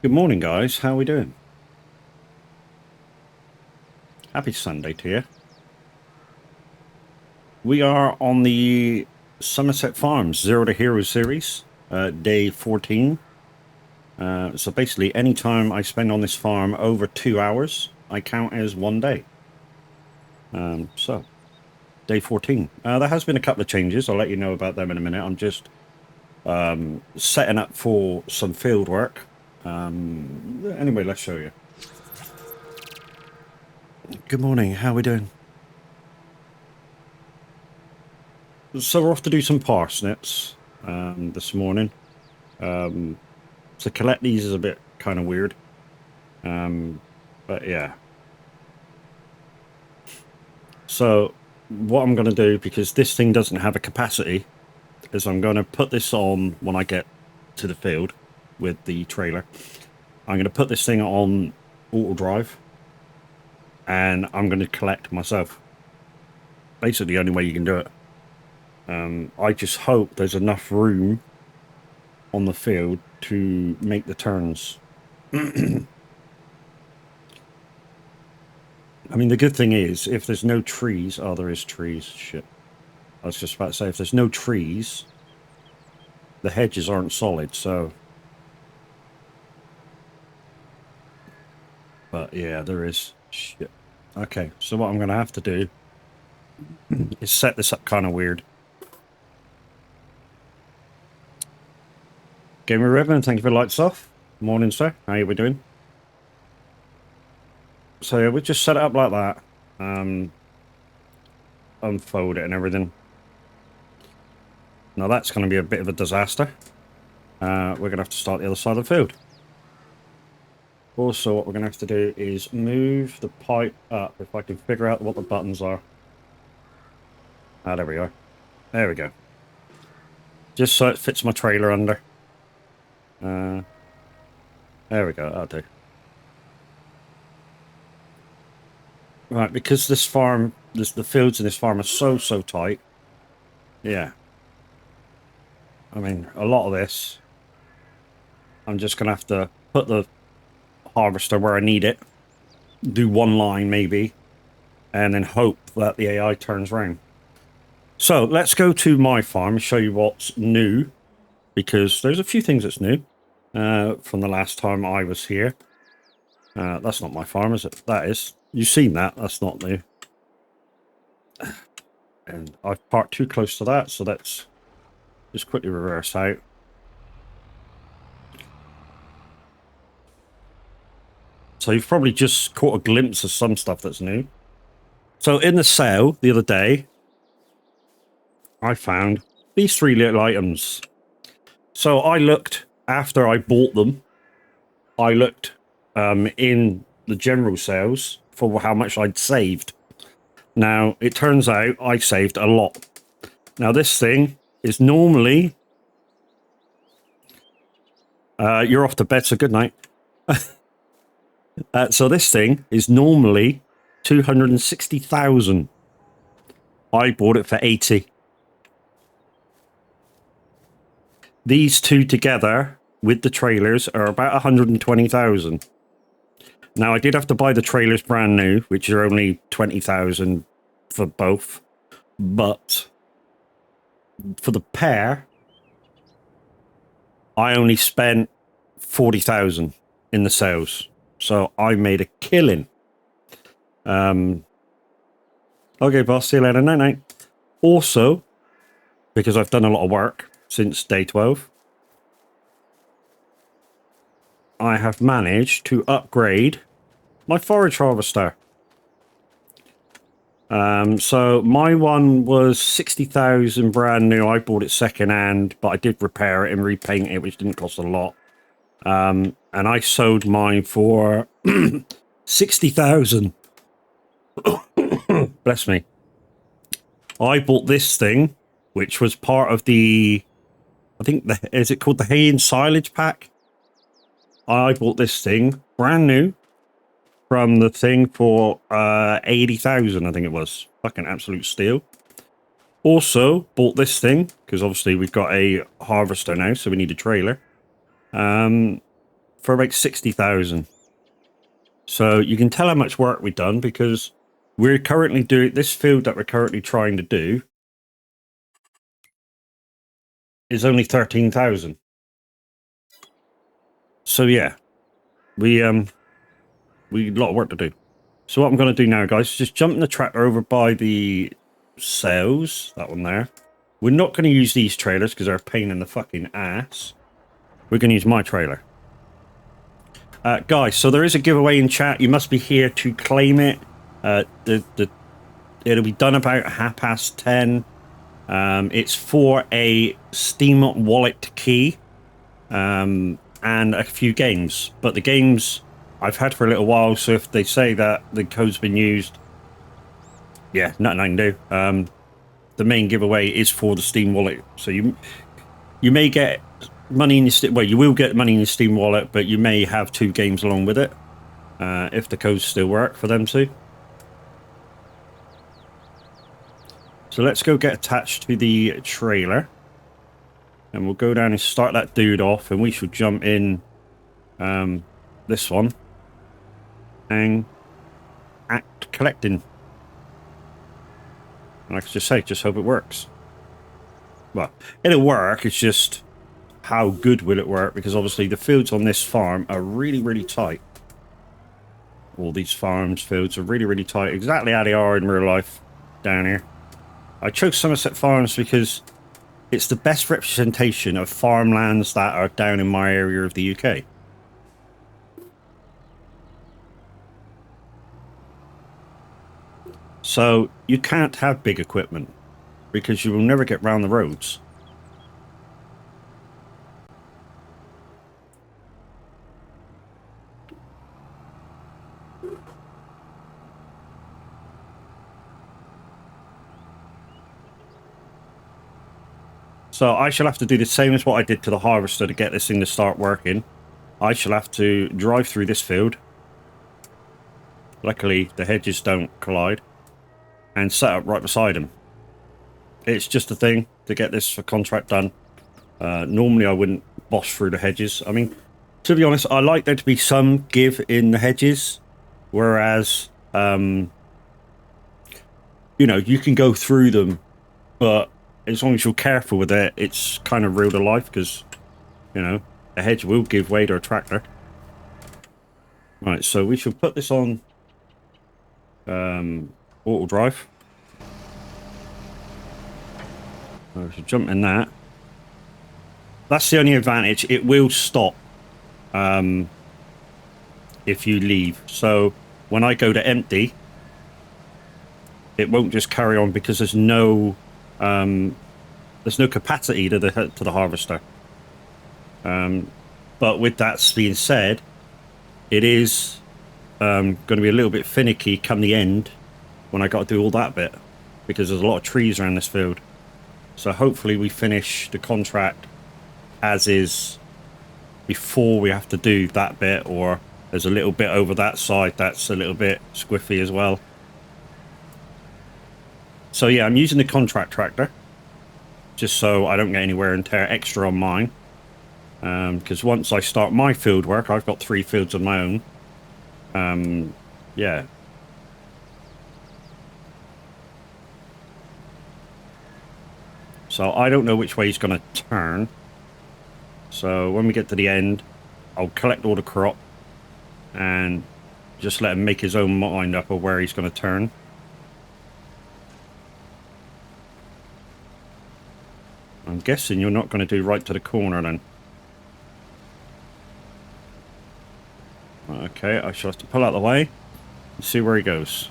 Good morning, guys. How are we doing? Happy Sunday to you. We are on the Somerset Farms Zero to Hero series, day 14. So basically, any time I spend on this farm over 2 hours, I count as 1 day. So, day 14. There has been a couple of changes. I'll let you know about them in a minute. I'm just setting up for some field work. Anyway, let's show you. Good morning. How are we doing? So we're off to do some parsnips this morning. To collect these is a bit kind of weird. But yeah. So what I'm going to do, because this thing doesn't have a capacity, is I'm going to put this on when I get to the field with the trailer. I'm going to put this thing on auto drive and I'm going to collect myself. Basically the only way you can do it. I just hope there's enough room on the field to make the turns. I mean, the good thing is, if there's no trees... Oh, there is trees. Shit. I was just about to say, if there's no trees, the hedges aren't solid, so... But, yeah, there is. Shit. Okay, so what I'm going to have to do is set this up kind of weird. Gamer Reverend, thank you for lights off. Morning, sir. How are we doing? So, yeah, we just set it up like that. Unfold it and everything. Now, that's going to be a bit of a disaster. We're going to have to start the other side of the field. Also, what we're going to have to do is move the pipe up, if I can figure out what the buttons are. Ah, there we are. There we go. Just so it fits my trailer under. There we go, that'll do. Right, because this farm, the fields in this farm are so tight. Yeah. I mean, a lot of this, I'm just going to have to put the harvester where I need it, do one line maybe, and then hope that the AI turns around. So let's go to my farm and show you what's new, because there's a few things that's new from the last time I was here. That's not my farm, is it? That is. You've seen that. That's not new. And I've parked too close to that, so let's just quickly reverse out. So you've probably just caught a glimpse of some stuff that's new. So in the sale the other day, I found these three little items. So I looked, after I bought them, I looked in the general sales for how much I'd saved. Now, it turns out I saved a lot. Now, this thing is normally... you're off to bed, so good night. So this thing is normally 260,000. I bought it for 80. These two together with the trailers are about 120,000. Now, I did have to buy the trailers brand new, which are only 20,000 for both. But for the pair, I only spent 40,000 in the sales. So I made a killing. Okay, boss, see you later. Night-night. Also, because I've done a lot of work since day 12, I have managed to upgrade my forage harvester. So my one was 60,000 brand new. I bought it second hand, but I did repair it and repaint it, which didn't cost a lot. And I sold mine for 60,000. Bless me. I bought this thing, which was part of the, I think, is it called the hay and silage pack? I bought this thing brand new from the thing for 80,000, I think it was. Fucking absolute steal. Also bought this thing because obviously we've got a harvester now, so we need a trailer. for about 60,000. So you can tell how much work we've done, because we're currently doing this field that we're currently trying to do is only 13,000. So yeah, we a lot of work to do. So what I'm going to do now, guys, is just jump in the tractor over by the sails, that one there. We're not going to use these trailers because they're a pain in the fucking ass. We're going to use my trailer. Guys, so there is a giveaway in chat. You must be here to claim it. It'll be done about 10:30. It's for a Steam wallet key and a few games. But the games I've had for a little while, so if they say that the code's been used, yeah, nothing I can do. The main giveaway is for the Steam wallet. So you may get money in your Steam... Well, you will get money in your Steam wallet, but you may have 2 games along with it. If the codes still work for them too. So let's go get attached to the trailer. And we'll go down and start that dude off. And we should jump in this one. And act collecting. And like I just say, just hope it works. Well, it'll work. It's just how good will it work? Because obviously the fields on this farm are really, really tight. All these fields are really, really tight. Exactly how they are in real life down here. I chose Somerset Farms because it's the best representation of farmlands that are down in my area of the UK. So you can't have big equipment because you will never get round the roads. So I shall have to do the same as what I did to the harvester to get this thing to start working. I shall have to drive through this field. Luckily, the hedges don't collide. And set up right beside them. It's just a thing to get this contract done. Normally, I wouldn't boss through the hedges. I mean, to be honest, I like there to be some give in the hedges. Whereas, you know, you can go through them, but as long as you're careful with it, it's kind of real to life because, you know, a hedge will give way to a tractor. Right, so we shall put this on auto drive. We should jump in that. That's the only advantage. It will stop if you leave. So when I go to empty, it won't just carry on because there's no capacity to the harvester. But with that being said, it is going to be a little bit finicky come the end when I got to do all that bit because there's a lot of trees around this field. So hopefully we finish the contract as is before we have to do that bit, or there's a little bit over that side that's a little bit squiffy as well. So yeah, I'm using the contract tractor just so I don't get any wear and tear extra on mine. Because once I start my field work, I've got 3 fields of my own. Yeah. So I don't know which way he's going to turn. So when we get to the end, I'll collect all the crop and just let him make his own mind up of where he's going to turn. I'm guessing you're not going to do right to the corner then. Okay, I shall have to pull out the way and see where he goes.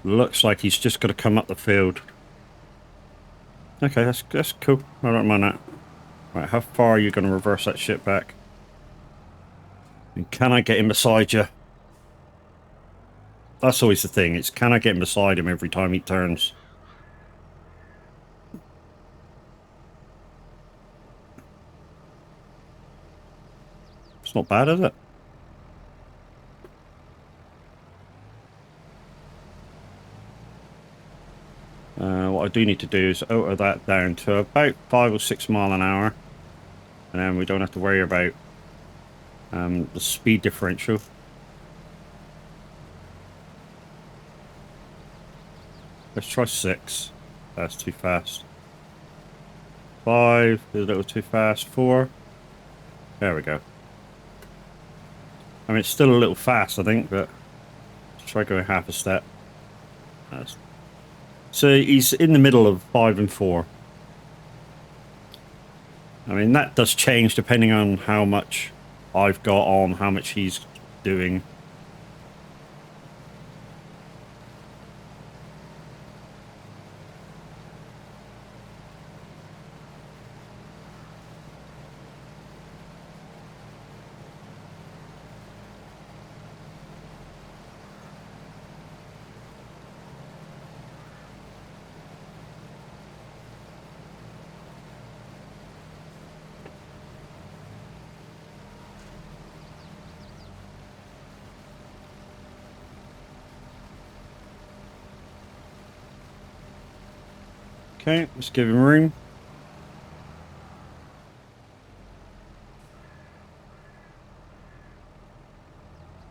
Looks like he's just got to come up the field. Okay, that's cool. I don't mind that. Right, how far are you going to reverse that shit back? And can I get him beside you? That's always the thing. It's can I get him beside him every time he turns? It's not bad, is it? do need to do is alter that down to about 5 or 6 mile an hour, and then we don't have to worry about the speed differential. Let's try 6. That's too fast. 5 is a little too fast. 4. There we go. I mean, it's still a little fast, I think, but let's try going half a step. So he's in the middle of 5 and 4. I mean, that does change depending on how much I've got on, how much he's doing. Okay, let's give him room.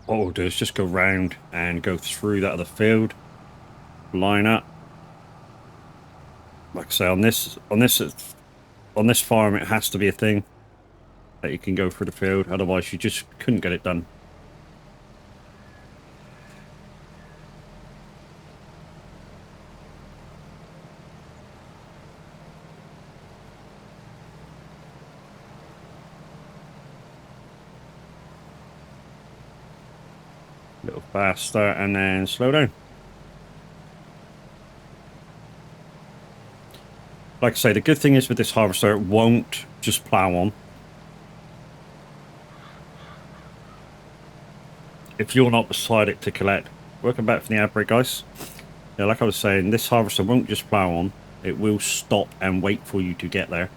What we'll do is just go round and go through that other field, line up. Like I say, on this farm, it has to be a thing that you can go through the field. Otherwise, you just couldn't get it done. A little faster and then slow down. Like I say, the good thing is with this harvester, it won't just plow on. If you're not beside it to collect. Welcome back from the outbreak, guys. Yeah, like I was saying, this harvester won't just plow on. It will stop and wait for you to get there.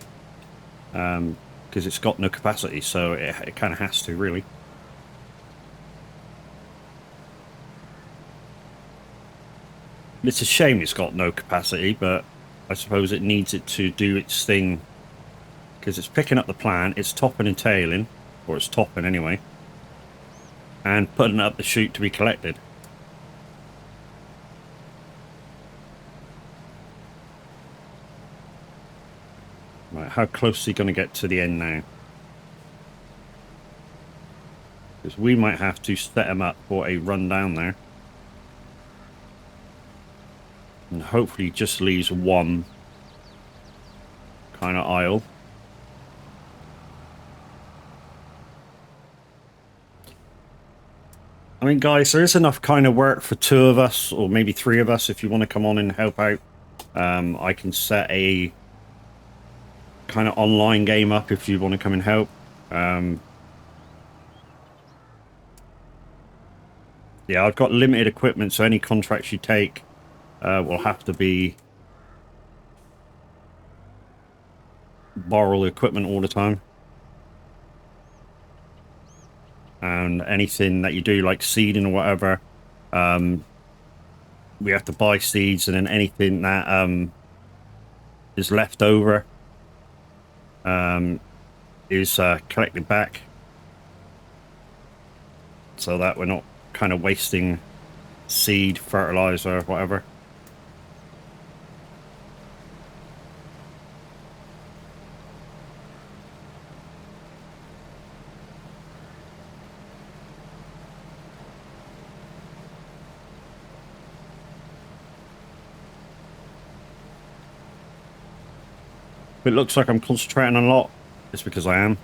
Because it's got no capacity, so it kind of has to, really. It's a shame it's got no capacity, but I suppose it needs it to do its thing. Because it's picking up the plant, it's topping and tailing, or it's topping anyway, and putting it up the chute to be collected. Right, how close is he going to get to the end now? Because we might have to set him up for a run down there. And hopefully just leaves one kind of aisle. I mean, guys, there is enough kind of work for 2 of us, or maybe 3 of us, if you want to come on and help out. I can set a kind of online game up if you want to come and help. Yeah, I've got limited equipment, so any contracts you take will have to be borrow the equipment all the time. And anything that you do, like seeding or whatever, we have to buy seeds, and then anything that is left over is collected back, so that we're not kind of wasting seed, fertilizer, whatever. If it looks like I'm concentrating a lot, it's because I am.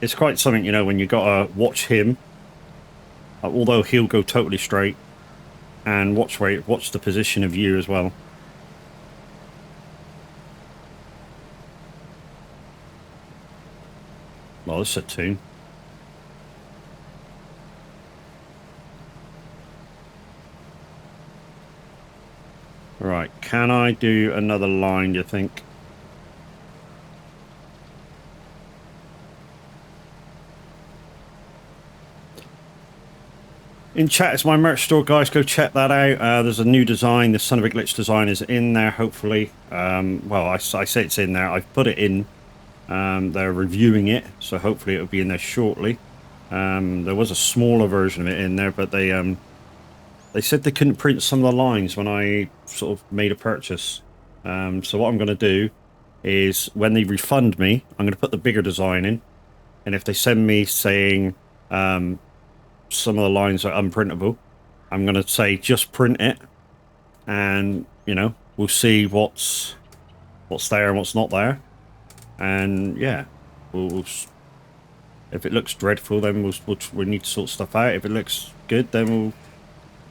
It's quite something, you know, when you gotta watch him, although he'll go totally straight, and watch the position of you as well. Well, this is a tune. Right, can I do another line, do you think? In chat, it's my merch store, guys. Go check that out. There's a new design. The Son of a Glitch design is in there, hopefully. Well, I say it's in there. I've put it in. They're reviewing it, so hopefully it'll be in there shortly. There was a smaller version of it in there, but they said they couldn't print some of the lines when I sort of made a purchase. So what I'm going to do is when they refund me, I'm going to put the bigger design in. And if they send me saying some of the lines are unprintable, I'm going to say just print it. And, you know, we'll see what's there and what's not there. And, yeah, if it looks dreadful, then we need to sort stuff out. If it looks good, then we'll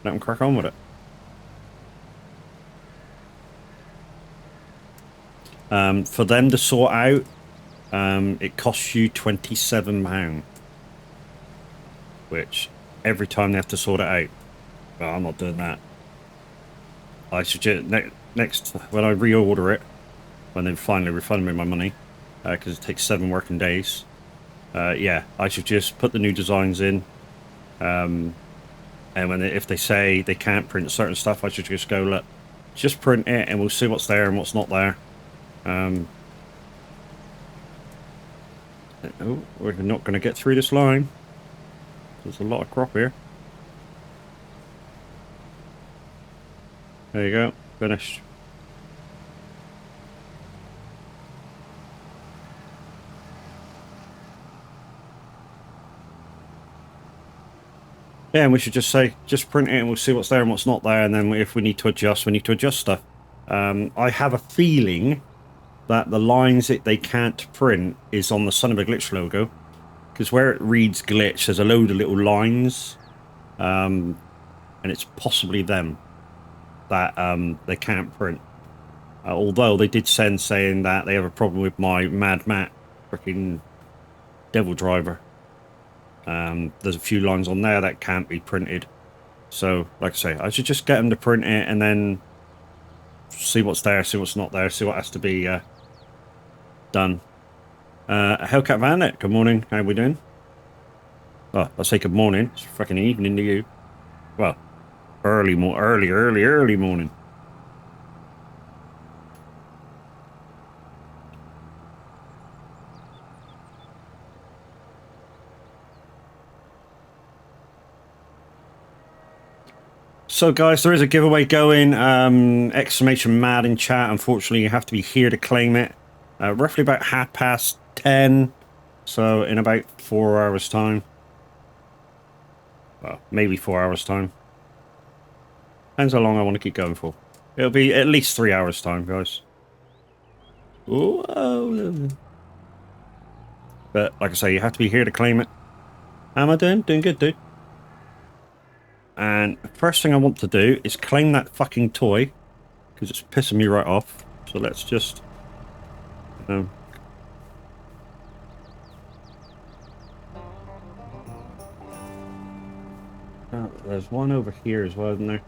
let them crack on with it. For them to sort out, it costs you £27, which every time they have to sort it out. Well, I'm not doing that. I suggest next when I reorder it, when they finally refund me my money, because it takes 7 working days. Yeah, I should just put the new designs in. And if they say they can't print certain stuff, I should just go, look, just print it and we'll see what's there and what's not there. Oh, we're not going to get through this line. There's a lot of crop here. There you go, finished. Yeah, and we should just say, just print it and we'll see what's there and what's not there, and then if we need to adjust, we need to adjust stuff. I have a feeling that the lines that they can't print is on the Son of a Glitch logo, because where it reads glitch, there's a load of little lines, and it's possibly them that they can't print. Although they did send saying that they have a problem with my Mad Matt freaking Devil Driver. There's a few lines on there that can't be printed. So, like I say, I should just get them to print it and then see what's there, see what's not there, see what has to be done. Hellcat Vanet, good morning. How we doing? Oh, I'll say good morning. It's freaking evening to you. Well, early morning. So, guys, there is a giveaway going. Exclamation mad in chat. Unfortunately, you have to be here to claim it. Roughly about 10:30. So, in about 4 hours' time. Well, maybe 4 hours' time. Depends how long I want to keep going for. It'll be at least 3 hours' time, guys. Ooh, but, like I say, you have to be here to claim it. How am I doing? Doing good, dude. And the first thing I want to do is claim that fucking toy, because it's pissing me right off. So let's just... oh, there's one over here as well, isn't there?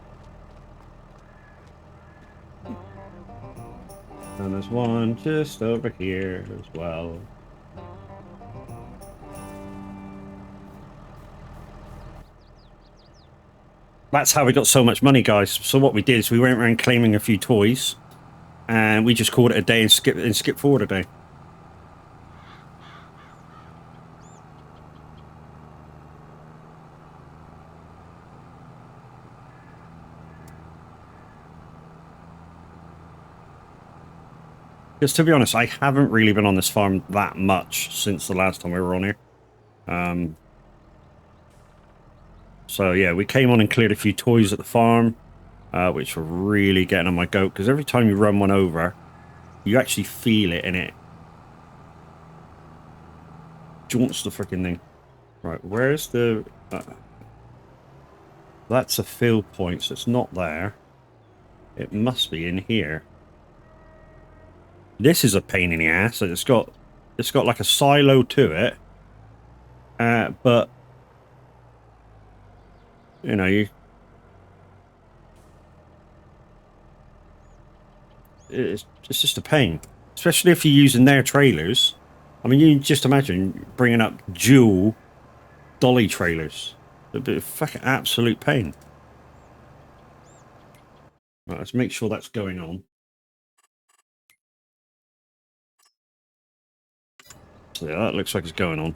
And there's one just over here as well. That's how we got so much money, guys. So what we did is we went around claiming a few toys, and we just called it a day and skip forward a day. Because to be honest, I haven't really been on this farm that much since the last time we were on here. So yeah, we came on and cleared a few toys at the farm, which were really getting on my goat, because every time you run one over, you actually feel it in it. Jaunts the freaking thing. Right, where's the... that's a fill point, so it's not there. It must be in here. This is a pain in the ass. It's got like a silo to it, but you know, it's just a pain, especially if you're using their trailers. I mean, you just imagine bringing up dual dolly trailers. A bit of fucking absolute pain. Right, let's make sure that's going on. So yeah, that looks like it's going on.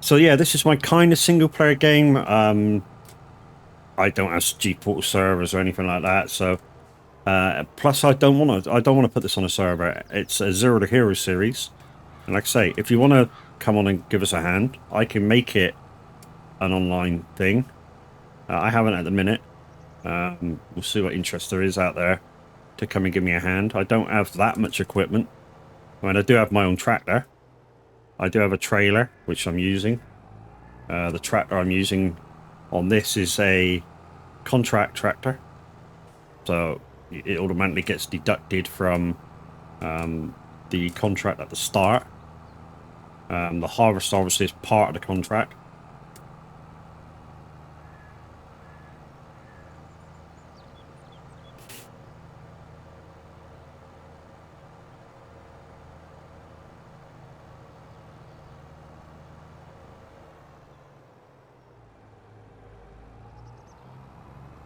So yeah, this is my kind of single player game. I don't have G-Portal servers or anything like that, so plus I don't want to put this on a server. It's a Zero to Hero series, and like I say, if you want to come on and give us a hand, I can make it an online thing. I haven't at the minute. We'll see what interest there is out there to come and give me a hand. I don't have that much equipment. I mean, I do have my own tractor. I do have a trailer, which I'm using. The tractor I'm using on this is a contract tractor. So it automatically gets deducted from the contract at the start. The harvest obviously is part of the contract.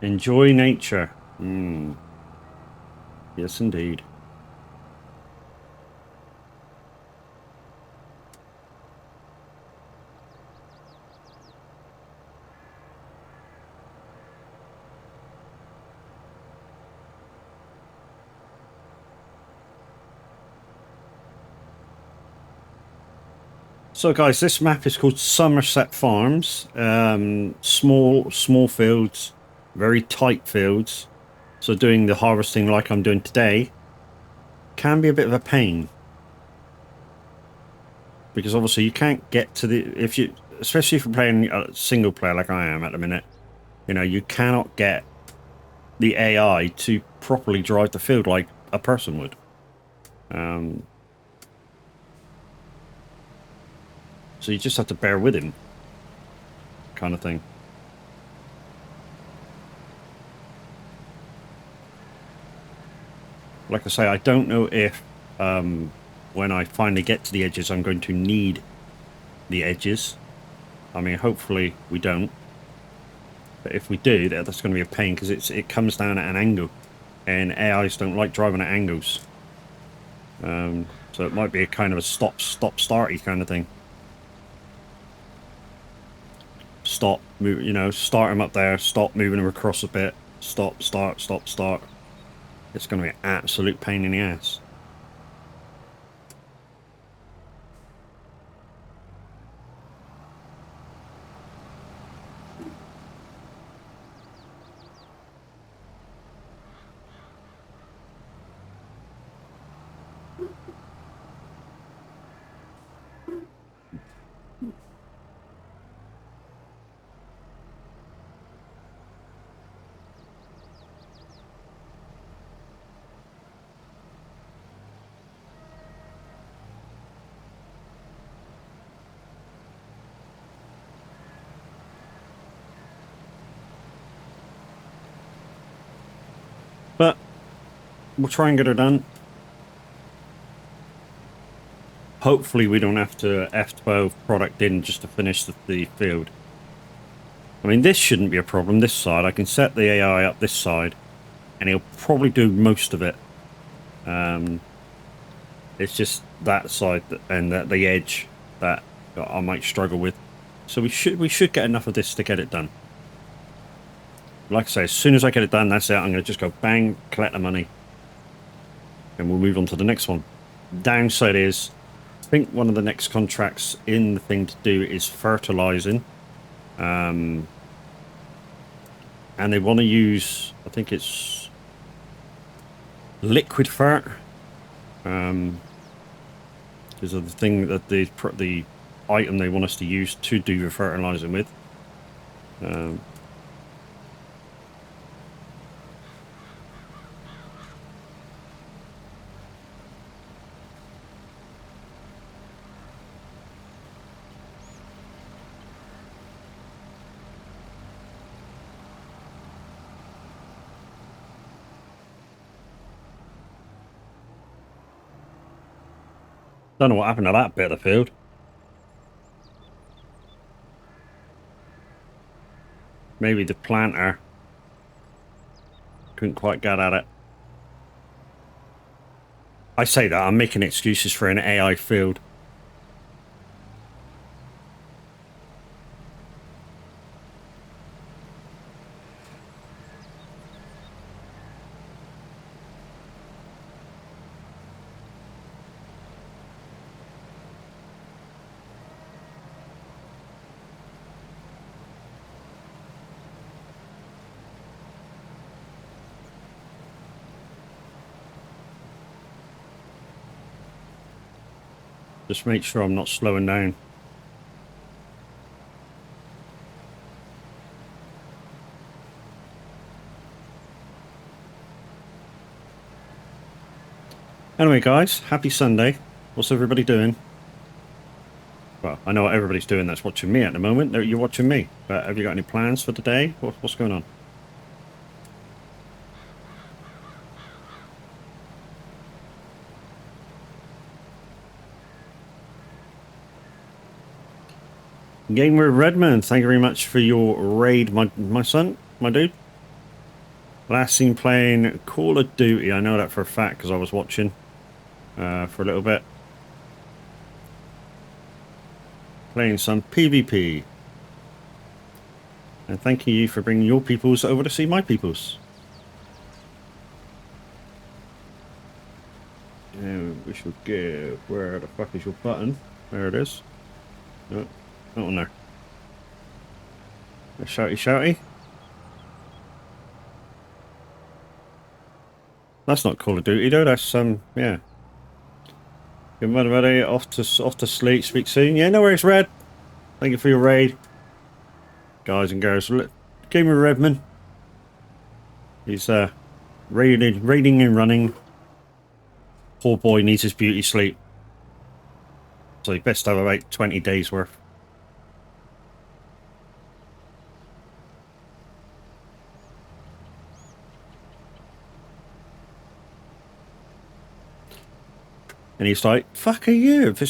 Enjoy nature. Yes, indeed. So guys, this map is called Somerset Farms. Small fields, very tight fields. So doing the harvesting like I'm doing today can be a bit of a pain. Because obviously you can't get to the, especially if you're playing a single player like I am at the minute, you know, you cannot get the AI to properly drive the field like a person would. So you just have to bear with him, kind of thing. Like I say, I don't know if when I finally get to the edges, I'm going to need the edges. I mean, hopefully we don't. But if we do, that's going to be a pain because it comes down at an angle, and AIs don't like driving at angles. So it might be a kind of a stop-starty kind of thing. Stop, move, you know, start him up there, stop moving him across a bit, stop, start, stop, start. It's going to be an absolute pain in the ass. But we'll try and get her done. Hopefully we don't have to F12 product in just to finish the field. I mean, this shouldn't be a problem, this side. I can set the AI up this side, and he'll probably do most of it. It's just that side and the edge that I might struggle with. So we should get enough of this to get it done. Like I say, as soon as I get it done, that's it. I'm going to just go bang, collect the money, and we'll move on to the next one. Downside is, I think one of the next contracts in the thing to do is fertilizing. And they want to use, I think it's liquid fert. Is the thing that the item they want us to use to do the fertilizing with. Don't know what happened to that bit of the field. Maybe the planter couldn't quite get at it. I say that, I'm making excuses for an AI field. Just make sure I'm not slowing down. Anyway, guys, happy Sunday. What's everybody doing? Well, I know what everybody's doing that's watching me at the moment. You're watching me. But have you got any plans for the day? What's going on? Gamer Redmond, thank you very much for your raid, my son, my dude. Last seen playing Call of Duty. I know that for a fact because I was watching for a little bit. Playing some PvP. And thank you for bringing your peoples over to see my peoples. And we should go. Where the fuck is your button? There it is. Oh, not on there. Shouty, shouty. That's not Call of Duty though. That's yeah. Good man, buddy. Off to sleep. Speak soon. Yeah, no worries, Red. Thank you for your raid, guys and girls. Gamer Redman. He's raiding and running. Poor boy needs his beauty sleep. So he best have about 20 days worth. And he's like, "Fuck are you? If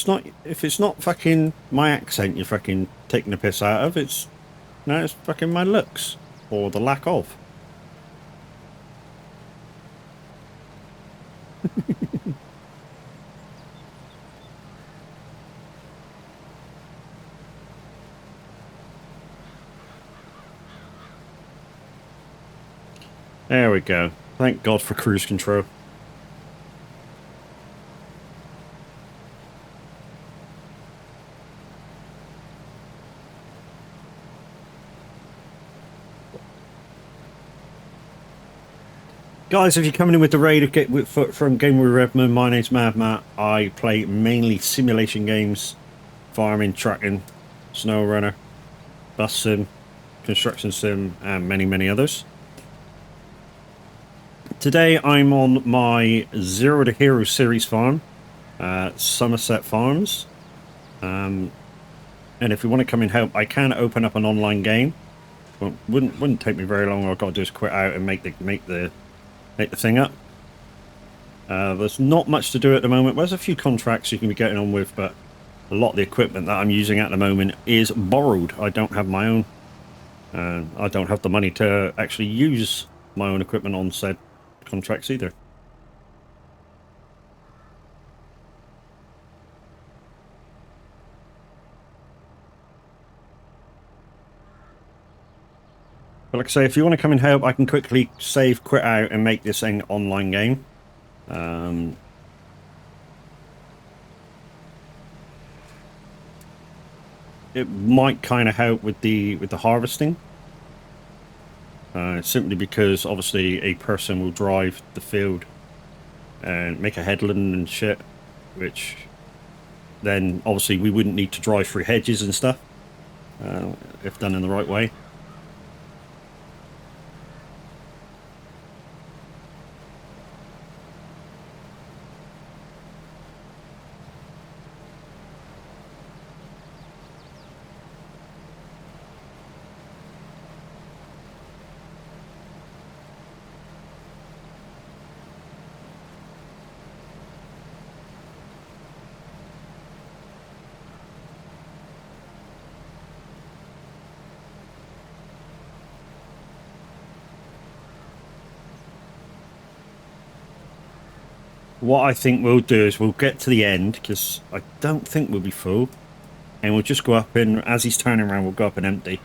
it's not fucking my accent, you're fucking taking the piss out of. It's fucking my looks or the lack of." There we go. Thank God for cruise control. Guys, if you're coming in with the raid from Gamer Redmond, my name's Mad Matt. I play mainly simulation games, farming, trucking, snow runner, bus sim, construction sim, and many, many others. Today I'm on my Zero to Hero series farm, Somerset Farms. And if you want to come and help, I can open up an online game. Well, wouldn't take me very long. All I've got to do is quit out and make the thing up. There's not much to do at the moment. There's a few contracts you can be getting on with, but a lot of the equipment that I'm using at the moment is borrowed. I don't have my own. I don't have the money to actually use my own equipment on said contracts either. But like I say, if you want to come and help, I can quickly save, quit out, and make this an online game. It might kind of help with the harvesting. Simply because obviously a person will drive the field and make a headland and shit, which then obviously we wouldn't need to drive through hedges and stuff if done in the right way. what I think we'll do is we'll get to the end, because I don't think we'll be full, and we'll just go up and, as he's turning around, we'll go up and empty.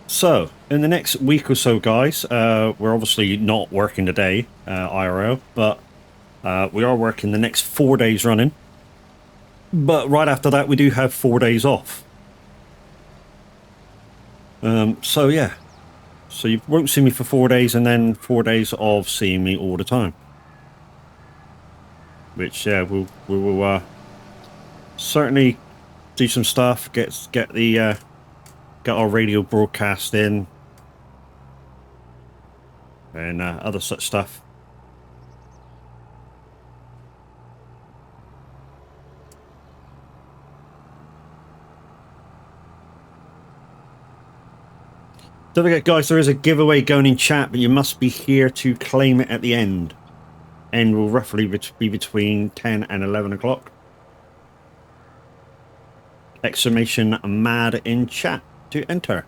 So, in the next week or so, guys, we're obviously not working today, IRL, but we are working the next 4 days running. But right after that, we do have 4 days off. So yeah. So you won't see me for 4 days, and then 4 days of seeing me all the time. Which, yeah, we will certainly do some stuff, get our radio broadcast in, and other such stuff. Don't forget, guys, there is a giveaway going in chat, but you must be here to claim it at the end. End will roughly be between 10 and 11 o'clock. Exclamation mad in chat to enter.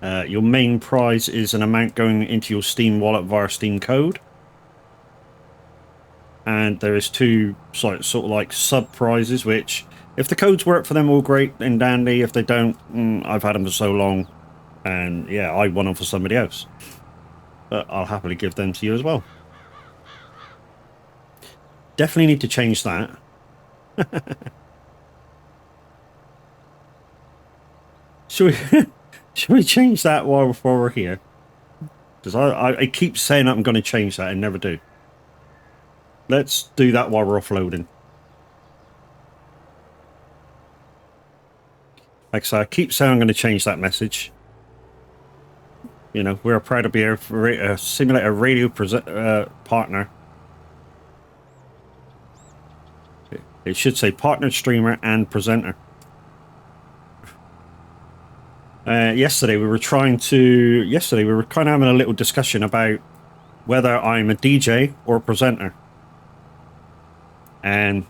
Your main prize is an amount going into your Steam wallet via Steam code. And there is two sort of like sub prizes, which if the codes work for them, all great and dandy. If they don't, I've had them for so long, and yeah, I won them for somebody else, but I'll happily give them to you as well. Definitely need to change that. should we change that while we're here? Because I keep saying I'm going to change that and never do. Let's do that while we're offloading. Like I say, I keep saying I'm going to change that message. You know, we're proud to be a simulator radio partner. It should say partner, streamer, and presenter. Yesterday we were kind of having a little discussion about whether I'm a DJ or a presenter. And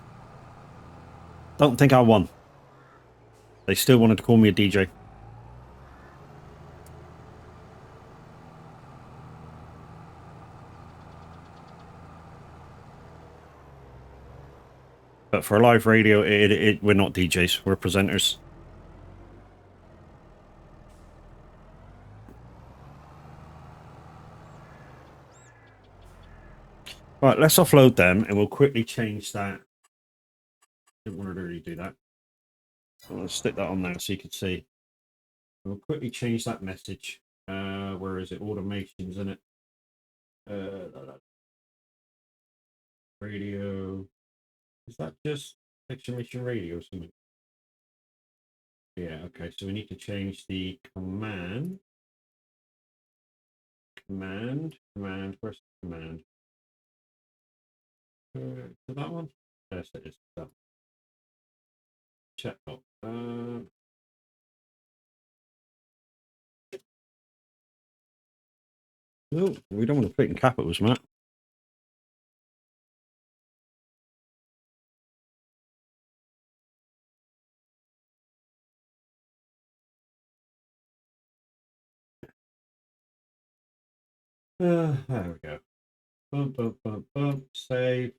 don't think I won. They still wanted to call me a DJ. But for live radio, we're not DJs, we're presenters. Right, let's offload them, and we'll quickly change that. Didn't want to really do that. So let's stick that on there so you can see. We'll quickly change that message. Where is it? Automations, isn't it? Radio. Is that just exclamation radio or something? Yeah, okay, so we need to change the command. Where's the command? To that one? Yes, it is. That. Chat box. No, we don't want to put in capitals, Matt. There we go. Bump. Save.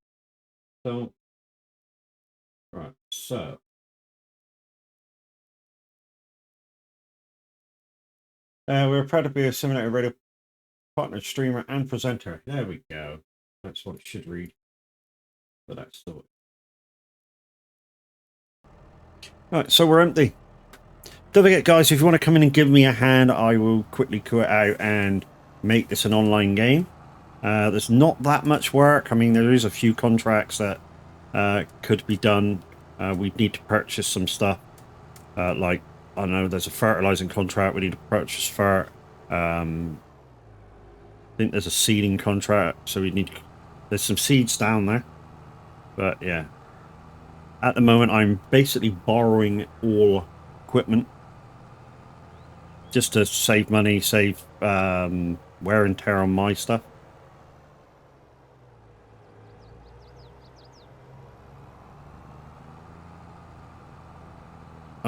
Don't. Right, so. We're proud to be a simulator radio partner, streamer, and presenter. There we go. That's what it should read. But that's still. Right, so we're empty. Don't forget, guys, if you want to come in and give me a hand, I will quickly quit out and make this an online game. There's not that much work. I mean, there is a few contracts that could be done. We need to purchase some stuff. Like, I don't know, there's a fertilizing contract. We need to purchase fert. I think there's a seeding contract. So there's some seeds down there. But yeah. At the moment, I'm basically borrowing all equipment. Just to save money, save wear and tear on my stuff.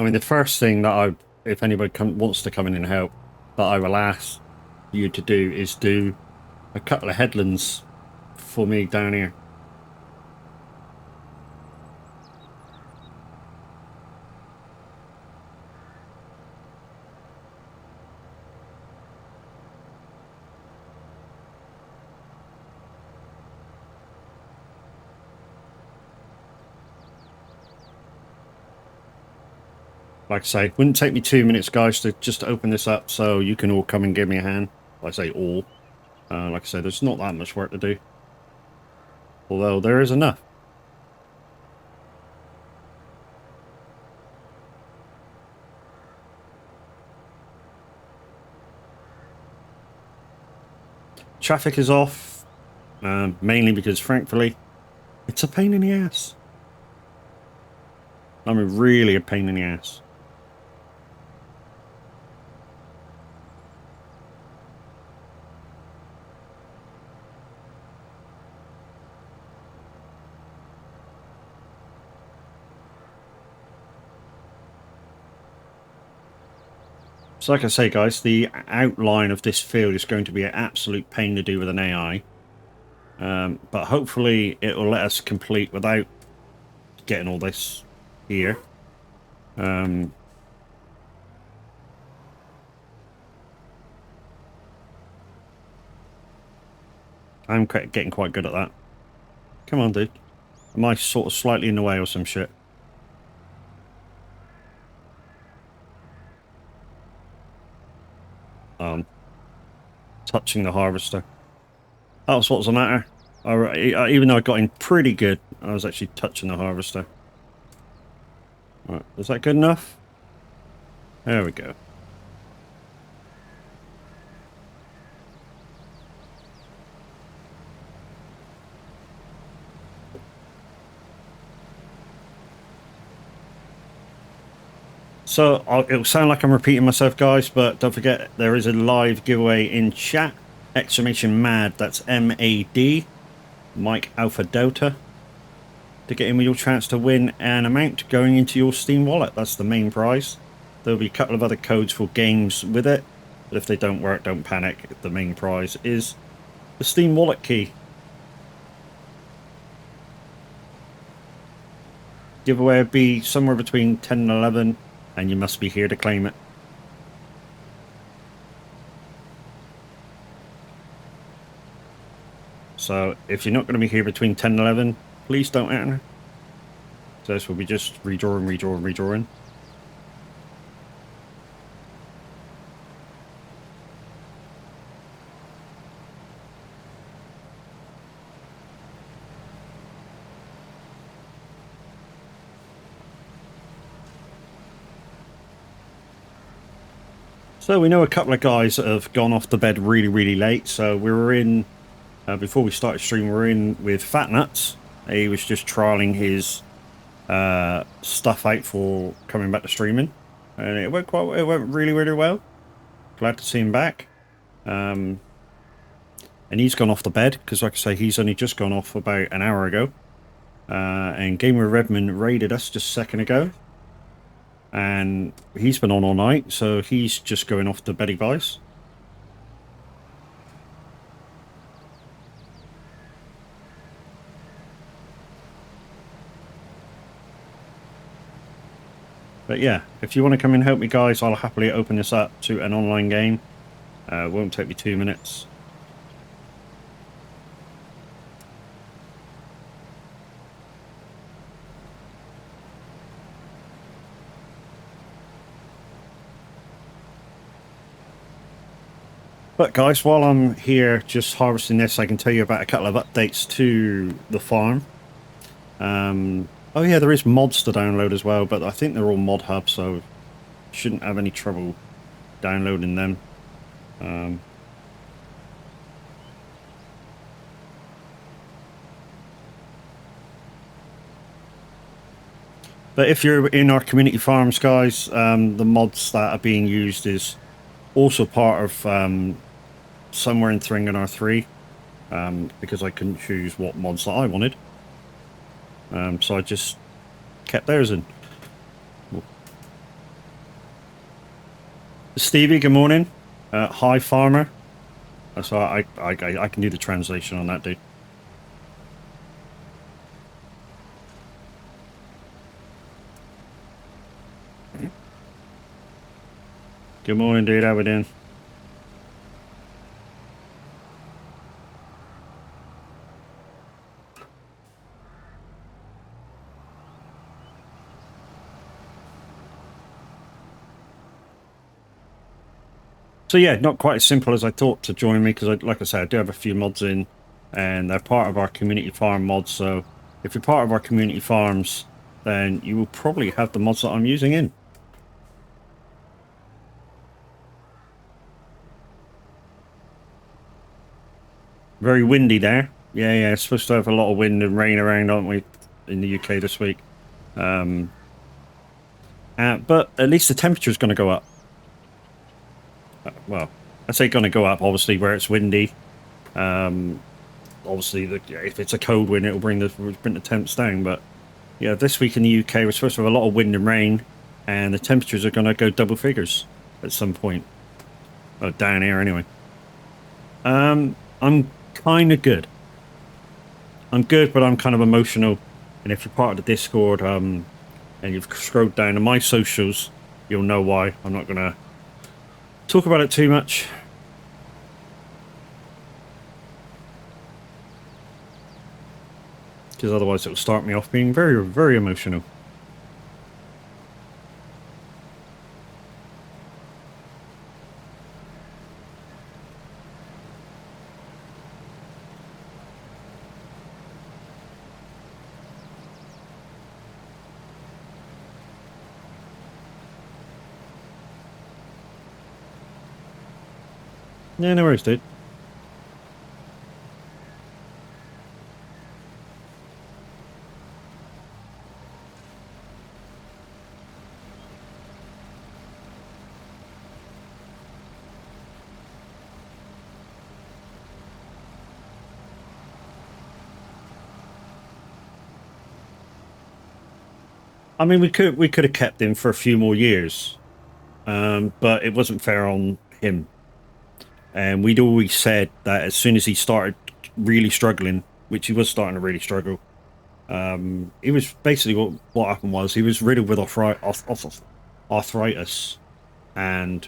mean, the first thing that if anybody wants to come in and help, that I will ask you to do is do a couple of headlands for me down here. Like I say, wouldn't take me 2 minutes, guys, to just open this up so you can all come and give me a hand. Like I say, all. Like I say, there's not that much work to do. Although there is enough. Traffic is off, mainly because, frankly, it's a pain in the ass. I mean, really a pain in the ass. So like I say, guys, the outline of this field is going to be an absolute pain to do with an AI. But hopefully it will let us complete without getting all this here. I'm getting quite good at that. Come on, dude. Am I sort of slightly in the way or some shit? Touching the harvester. That was what's the matter. Even though I got in pretty good, I was actually touching the harvester. Right, is that good enough? There we go. So it'll sound like I'm repeating myself, guys, but don't forget there is a live giveaway in chat. Exclamation MAD, that's M-A-D, Mike Alpha Delta, to get in with your chance to win an amount going into your Steam wallet. That's the main prize. There'll be a couple of other codes for games with it, but if they don't work, don't panic. The main prize is the Steam wallet key. Giveaway would be somewhere between 10 and 11, and you must be here to claim it. So if you're not going to be here between 10 and 11, please don't enter. So this will be just redrawing. So we know a couple of guys that have gone off to bed really late. So we were in, before we started streaming, we were in with Fat Nuts. He was just trialing his stuff out for coming back to streaming, and it went really well. Glad to see him back. And he's gone off to bed because, like I say, he's only just gone off about an hour ago. And Gamer Redmond raided us just a second ago, and he's been on all night, so he's just going off to beddy buys. But yeah, if you want to come and help me, guys, I'll happily open this up to an online game. It won't take me 2 minutes. But guys, while I'm here just harvesting this, I can tell you about a couple of updates to the farm. Oh yeah, there is mods to download as well, but I think they're all mod hub, so shouldn't have any trouble downloading them. But if you're in our community farms, guys, the mods that are being used is also part of somewhere in Thring and R3, because I couldn't choose what mods that I wanted. So I just kept theirs in. Stevie, good morning. Hi, farmer. So I can do the translation on that, dude. Good morning, dude. How we doing? So yeah, not quite as simple as I thought to join me because, like I said, I do have a few mods in, and they're part of our community farm mods. So if you're part of our community farms, then you will probably have the mods that I'm using in. Very windy there. Yeah, yeah. It's supposed to have a lot of wind and rain around, aren't we, in the UK this week? Um, but at least the temperature is going to go up. Well, I say going to go up, obviously, where it's windy. Obviously, if it's a cold wind, it'll bring the temps down. But yeah, this week in the UK, we're supposed to have a lot of wind and rain, and the temperatures are going to go double figures at some point. Oh, down here, anyway. I'm kind of good. I'm good, but I'm kind of emotional. And if you're part of the Discord, and you've scrolled down to my socials, you'll know why. I'm not going to talk about it too much. Because otherwise it'll start me off being very, very emotional. Yeah, no worries, dude. I mean, we could have kept him for a few more years, but it wasn't fair on him. And we'd always said that as soon as he started really struggling, which he was starting to really struggle, he was basically what happened was he was riddled with arthritis, and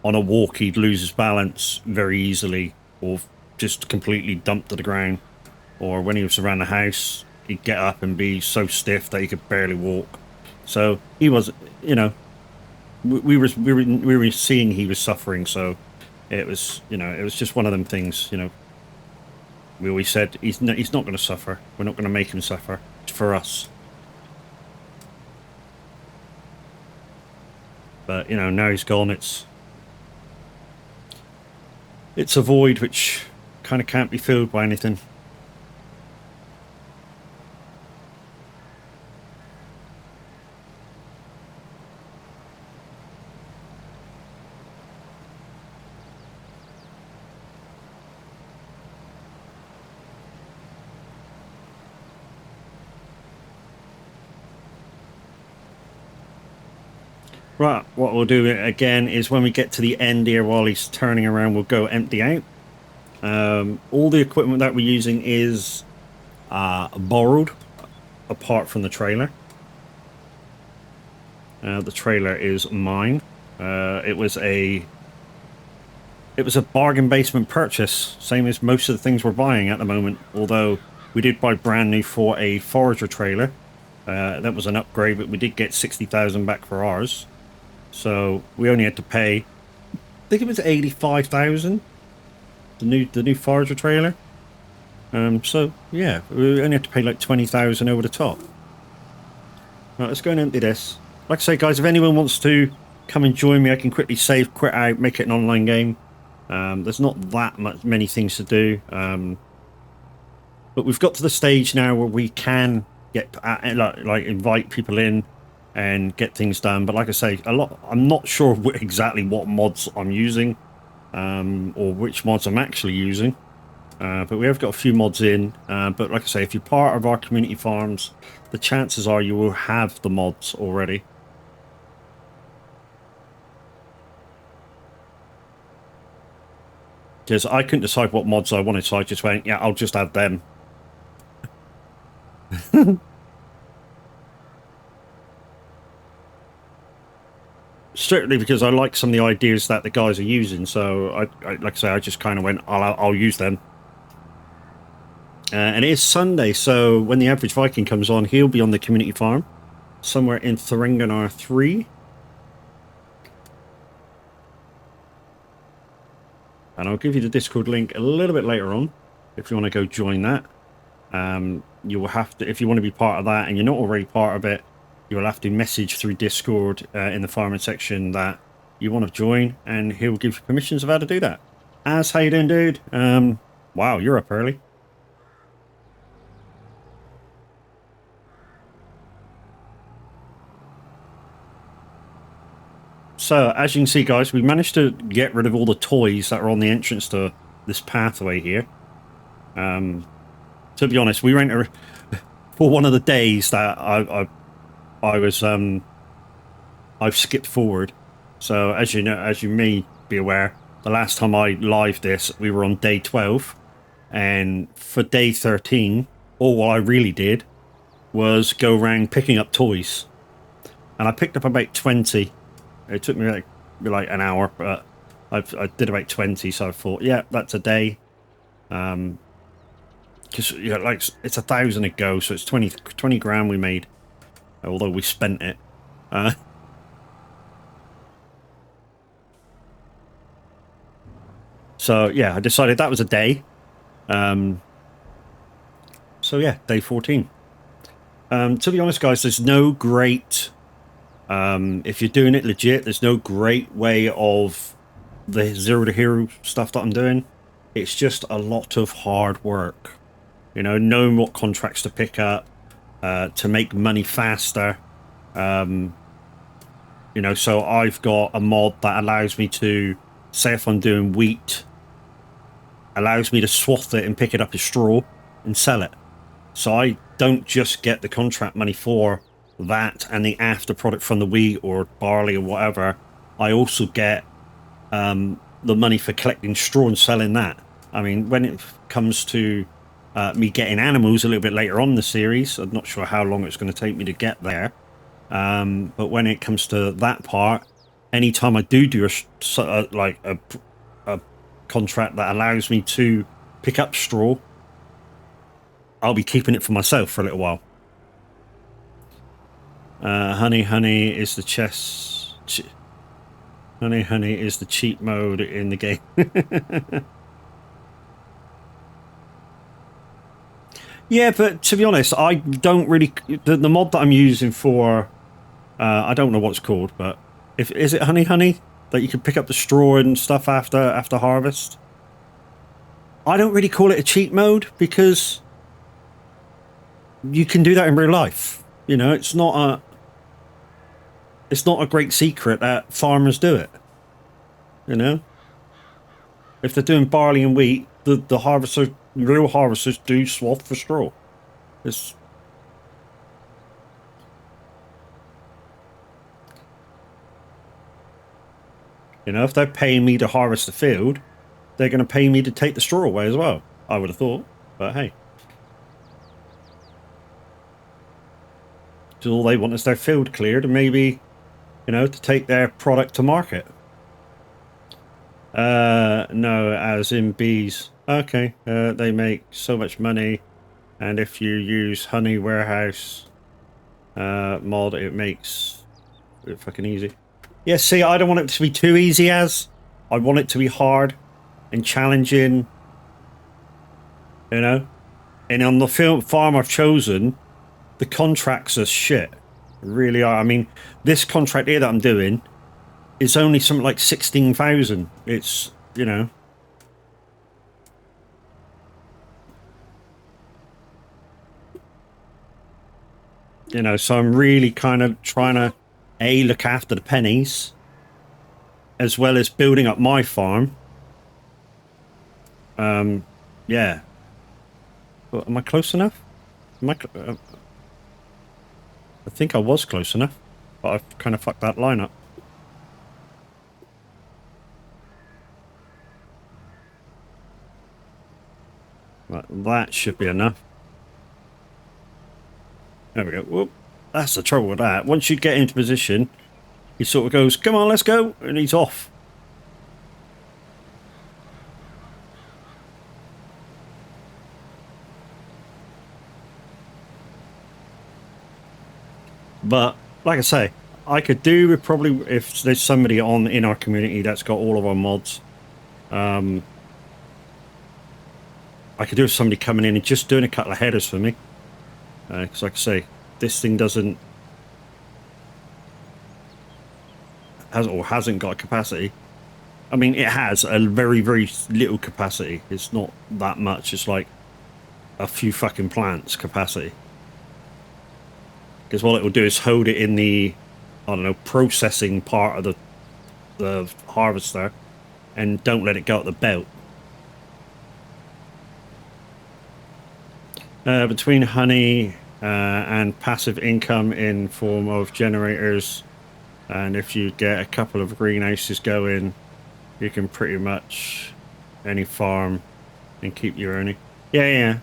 on a walk he'd lose his balance very easily, or just completely dump to the ground. Or when he was around the house, he'd get up and be so stiff that he could barely walk. So he was, you know, we were seeing he was suffering. So it was, it was just one of them things. We always said he's not going to suffer. We're not going to make him suffer. It's for us. But now he's gone. It's a void which kind of can't be filled by anything. Right, what we'll do again is when we get to the end here, while he's turning around, we'll go empty out. All the equipment that we're using is borrowed, apart from the trailer. The trailer is mine. It was a bargain basement purchase, same as most of the things we're buying at the moment. Although we did buy brand new for a forager trailer. That was an upgrade, but we did get 60,000 back for ours. So we only had to pay, I think it was 85,000. The new forager trailer. So yeah, we only had to pay like 20,000 over the top. Right, let's go and empty this. Like I say, guys, if anyone wants to come and join me, I can quickly save, quit out, make it an online game. There's not that many things to do. But we've got to the stage now where we can get like invite people in and get things done. But like I say, I'm not sure exactly what mods I'm using, or which mods I'm actually using. But we have got a few mods in. But like I say, if you're part of our community farms, the chances are you will have the mods already. Because I couldn't decide what mods I wanted, so I just went, yeah, I'll just add them. Certainly because I like some of the ideas that the guys are using, so I like I say, I just kind of went, I'll use them. And it is Sunday, so when the average Viking comes on, he'll be on the community farm somewhere in Thuringen R3. And I'll give you the Discord link a little bit later on if you want to go join that. You will have to, if you want to be part of that and you're not already part of it, you will have to message through Discord in the farming section that you want to join, and he'll give you permissions of how to do that. As, how you doing, dude? Wow, you're up early. So, as you can see, guys, we managed to get rid of all the toys that are on the entrance to this pathway here. To be honest, we went for one of the days that I've skipped forward. So, as you know, as you may be aware, the last time I lived this, we were on day 12, and for day 13, all I really did was go around picking up toys, and I picked up about 20. It took me like an hour, but I did about 20, so I thought, yeah, that's a day. Because yeah, like it's 1,000 a go, so it's 20 grand we made, although we spent it. So yeah, I decided that was a day. So yeah, day 14. To be honest, guys, there's no great. If you're doing it legit, there's no great way of the zero to hero stuff that I'm doing. It's just a lot of hard work. You know, knowing what contracts to pick up, to make money faster. You know, so I've got a mod that allows me to, say if I'm doing wheat, allows me to swath it and pick it up as straw and sell it. So I don't just get the contract money for that and the after product from the wheat or barley or whatever. I also get the money for collecting straw and selling that. I mean, when it comes to me getting animals a little bit later on in the series, I'm not sure how long it's going to take me to get there. But when it comes to that part, anytime I do a contract that allows me to pick up straw, I'll be keeping it for myself for a little while. Honey is the Honey is the cheat mode in the game. Yeah, but to be honest, I don't really. The mod that I'm using for, I don't know what it's called, but is it Honey that you can pick up the straw and stuff after harvest? I don't really call it a cheat mode because you can do that in real life. You know, it's not a great secret that farmers do it. You know, if they're doing barley and wheat, the real harvesters do swath for straw. It's, you know, if they're paying me to harvest the field, they're going to pay me to take the straw away as well. I would have thought, but hey. So all they want is their field cleared and maybe, you know, to take their product to market. No, as in bees. Okay, they make so much money, and if you use Honey Warehouse mod, it makes it fucking easy. Yeah, see, I don't want it to be too easy, I want it to be hard and challenging, you know? And on the farm I've chosen, the contracts are shit. Really are. I mean, this contract here that I'm doing is only something like 16,000. It's, you know. You know, so I'm really kind of trying to, look after the pennies, as well as building up my farm. Yeah. Well, am I close enough? Am I think I was close enough, but I've kind of fucked that line up. Right, that should be enough. There we go. Whoop. That's the trouble with that. Once you get into position, he sort of goes, come on, let's go, and he's off. But like I say, I could do with probably if there's somebody on in our community that's got all of our mods. I could do with somebody coming in and just doing a couple of headers for me. Because like I say, this thing hasn't got capacity. I mean, it has a very, very little capacity. It's not that much. It's like a few fucking plants capacity. Because what it will do is hold it in the, I don't know, processing part of the harvester and don't let it go up the belt. Between honey and passive income in form of generators, and if you get a couple of greenhouses going, you can pretty much any farm and keep your earning. Yeah.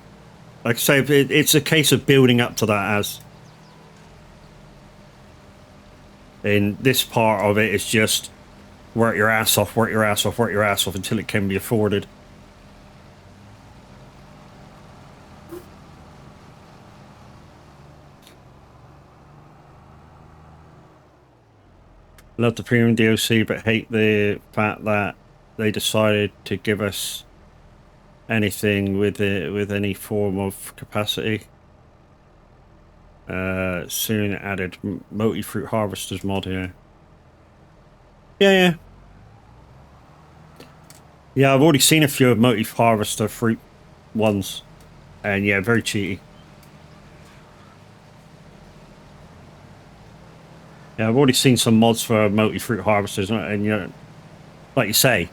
Like I say, it's a case of building up to that as. In this part of it is just work your ass off until it can be afforded. Love the premium DLC, but hate the fact that they decided to give us anything with any form of capacity. Soon added multi-fruit harvesters mod here. Yeah. Yeah, I've already seen a few of multi-harvester fruit ones, and yeah, very cheaty. Yeah, I've already seen some mods for multi-fruit harvesters, and you know, like you say,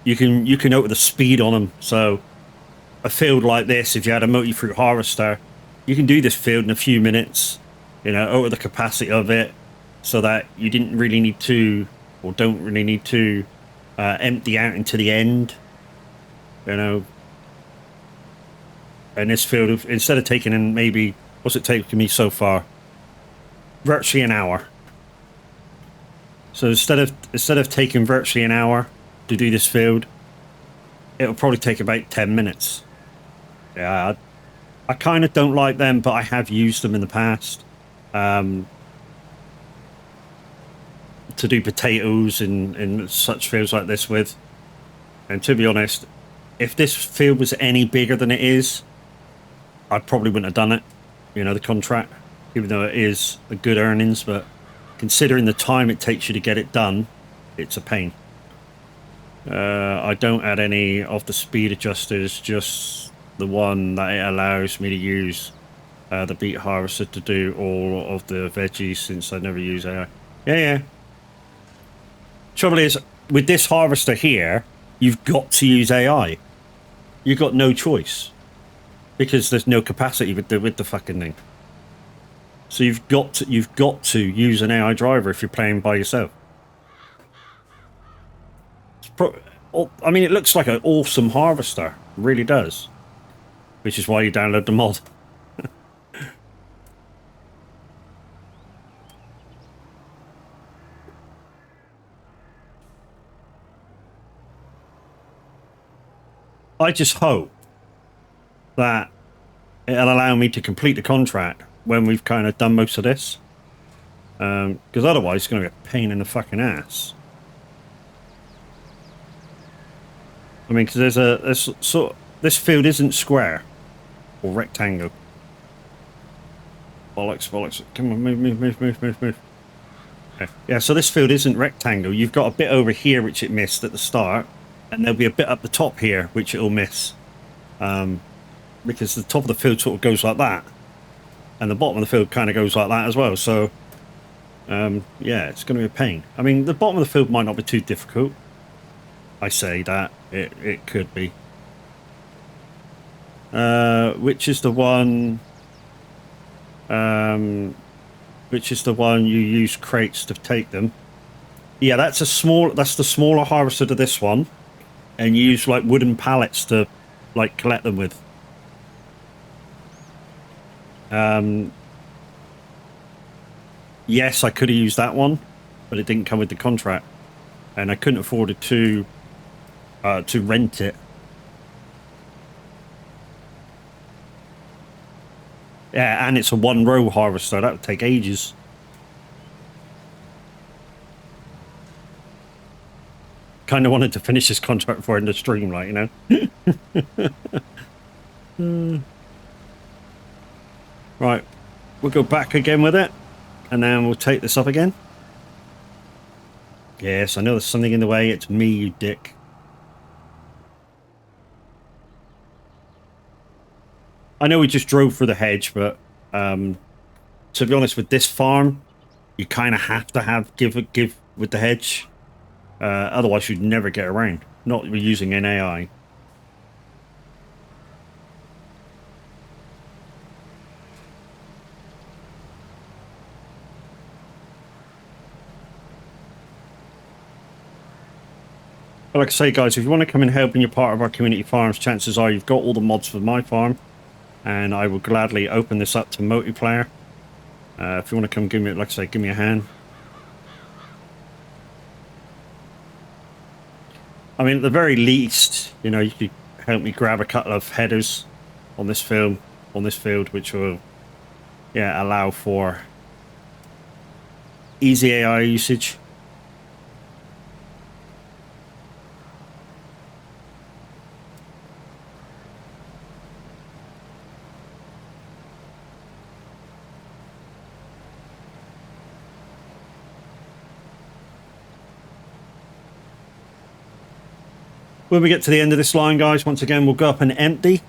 you can alter the speed on them. So a field like this, if you had a multi-fruit harvester, you can do this field in a few minutes, you know, alter the capacity of it so that you didn't really need to, or don't really need to, empty out into the end, you know. And this field, instead of taking in maybe, what's it taking me so far? Virtually an hour. So instead of taking virtually an hour to do this field, it'll probably take about 10 minutes. Yeah, I kind of don't like them, but I have used them in the past to do potatoes in such fields like this with. And to be honest, if this field was any bigger than it is, I probably wouldn't have done it, you know, the contract, even though it is a good earnings, but considering the time it takes you to get it done, it's a pain. I don't add any of the speed adjusters, just the one that it allows me to use the beet harvester to do all of the veggies, since I never use AI. Yeah. Trouble is, with this harvester here, you've got to use AI. You've got no choice, because there's no capacity with the fucking thing. So you've got to use an AI driver if you're playing by yourself. I mean, it looks like an awesome harvester, it really does. Which is why you download the mod. I just hope that it'll allow me to complete the contract when we've kind of done most of this. Because otherwise it's going to be a pain in the fucking ass. I mean, because this field isn't square or rectangle. Bollocks. Come on, move. Okay. Yeah, so this field isn't rectangle. You've got a bit over here which it missed at the start, and there'll be a bit up the top here which it'll miss. Because the top of the field sort of goes like that, and the bottom of the field kind of goes like that as well. So, yeah, it's going to be a pain. I mean, the bottom of the field might not be too difficult. I say that. It could be. Which is the one... which is the one you use crates to take them? Yeah, that's the smaller harvester to this one, and you use like wooden pallets to like collect them with. Yes, I could have used that one, but it didn't come with the contract, and I couldn't afford it to rent it. Yeah, and it's a one row harvester. That would take ages. Kind of wanted to finish this contract before in the stream, like, you know. Right, we'll go back again with it, and then we'll take this up again. Yes, I know there's something in the way. It's me, you dick. I know we just drove through the hedge, but to be honest, with this farm, you kind of have to give with the hedge. Otherwise, you'd never get around. Not using an AI. But like I say, guys, if you want to come and help and you're part of our community farms, chances are you've got all the mods for my farm, and I will gladly open this up to multiplayer. If you want to come give me, like I say, give me a hand. I mean, at the very least, you know, you could help me grab a couple of headers on this field, which will, yeah, allow for easy AI usage. When we get to the end of this line, guys, once again, we'll go up and empty.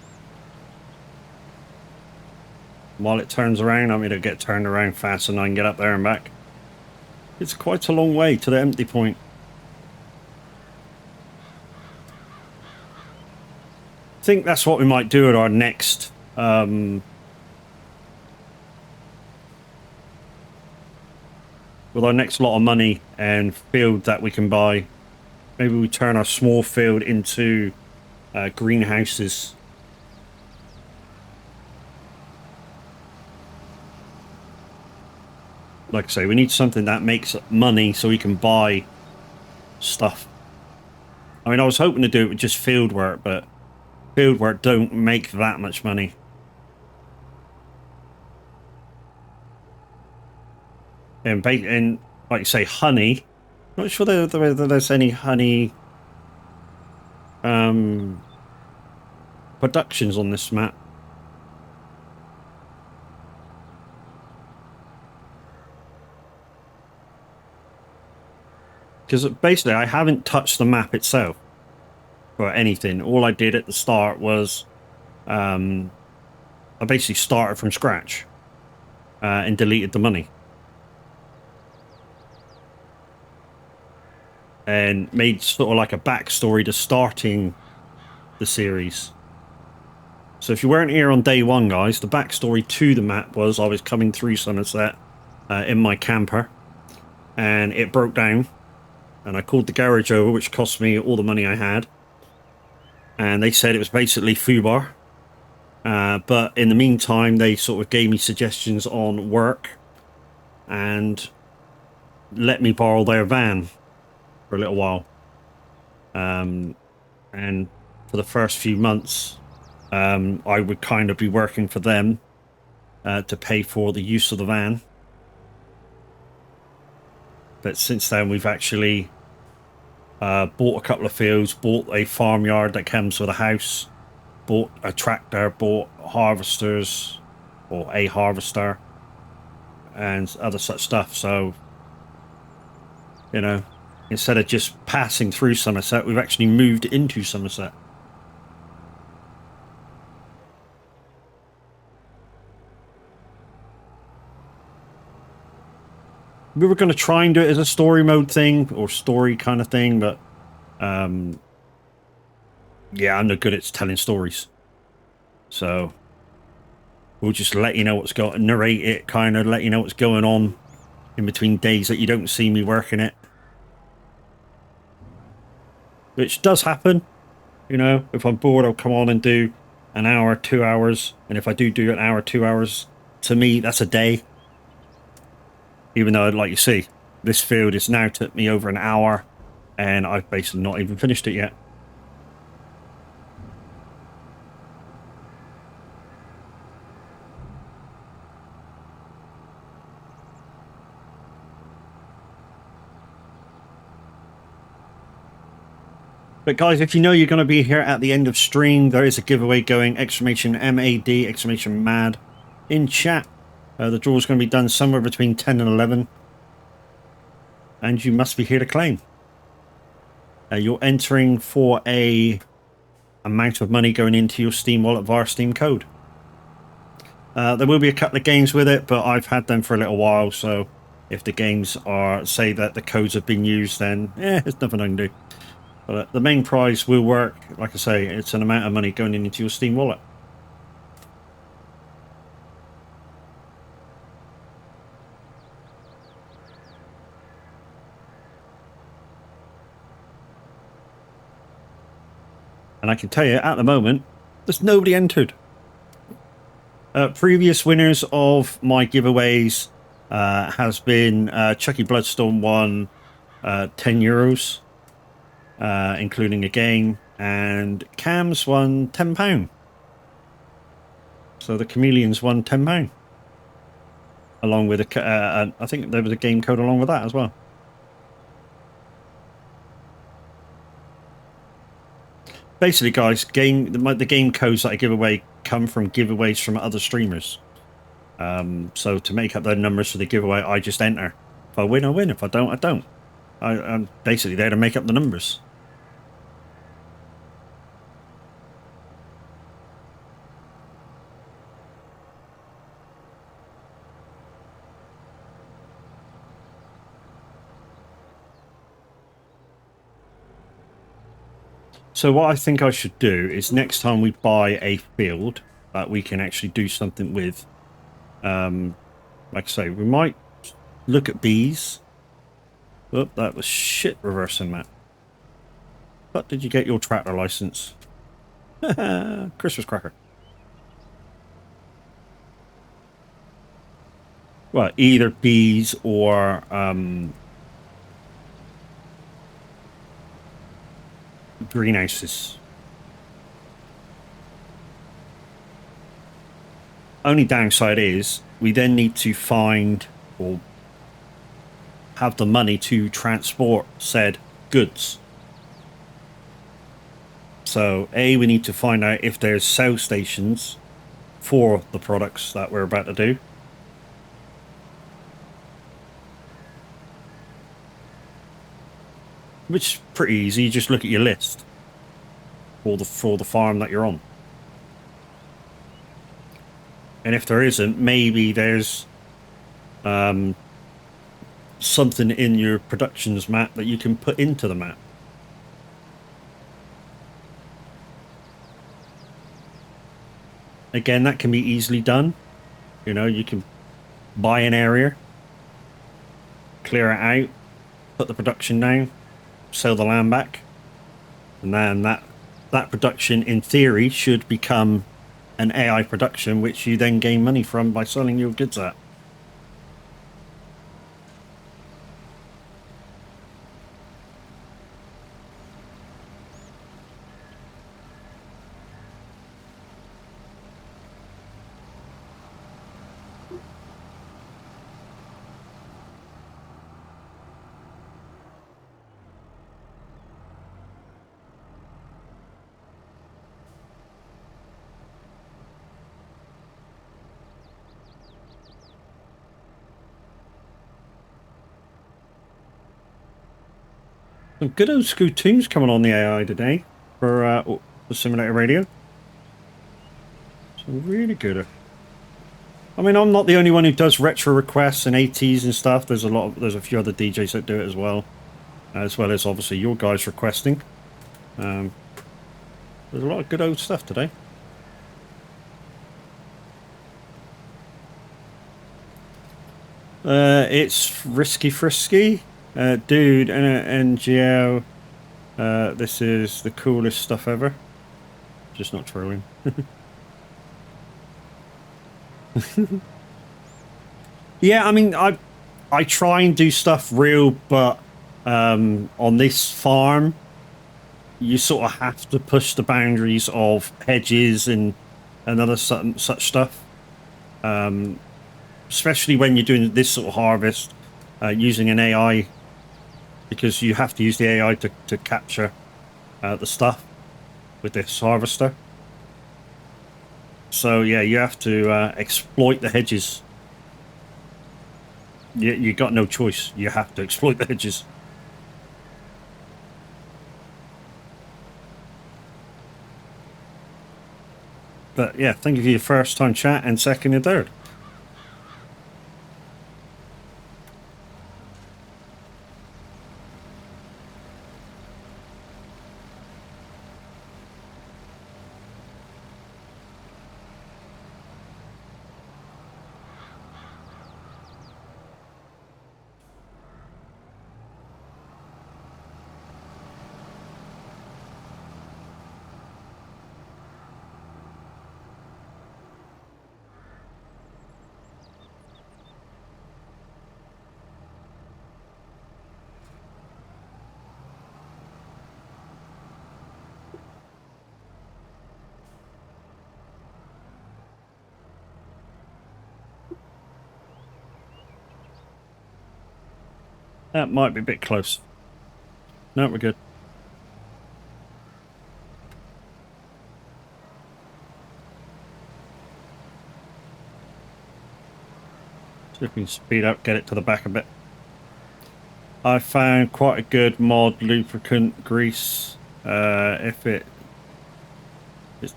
While it turns around, I mean, it'll get turned around fast and I can get up there and back. It's quite a long way to the empty point. I think that's what we might do at our next... with our next lot of money and field that we can buy. Maybe we turn our small field into greenhouses. Like I say, we need something that makes money so we can buy stuff. I mean, I was hoping to do it with just field work, but field work don't make that much money. And like you say, honey. Not sure whether there's any honey productions on this map. Because basically I haven't touched the map itself or anything. All I did at the start was I basically started from scratch and deleted the money. And made sort of like a backstory to starting the series. So if you weren't here on day one, guys, the backstory to the map was I was coming through Somerset in my camper, and it broke down, and I called the garage over, which cost me all the money I had, and they said it was basically foobar. But in the meantime, they sort of gave me suggestions on work and let me borrow their van for a little while. And for the first few months, I would kind of be working for them to pay for the use of the van. But since then, we've actually bought a couple of fields, bought a farmyard that comes with a house, bought a tractor, bought harvesters, or a harvester, and other such stuff. So, you know, instead of just passing through Somerset, we've actually moved into Somerset. We were going to try and do it as a story mode thing, or story kind of thing, but yeah, I'm no good at telling stories. So we'll just let you know what's going, narrate it, kind of let you know what's going on in between days that you don't see me working it. Which does happen, you know. If I'm bored, I'll come on and do an hour, 2 hours, and if I do an hour, 2 hours, to me, that's a day. Even though, like you see, this field has now took me over an hour, and I've basically not even finished it yet. But guys, if you know you're going to be here at the end of stream, there is a giveaway going, exclamation MAD, exclamation mad, in chat. The draw is going to be done somewhere between 10 and 11. And you must be here to claim. You're entering for a amount of money going into your Steam wallet via Steam code. There will be a couple of games with it, but I've had them for a little while, so if the games say that the codes have been used, then there's nothing I can do. But the main prize will work. Like I say, it's an amount of money going into your Steam wallet. And I can tell you, at the moment, there's nobody entered. Previous winners of my giveaways has been Chucky Bloodstorm won €10. Including a game, and Cam's won £10. So the Chameleons won £10, along with a I think there was a game code along with that as well. Basically, guys, the game codes that I give away come from giveaways from other streamers. So to make up their numbers for the giveaway, I just enter. If I win, I win. If I don't, I don't. I'm basically there to make up the numbers. So what I think I should do is next time we buy a field that we can actually do something with, like I say, we might look at bees. Oh, that was shit reversing, Matt. But did you get your tractor license? Christmas cracker. Well, either bees or greenhouses. Only downside is we then need to find or have the money to transport said goods. So we need to find out if there's sell stations for the products that we're about to do. Which is pretty easy. You just look at your list for the farm that you're on. And if there isn't, maybe there's something in your productions map that you can put into the map. Again, that can be easily done. You know, you can buy an area, clear it out, put the production down, sell the land back, and then that production in theory should become an AI production which you then gain money from by selling your goods at. Some good old school tunes coming on the AI today for Simulator Radio. Some really good. I mean, I'm not the only one who does retro requests and 80s and stuff. There's a few other DJs that do it as well as obviously your guys requesting. There's a lot of good old stuff today. It's Risky Frisky. Dude, NGL, this is the coolest stuff ever. Just not trolling. Yeah, I mean, I try and do stuff real, but on this farm, you sort of have to push the boundaries of hedges and other such stuff. Um, Especially when you're doing this sort of harvest using an AI, because you have to use the AI to capture the stuff with this harvester. So yeah, you have to exploit the hedges. You got no choice. You have to exploit the hedges. But yeah, thank you for your first time chat and second and third. That might be a bit close. No, we're good. See if we can speed up, get it to the back a bit. I found quite a good mod lubricant grease. If it's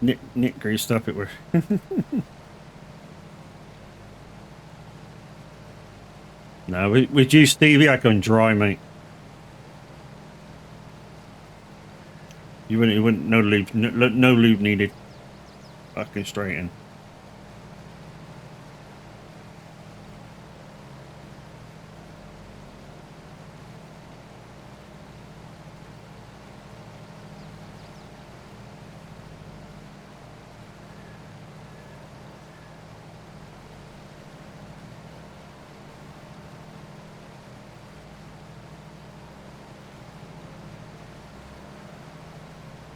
nit greased up, it were. No, with you, Stevie, I can dry, mate. You wouldn't, no lube, no lube needed. Fucking straight in.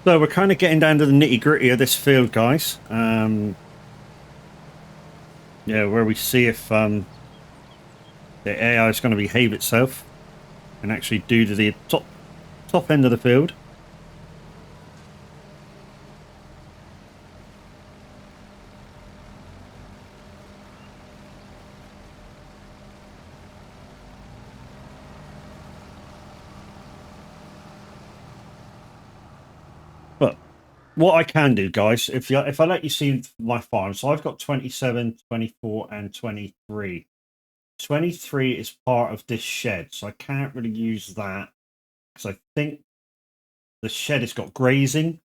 So we're kind of getting down to the nitty gritty of this field, guys. Yeah, where we see if the AI is going to behave itself and actually do to the top end of the field. But what I can do, guys, if I let you see my farm, so I've got 27, 24, and 23. 23 is part of this shed, so I can't really use that because I think the shed has got grazing,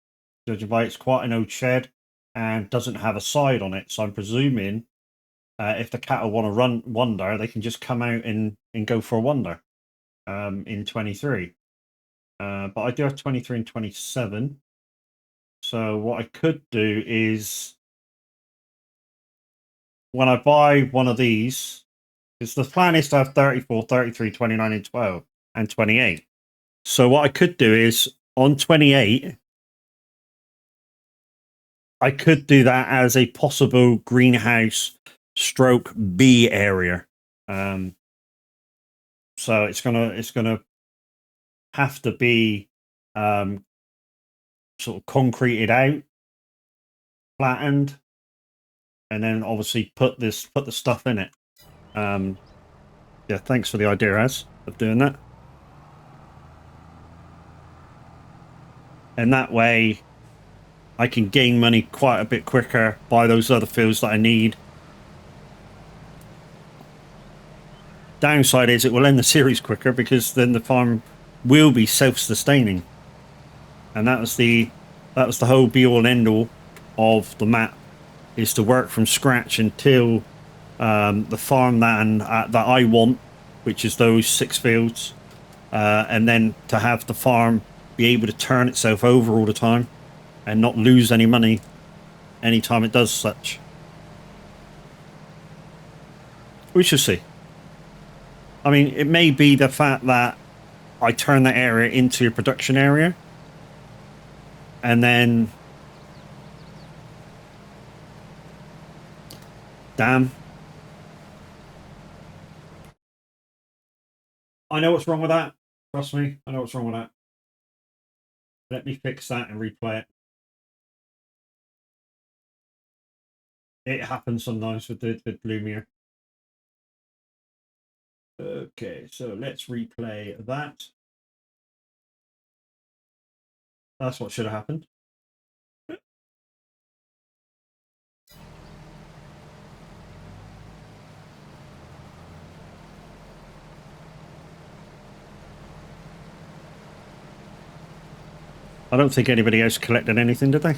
judging by it's quite an old shed and doesn't have a side on it. So I'm presuming if the cattle want to run wander, they can just come out and go for a wander in 23. But I do have 23 and 27. So what I could do is when I buy one of these, because the plan is to have 34, 33, 29, and 12, and 28. So what I could do is on 28, I could do that as a possible greenhouse stroke B area. Um, so it's gonna have to be sort of concreted out, flattened, and then obviously put the stuff in it. Yeah, thanks for the idea, Az, of doing that. And that way, I can gain money quite a bit quicker, buy those other fields that I need. Downside is it will end the series quicker because then the farm will be self-sustaining, and that was the whole be all and end all of the map, is to work from scratch until the farmland that I want, which is those 6 fields, and then to have the farm be able to turn itself over all the time and not lose any money anytime it does such. We shall see. I mean, it may be the fact that I turn that area into a production area, and then, damn, I know what's wrong with that. Trust me, I know what's wrong with that. Let me fix that and replay it. It happens sometimes with Lumia. Okay, so let's replay that. That's what should have happened. I don't think anybody else collected anything, did they?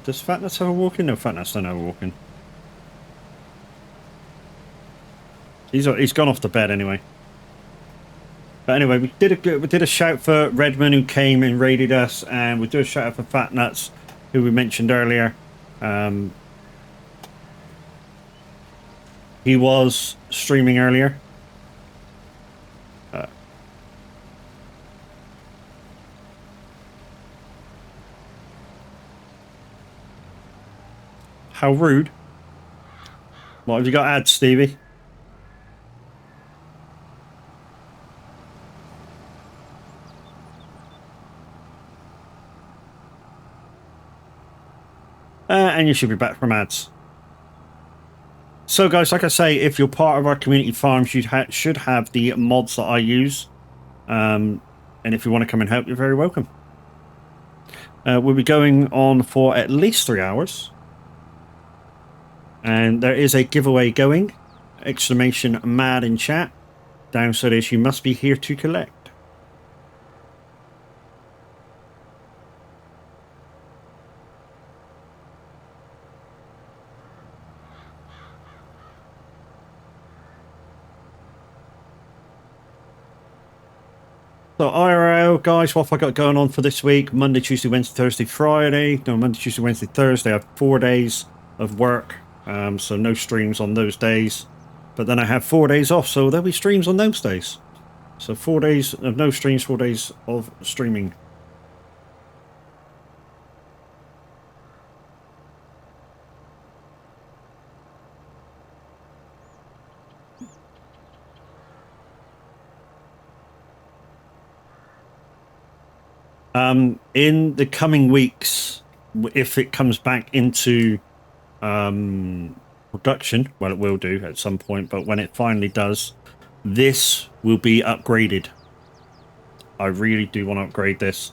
Does Fatness have a walk-in? No, Fatness don't have a walk-in. He's gone off to bed anyway. But anyway, we did a shout for Redman, who came and raided us, and we do a shout out for Fat Nuts, who we mentioned earlier. He was streaming earlier. How rude. What have you got ads, Stevie? And you should be back from ads. So guys, like I say, if you're part of our community farms, you should have the mods that I use. And if you want to come and help, you're very welcome. We'll be going on for at least 3 hours. And there is a giveaway going. Exclamation mad in chat. Down so this, you must be here to collect. So IRL, guys, what have I got going on for this week? Monday, Tuesday, Wednesday, Thursday, Friday. No, Monday, Tuesday, Wednesday, Thursday. I have 4 days of work. So no streams on those days. But then I have 4 days off, so there'll be streams on those days. So 4 days of no streams, 4 days of streaming. In the coming weeks, if it comes back into production, well, it will do at some point, but when it finally does, this will be upgraded. I really do want to upgrade this.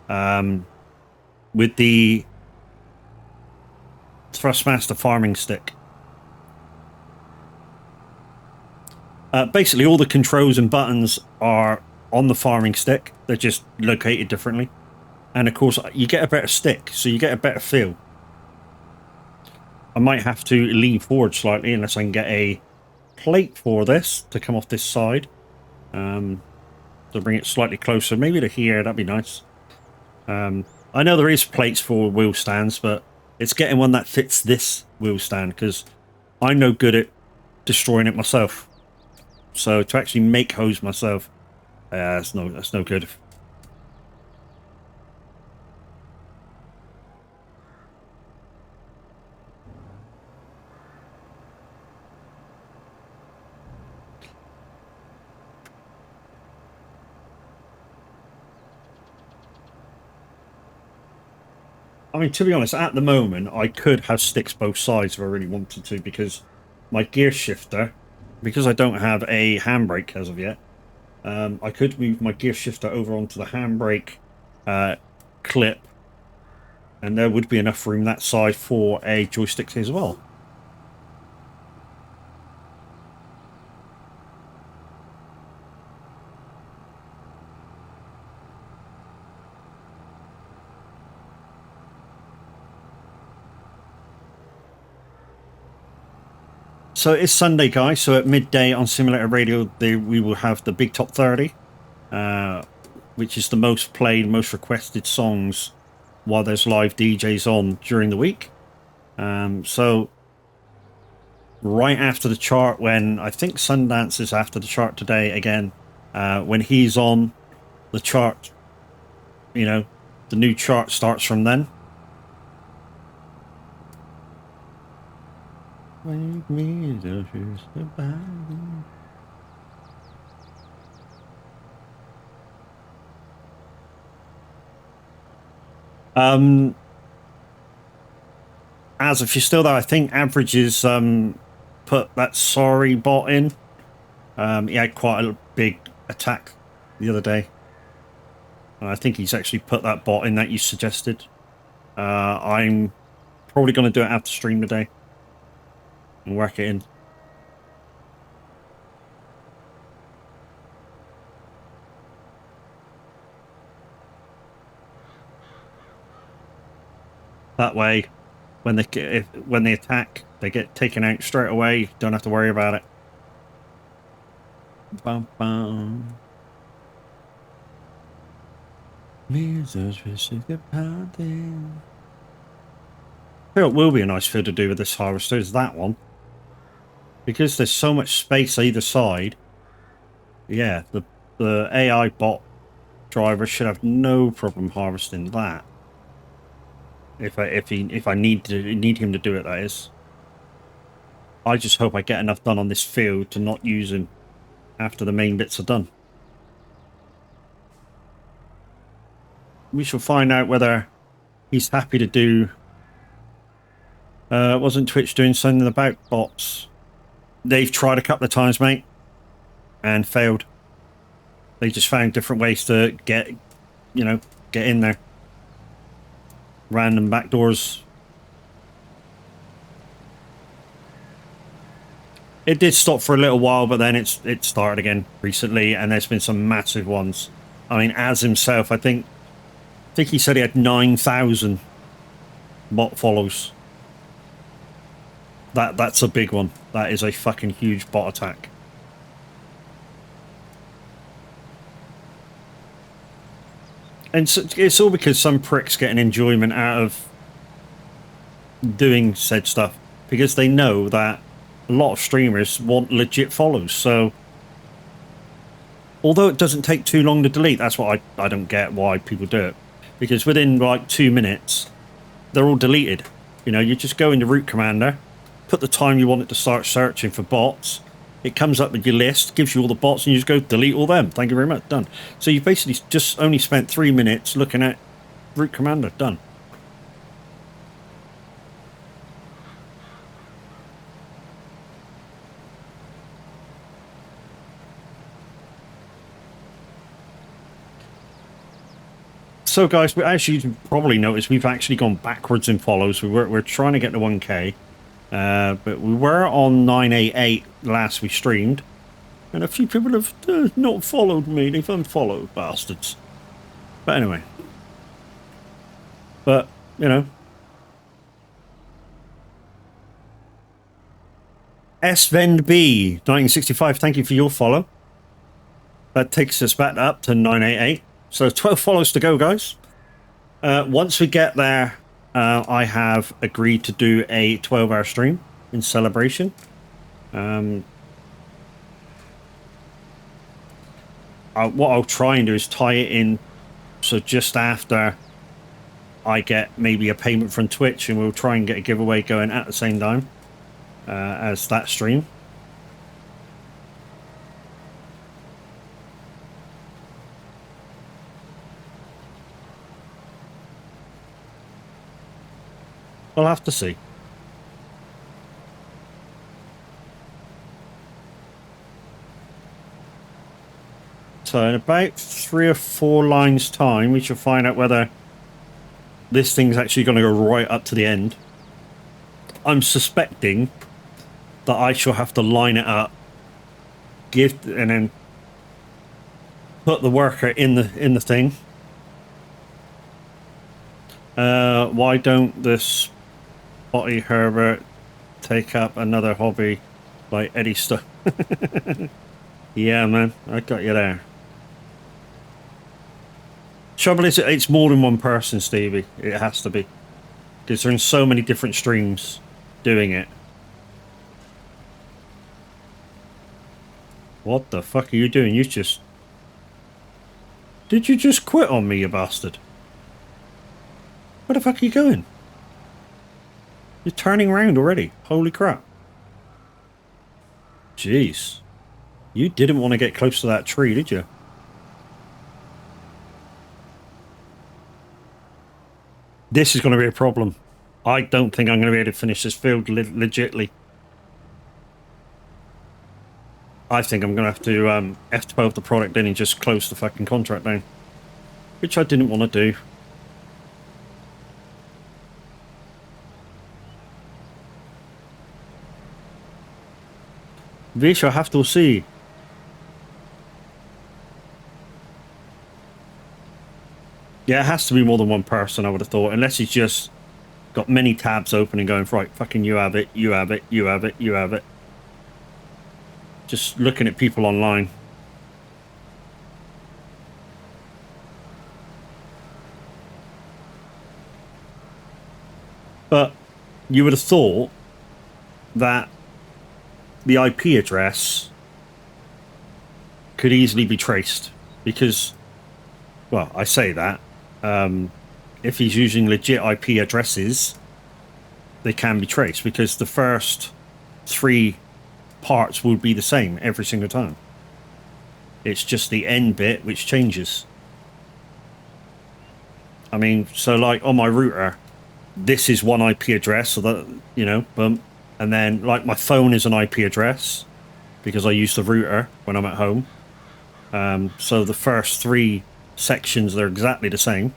With the Thrustmaster farming stick. Basically, all the controls and buttons are on the farming stick. They're just located differently. And of course, you get a better stick, so you get a better feel. I might have to lean forward slightly unless I can get a plate for this to come off this side. To bring it slightly closer, maybe to here, that'd be nice. I know there is plates for wheel stands, but it's getting one that fits this wheel stand, because I'm no good at destroying it myself. So to actually make hose myself, that's no good. I mean, to be honest, at the moment, I could have sticks both sides if I really wanted to, because my gear shifter, because I don't have a handbrake as of yet, I could move my gear shifter over onto the handbrake clip, and there would be enough room that side for a joystick as well. So it's Sunday, guys. So at midday on Simulator Radio, we will have the Big Top 30, which is the most played, most requested songs while there's live DJs on during the week. So right after the chart, when I think Sundance is after the chart today again, when he's on the chart, you know, the new chart starts from then. Wake me as if you're still there, I think averages put that sorry bot in. He had quite a big attack the other day. And I think he's actually put that bot in that you suggested. I'm probably going to do it after stream today and work it in. That way, when they attack, they get taken out straight away. Don't have to worry about it. Bum, bum. It will be a nice field to do with this harvester is that one, because there's so much space either side. Yeah, the AI bot driver should have no problem harvesting that. If I need him to do it, that is. I just hope I get enough done on this field to not use him after the main bits are done. We shall find out whether he's happy to do. Wasn't Twitch doing something about bots? They've tried a couple of times, mate, and failed. They just found different ways to get in there. Random backdoors. It did stop for a little while, but then it started again recently, and there's been some massive ones. I mean, as himself, I think he said he had 9,000 bot follows. That's a big one. That is a fucking huge bot attack. And so it's all because some pricks get an enjoyment out of doing said stuff, because they know that a lot of streamers want legit follows. So although it doesn't take too long to delete, that's what I don't get why people do it, because within like 2 minutes they're all deleted. You just go into root commander, put the time you want it to start searching for bots. It comes up with your list, gives you all the bots, and you just go delete all them. Thank you very much. Done. So you've basically just only spent 3 minutes looking at root commander. Done. So guys, as you probably noticed, we've actually gone backwards in follows. We're trying to get to 1k. But we were on 988 last we streamed, and a few people have not followed me. They've unfollowed, bastards. But anyway, SVendB 1965, thank you for your follow. That takes us back up to 988. So 12 follows to go, guys. Once we get there, I have agreed to do a 12-hour stream in celebration. What I'll try and do is tie it in, so just after I get maybe a payment from Twitch, and we'll try and get a giveaway going at the same time as that stream. We'll have to see. So in about 3 or 4 lines time, we shall find out whether this thing's actually going to go right up to the end. I'm suspecting that I shall have to line it up, and then put the worker in the thing. Why don't this Spotty Herbert take up another hobby like Eddie stuff? Yeah, man, I got you there. Trouble is, it's more than one person, Stevie. It has to be, because they're in so many different streams doing it. What the fuck are you doing? You just... Did you just quit on me, you bastard? Where the fuck are you going? You're turning around already. Holy crap. Jeez. You didn't want to get close to that tree, did you? This is going to be a problem. I don't think I'm going to be able to finish this field legitly. I think I'm going to have to F12 the product in and just close the fucking contract down. Which I didn't want to do. We shall have to see. Yeah, it has to be more than one person, I would have thought. Unless he's just got many tabs open and going, right, fucking you have it, you have it, you have it, you have it. Just looking at people online. But you would have thought that the IP address could easily be traced because, well, I say that. If he's using legit IP addresses, they can be traced because the first 3 parts will be the same every single time. It's just the end bit which changes. I mean, so like on my router, this is one IP address, so that, you know, boom. And then like my phone is an IP address because I use the router when I'm at home. So the first 3 sections, they're exactly the same.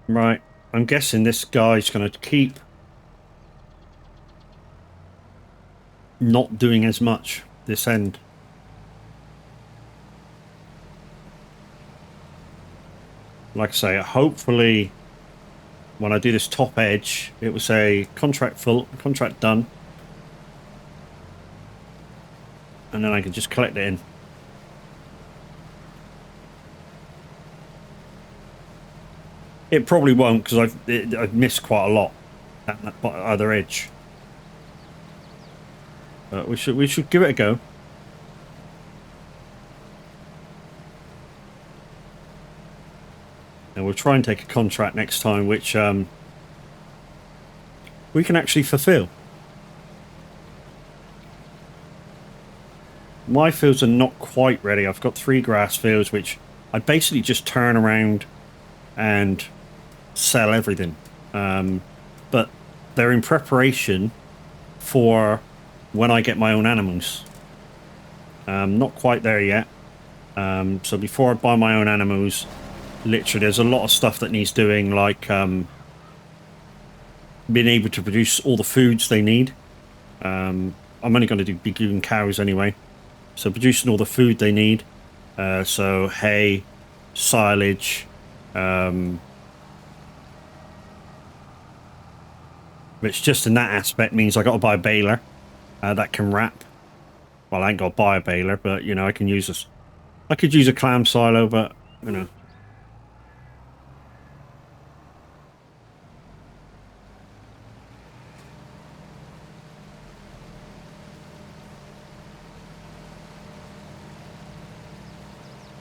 Right, I'm guessing this guy's going to keep not doing as much this end. Like I say, hopefully when I do this top edge, it will say contract full, contract done. And then I can just collect it in. It probably won't because I've missed quite a lot at that other edge. But we should give it a go. And we'll try and take a contract next time, which we can actually fulfill. My fields are not quite ready. I've got 3 grass fields, which I basically just turn around and sell everything. But they're in preparation for when I get my own animals. Not quite there yet. So before I buy my own animals, literally there's a lot of stuff that needs doing, like being able to produce all the foods they need. I'm only going to be doing cows anyway. So producing all the food they need. So hay, silage, which just in that aspect means I got to buy a baler that can wrap. Well, I ain't got to buy a baler, but you know, I can use this. I could use a clam silo, but you know.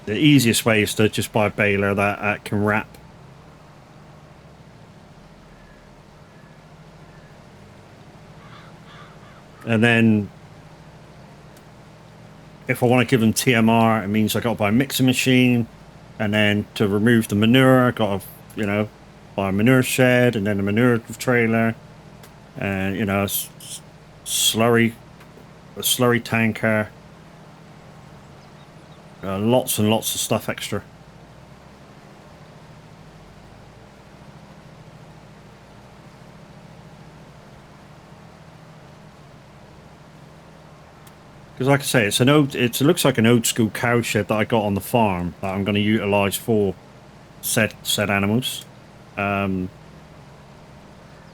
The easiest way is to just buy a baler that can wrap. And then if I want to give them TMR, it means I got to buy a mixing machine. And then to remove the manure, I got to, you know, buy a manure shed and then a manure trailer. And, you know, a slurry tanker. Lots and lots of stuff extra. Because like I say, it looks like an old school cow shed that I got on the farm that I'm going to utilise for said animals.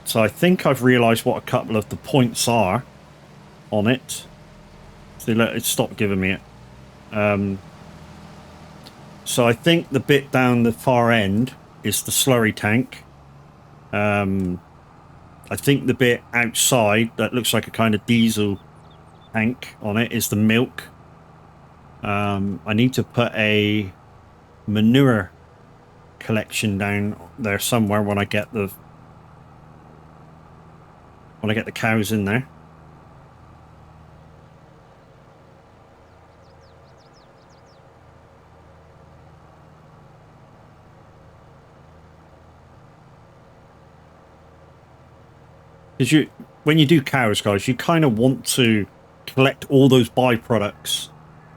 So I think I've realised what a couple of the points are on it. So let it stop giving me it. So I think the bit down the far end is the slurry tank. I think the bit outside that looks like a kind of diesel tank on it is the milk. I need to put a manure collection down there somewhere when I get the cows in there. Because when you do cows, guys, you kind of want to collect all those byproducts.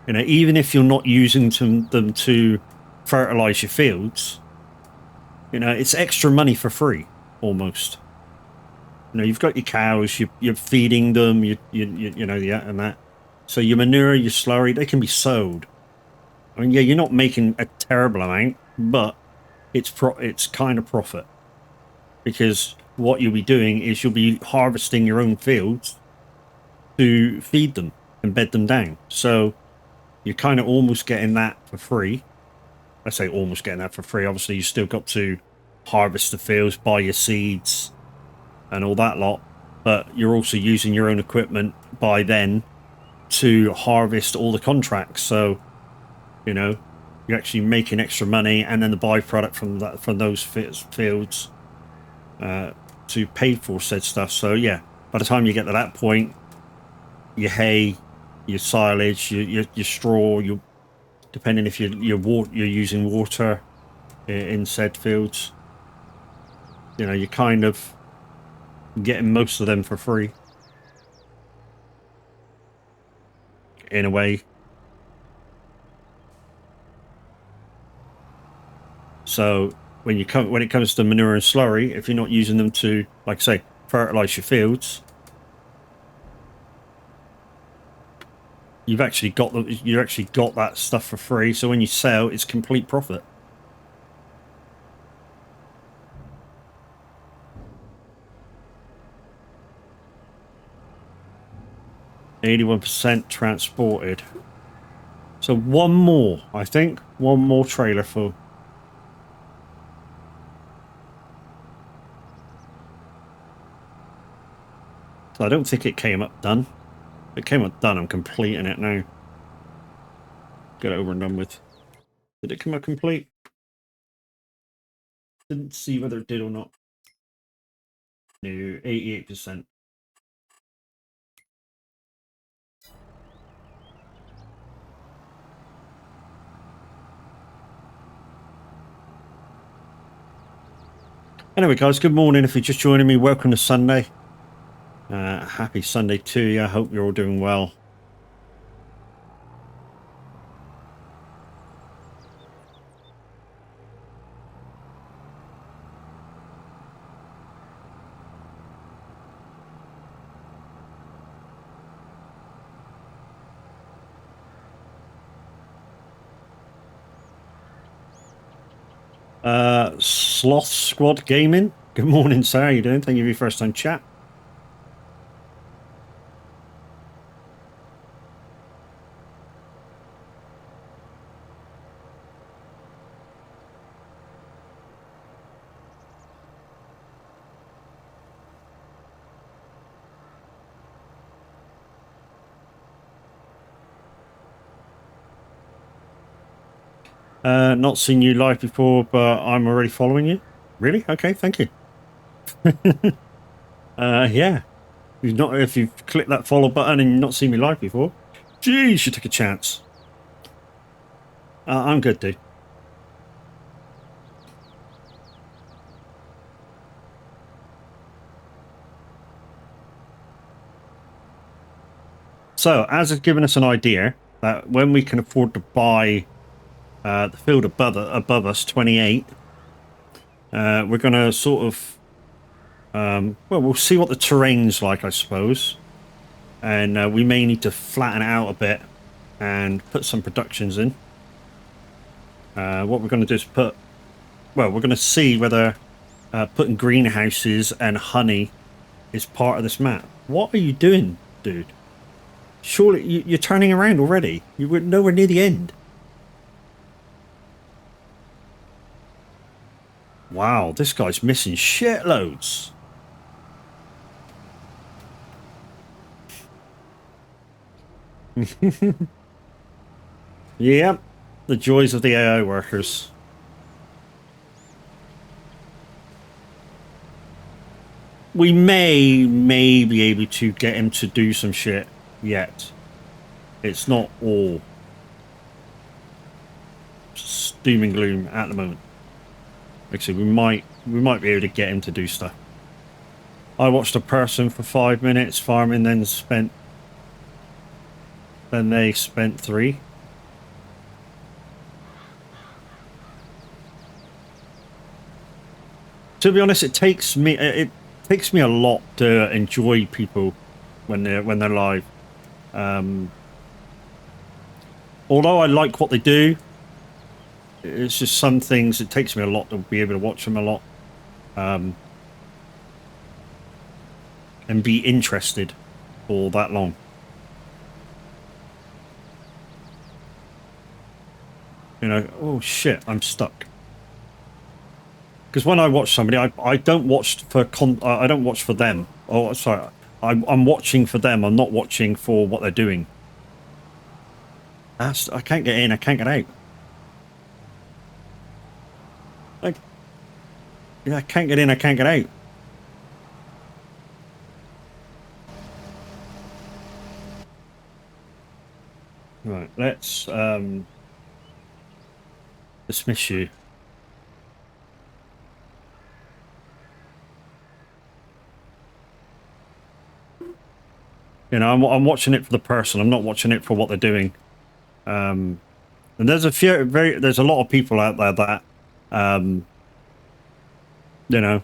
You know, even if you're not using them to fertilize your fields, you know, it's extra money for free, almost. You know, you've got your cows, you're feeding them, you know, yeah, and that. So your manure, your slurry, they can be sold. I mean, yeah, you're not making a terrible amount, but it's kind of profit, because what you'll be doing is you'll be harvesting your own fields to feed them and bed them down. So you're kind of almost getting that for free. I say almost getting that for free. Obviously, you still got to harvest the fields, buy your seeds, and all that lot. But you're also using your own equipment by then to harvest all the contracts. So, you know, you're actually making extra money, and then the byproduct from those fields to pay for said stuff. So yeah, by the time you get to that point, your hay, your silage, your straw, depending if you're using water in said fields, you know, you're kind of getting most of them for free in a way. So when it comes to manure and slurry, if you're not using them to, like I say, fertilize your fields, you actually got that stuff for free. So when you sell, it's complete profit. %, transported. So one more, I think. One more trailer full. So I don't think it came up done. If it came up done, I'm completing it now. Get it over and done with. Did it come up complete? Didn't see whether it did or not. No, 88%. Anyway, guys, good morning. If you're just joining me, welcome to Sunday. Happy Sunday to you. I hope you're all doing well. Sloth Squad Gaming. Good morning, sir. How you doing? Thank you for your first time chat. Not seen you live before, but I'm already following you. Really? Okay, thank you. Yeah. If you've clicked that follow button and you've not seen me live before, gee, you should take a chance. I'm good, dude. So, as it's given us an idea that when we can afford to buy the field above us, 28, we're going to sort of, well, we'll see what the terrain's like, I suppose. And we may need to flatten it out a bit and put some productions in. What we're going to do is we're going to see whether putting greenhouses and honey is part of this map. What are you doing, dude? Surely you're turning around already. You were nowhere near the end. Wow, this guy's missing shitloads. Yep, the joys of the AI workers. We may be able to get him to do some shit yet. It's not all doom and gloom at the moment. Actually, we might be able to get him to do stuff. I watched a person for 5 minutes farming, then they spent 3. To be honest, it takes me a lot to enjoy people when they're live. Although I like what they do, it's just some things it takes me a lot to be able to watch them a lot, and be interested for that long. You know, oh shit, I'm stuck. Because when I watch somebody, I don't watch for I don't watch for them. Oh, sorry, I'm watching for them. I'm not watching for what they're doing. I can't get in. I can't get out. Like, yeah, I can't get in. I can't get out. Right, let's dismiss you. You know, I'm watching it for the person. I'm not watching it for what they're doing. And there's there's a lot of people out there that, you know,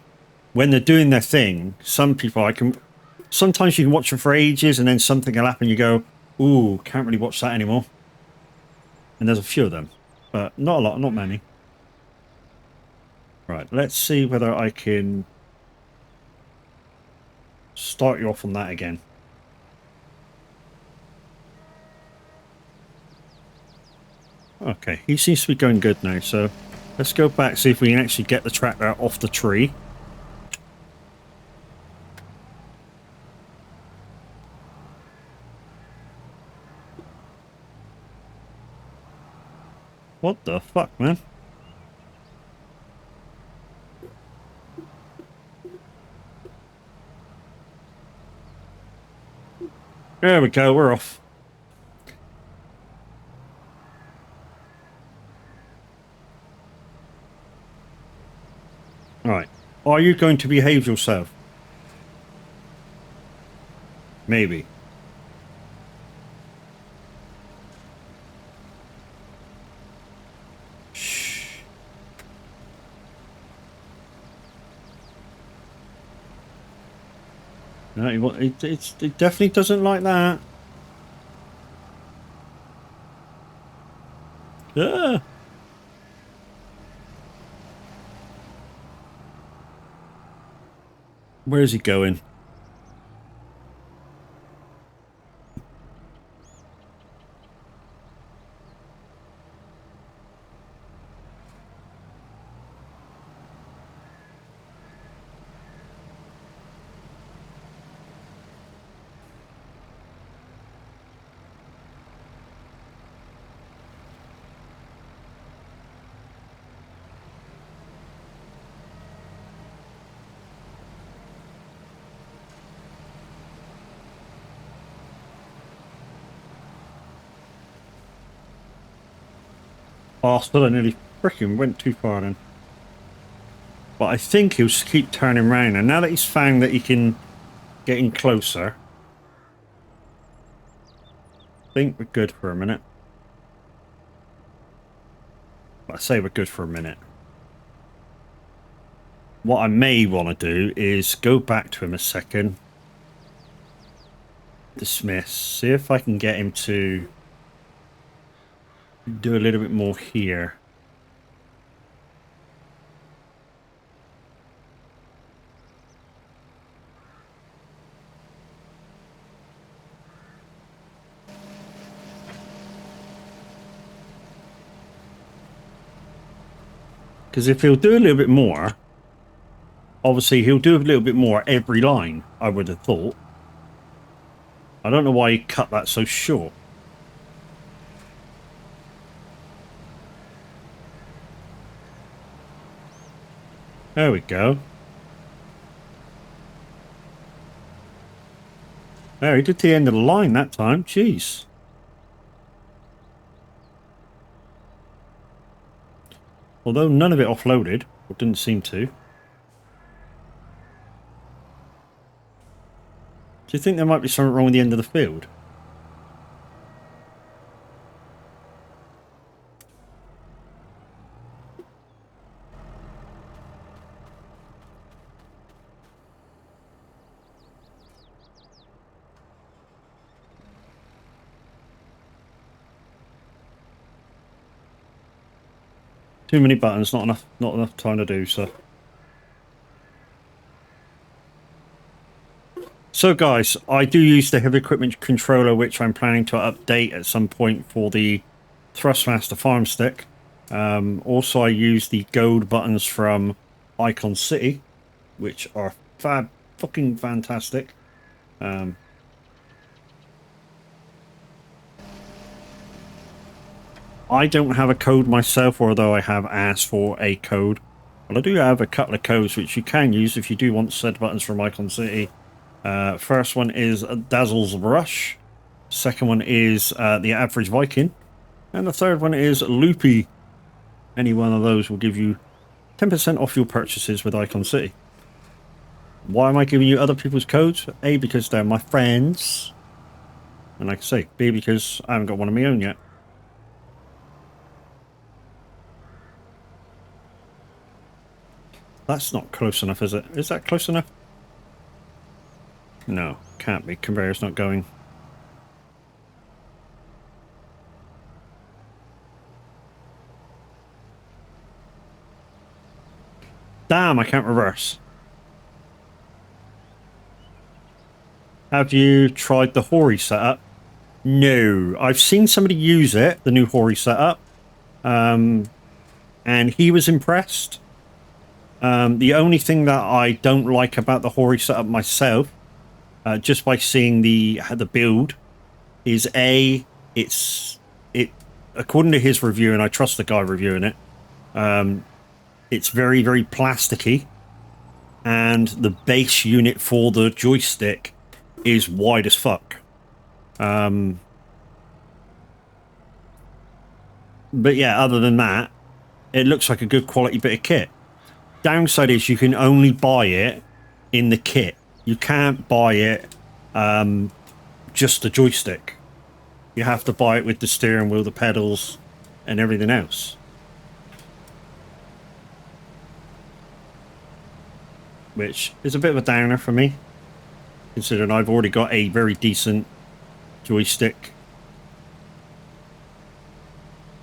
when they're doing their thing, some people sometimes you can watch them for ages and then something will happen. You go, ooh, can't really watch that anymore. And there's a few of them, but not a lot, not many. Right, let's see whether I can start you off on that again. Okay, he seems to be going good now, so let's go back, see if we can actually get the tractor off the tree. What the fuck, man? There we go, we're off. Alright. Are you going to behave yourself? Maybe. Shh. No, it definitely doesn't like that. Ah. Where is he going? Oh, still I nearly freaking went too far then. But I think he'll keep turning around, and now that he's found that he can get in closer, I think we're good for a minute. I say we're good for a minute. What I may want to do is go back to him a second. Dismiss. See if I can get him to do a little bit more here. Because if he'll do a little bit more, obviously he'll do a little bit more every line, I would have thought. I don't know why he cut that so short. There we go. There, he did the end of the line that time. Jeez. Although none of it offloaded, or didn't seem to. Do you think there might be something wrong with the end of the field? Too many buttons, not enough time to do so. So guys, I do use the heavy equipment controller, which I'm planning to update at some point for the Thrustmaster farm stick. Also, I use the gold buttons from Icon City, which are fucking fantastic. I don't have a code myself, although I have asked for a code. But I do have a couple of codes which you can use if you do want said buttons from Icon City. First one is Dazzle's Rush. Second one is the Average Viking. And the third one is Loopy. Any one of those will give you 10% off your purchases with Icon City. Why am I giving you other people's codes? A, because they're my friends. And like I say, B, because I haven't got one of my own yet. That's not close enough, is it? Is that close enough? No, can't be. Conveyor's not going. Damn, I can't reverse. Have you tried the Hori setup? No. I've seen somebody use it, the new Hori setup. And he was impressed. The only thing that I don't like about the Hori setup myself, just by seeing the build, is it according to his review, and I trust the guy reviewing it, it's very, very plasticky, and the base unit for the joystick is wide as fuck. But yeah, other than that, it looks like a good quality bit of kit. Downside is you can only buy it in the kit. You can't buy it just the joystick. You have to buy it with the steering wheel, the pedals, and everything else. Which is a bit of a downer for me, considering I've already got a very decent joystick.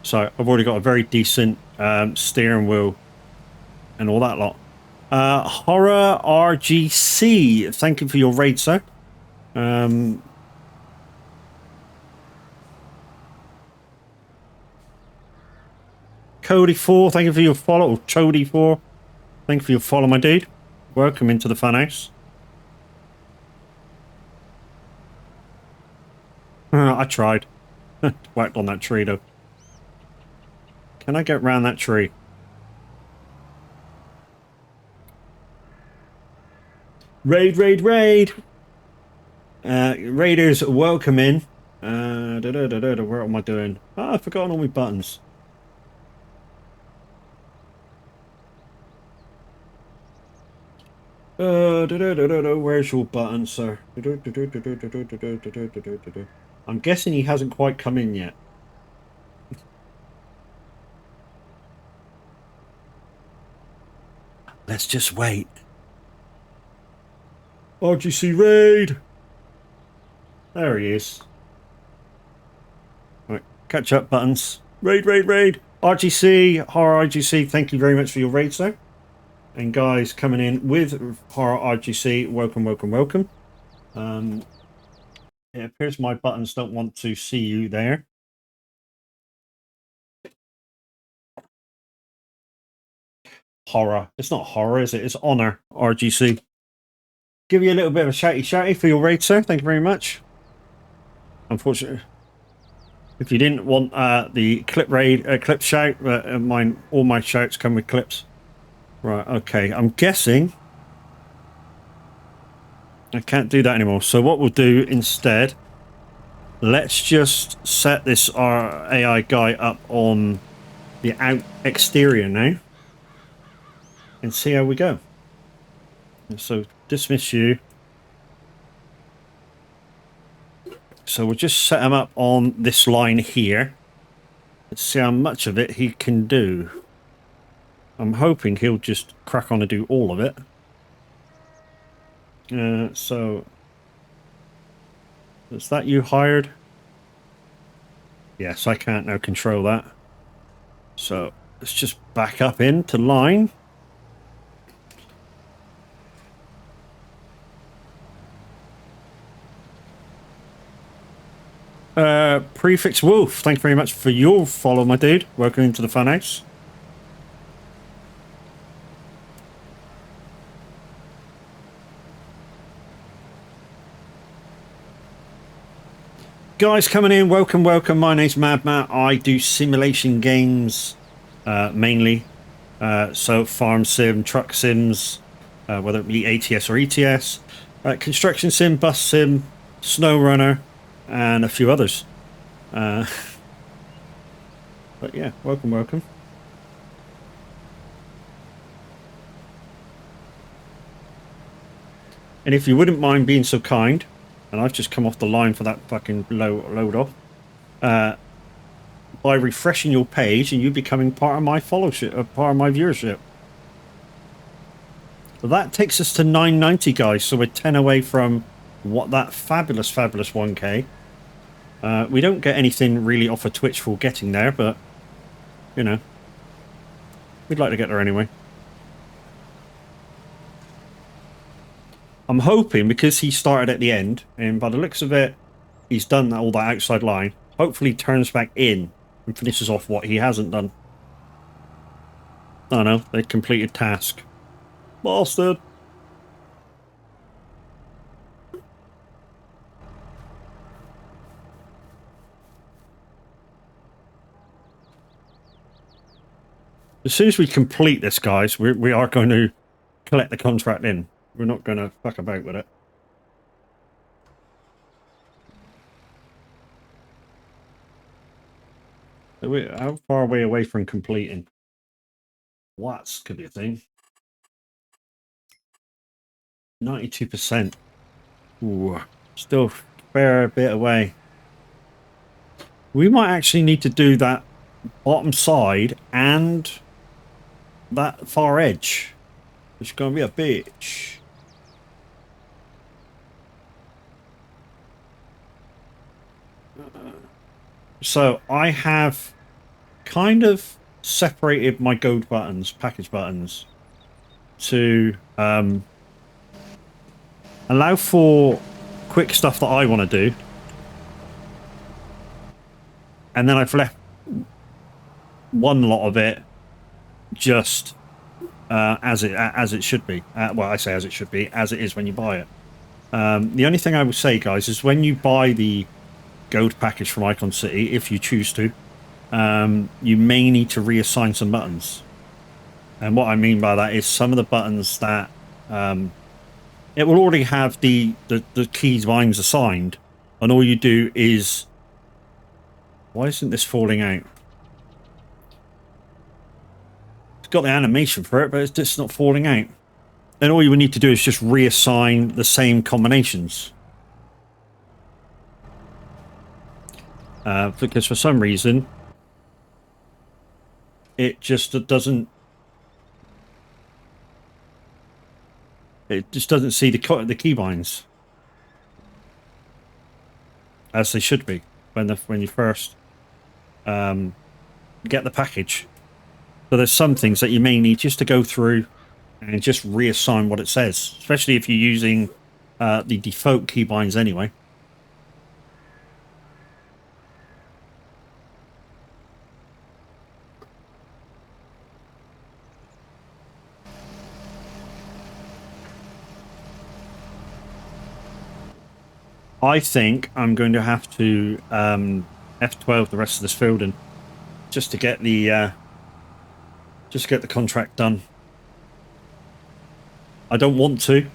So I've already got a very decent steering wheel and all that lot. Horror RGC, thank you for your raid, sir. Cody4, thank you for your follow. Chody4, thank you for your follow, my dude. Welcome into the funhouse. I tried. Whacked on that tree, though. Can I get around that tree? Raid, raid, raid! Raiders, welcome in. Where am I doing? Ah, I've forgotten all my buttons. Where's your button, sir? I'm guessing he hasn't quite come in yet. Let's just wait. RGC raid! There he is. Right, catch up buttons. Raid, raid, raid! RGC, Horror RGC, thank you very much for your raid, sir. And guys coming in with Horror RGC, welcome, welcome, welcome. It appears my buttons don't want to see you there. horror. It's not horror, is it? It's honor, RGC. Give you a little bit of a shouty for your raid, sir. Thank you very much. Unfortunately, if you didn't want the clip raid, clip shout, all my shouts come with clips. Right, okay. I'm guessing I can't do that anymore. So what we'll do instead, let's just set this our AI guy up on the exterior now and see how we go. So dismiss you. So we'll just set him up on this line here. Let's see how much of it he can do. I'm hoping he'll just crack on and do all of it. So is that you hired? Yes, I can't now control that. So let's just back up into line. Prefix Wolf, thank you very much for your follow, my dude. Welcome into the funhouse. Guys coming in, welcome. My name's Mad Matt. I do simulation games mainly. So farm sim, truck sims, whether it be ATS or ETS, construction sim, bus sim, snow runner, and a few others. But yeah, welcome. And if you wouldn't mind being so kind, and I've just come off the line for that fucking load off, by refreshing your page and you becoming part of my followership, part of my viewership. So that takes us to 990, guys. So we're 10 away from what that fabulous 1K. We don't get anything really off of Twitch for getting there, but you know, we'd like to get there anyway. I'm hoping, because he started at the end, and by the looks of it, he's done all that outside line. Hopefully he turns back in and finishes off what he hasn't done. I don't know, they completed task. Bastard. As soon as we complete this, guys, we are going to collect the contract in. We're not going to fuck about with it. How far are we away from completing? Watts could be a thing. 92%. Ooh, still a fair bit away. We might actually need to do that bottom side and that far edge. It's going to be a bitch. So I have kind of separated my gold buttons, package buttons, to allow for quick stuff that I want to do. And then I've left one lot of it just as it should be. Well, I say as it should be, as it is when you buy it. The only thing I would say, guys, is when you buy the gold package from Icon City, if you choose to, you may need to reassign some buttons. And what I mean by that is some of the buttons that it will already have the keys vines assigned, and all you do is... Why isn't this falling out? It's got the animation for it, but it's just not falling out. And all you would need to do is just reassign the same combinations. Because for some reason, it just doesn't... It just doesn't see the keybinds as they should be when you first get the package. So there's some things that you may need just to go through and just reassign what it says, especially if you're using the default keybinds anyway. I think I'm going to have to F12 the rest of this field and just to get the contract done. I don't want to,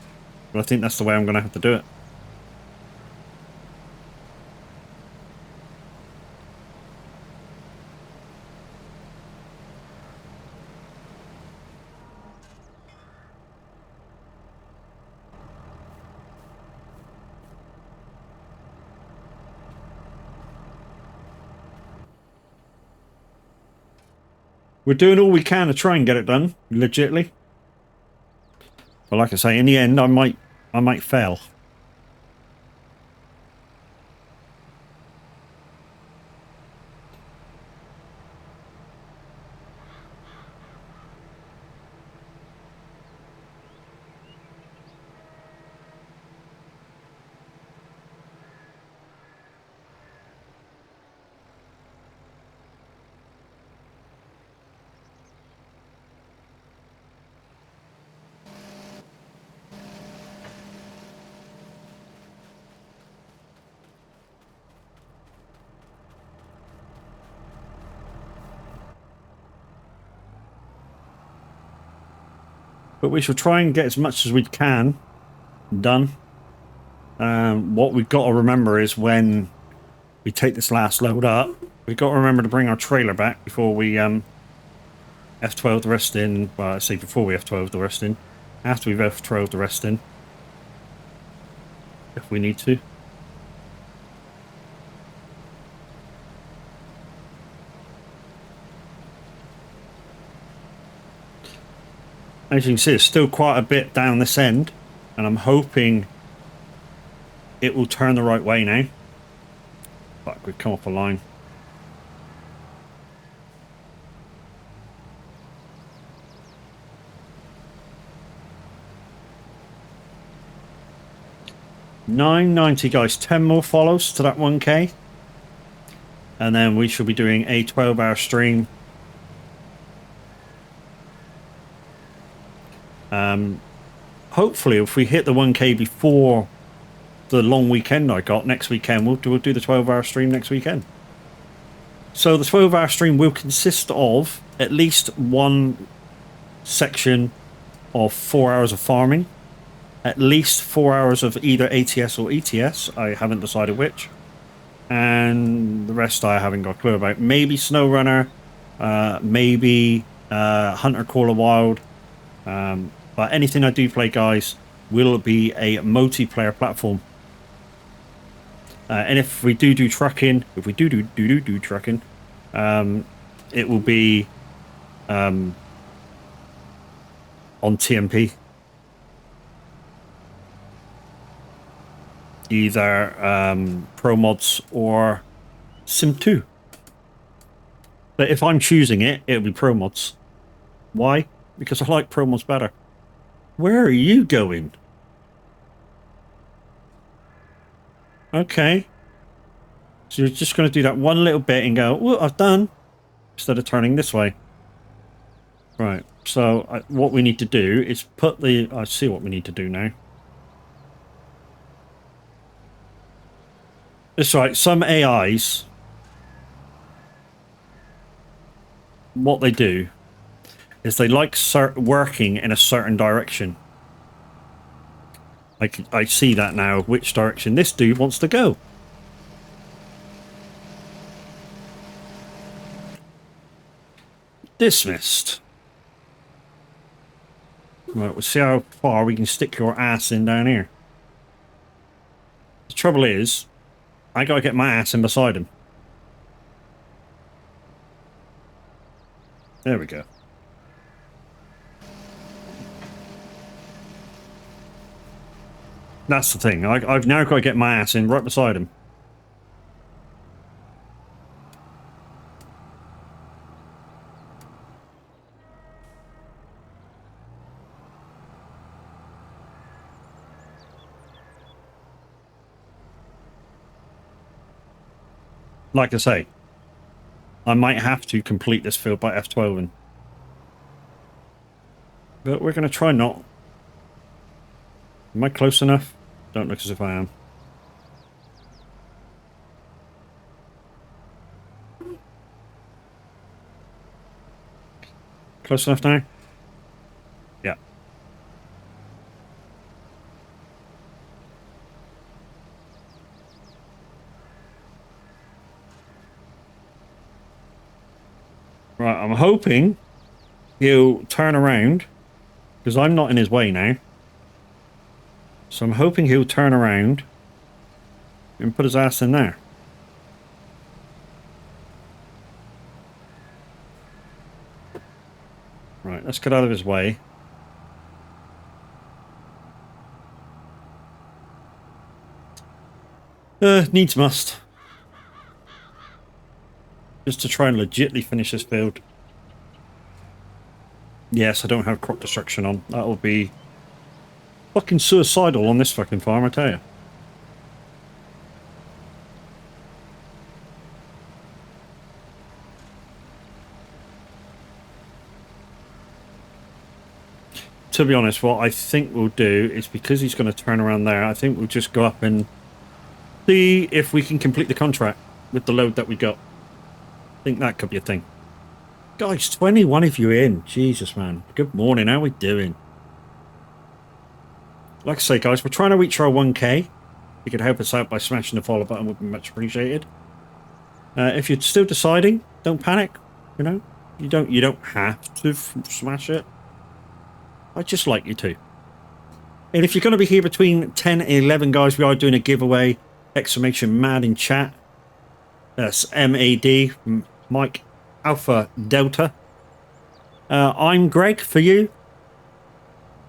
but I think that's the way I'm going to have to do it. We're doing all we can to try and get it done, legitly. But like I say, in the end, I might fail. But we shall try and get as much as we can done. What we've got to remember is when we take this last load up, we've got to remember to bring our trailer back before we F12 the rest in. Well, I say before we F12 the rest in. After we've F12 the rest in. If we need to. As you can see, it's still quite a bit down this end, and I'm hoping it will turn the right way now. Fuck, we've come off a line. $9.90, guys. 10 more follows to that 1K. And then we shall be doing a 12-hour stream. Hopefully, if we hit the 1K before the long weekend I got next weekend, we'll do the 12-hour stream next weekend. So the 12-hour stream will consist of at least one section of 4 hours of farming, at least 4 hours of either ATS or ETS. I haven't decided which. And the rest I haven't got a clue about. Maybe SnowRunner, maybe Hunter Call of Wild. But anything I do play, guys, will be a multiplayer platform. And if we do trucking, it will be on TMP. Either Pro Mods or Sim 2. But if I'm choosing it, it'll be Pro Mods. Why? Because I like Pro Mods better. Where are you going? Okay. So you're just going to do that one little bit and go, oh, I've done. Instead of turning this way. Right. So what we need to do is put the... I see what we need to do now. It's right. Some AIs... What they do is they like working in a certain direction. I see that now, which direction this dude wants to go. Dismissed. Right, we'll see how far we can stick your ass in down here. The trouble is, I gotta get my ass in beside him. There we go. That's the thing. I've now got to get my ass in right beside him. Like I say, I might have to complete this field by F12. But we're going to try not. Am I close enough? Don't look as if I am. Close enough now? Yeah. Right, I'm hoping he'll turn around, because I'm not in his way now. So I'm hoping he'll turn around and put his ass in there. Right, let's get out of his way. Needs must. Just to try and legitly finish this build. Yes, I don't have crop destruction on. That'll be fucking suicidal on this fucking farm, I tell you. To be honest, what I think we'll do is, because he's going to turn around there, I think we'll just go up and see if we can complete the contract with the load that we got. I think that could be a thing. Guys, 21 of you in. Jesus, man. Good morning. How we doing? Like I say, guys, we're trying to reach our 1K. If you could help us out by smashing the follow button, would be much appreciated. If you're still deciding, don't panic. You know, you don't have to smash it. I'd just like you to. And if you're going to be here between 10 and 11, guys, we are doing a giveaway. Exclamation mad in chat. That's MAD, Mike Alpha Delta. I'm Greg for you.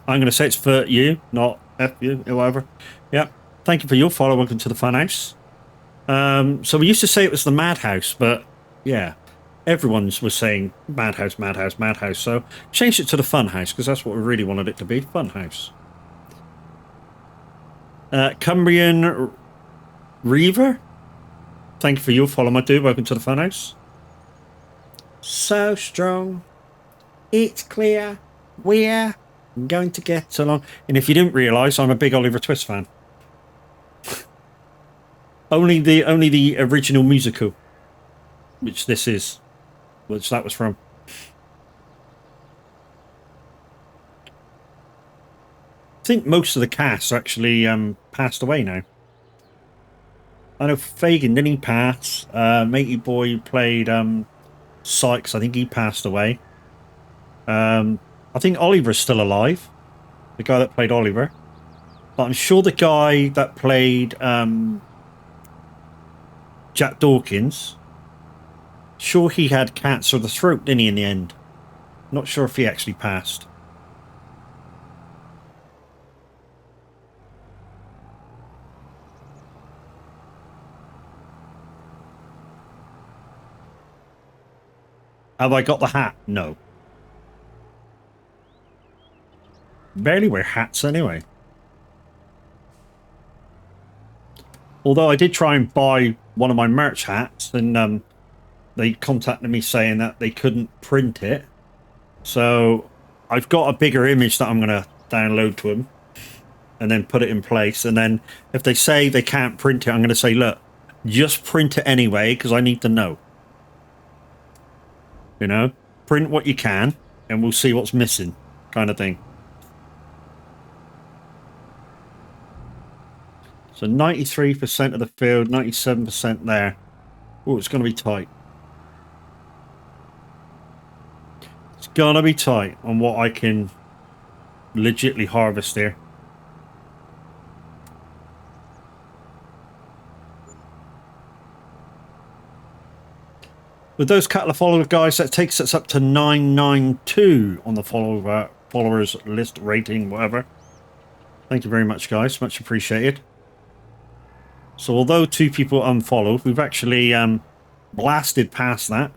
I'm going to say it's for you, not F you, or whatever. Yep. Thank you for your follow. Welcome to the Funhouse. So we used to say it was the Madhouse, but yeah, everyone was saying Madhouse, Madhouse, Madhouse. So changed it to the Funhouse because that's what we really wanted it to be, Funhouse. Cumbrian Reaver, thank you for your follow, my dude. Welcome to the Funhouse. So strong. It's clear. We're going to get along. And if you didn't realise, I'm a big Oliver Twist fan. only the original musical, which this is, which that was from. I think most of the cast actually passed away now. I know Fagin, didn't he pass? Matey Boy who played Sykes, I think he passed away. I think Oliver's still alive. The guy that played Oliver. But I'm sure the guy that played Jack Dawkins, sure he had cancer of the throat, didn't he, in the end? Not sure if he actually passed. Have I got the hat? No. Barely wear hats anyway. Although I did try and buy one of my merch hats, and they contacted me saying that they couldn't print it. So I've got a bigger image that I'm going to download to them and then put it in place. And then if they say they can't print it, I'm going to say, look, just print it anyway, because I need to know. You know, print what you can and we'll see what's missing, kind of thing. So 93% of the field, 97% there. Oh, it's going to be tight. It's going to be tight on what I can legitimately harvest here. With those couple of followers, guys, that takes us up to 992 on the followers list rating, whatever. Thank you very much, guys. Much appreciated. So although 2 people unfollowed, we've actually blasted past that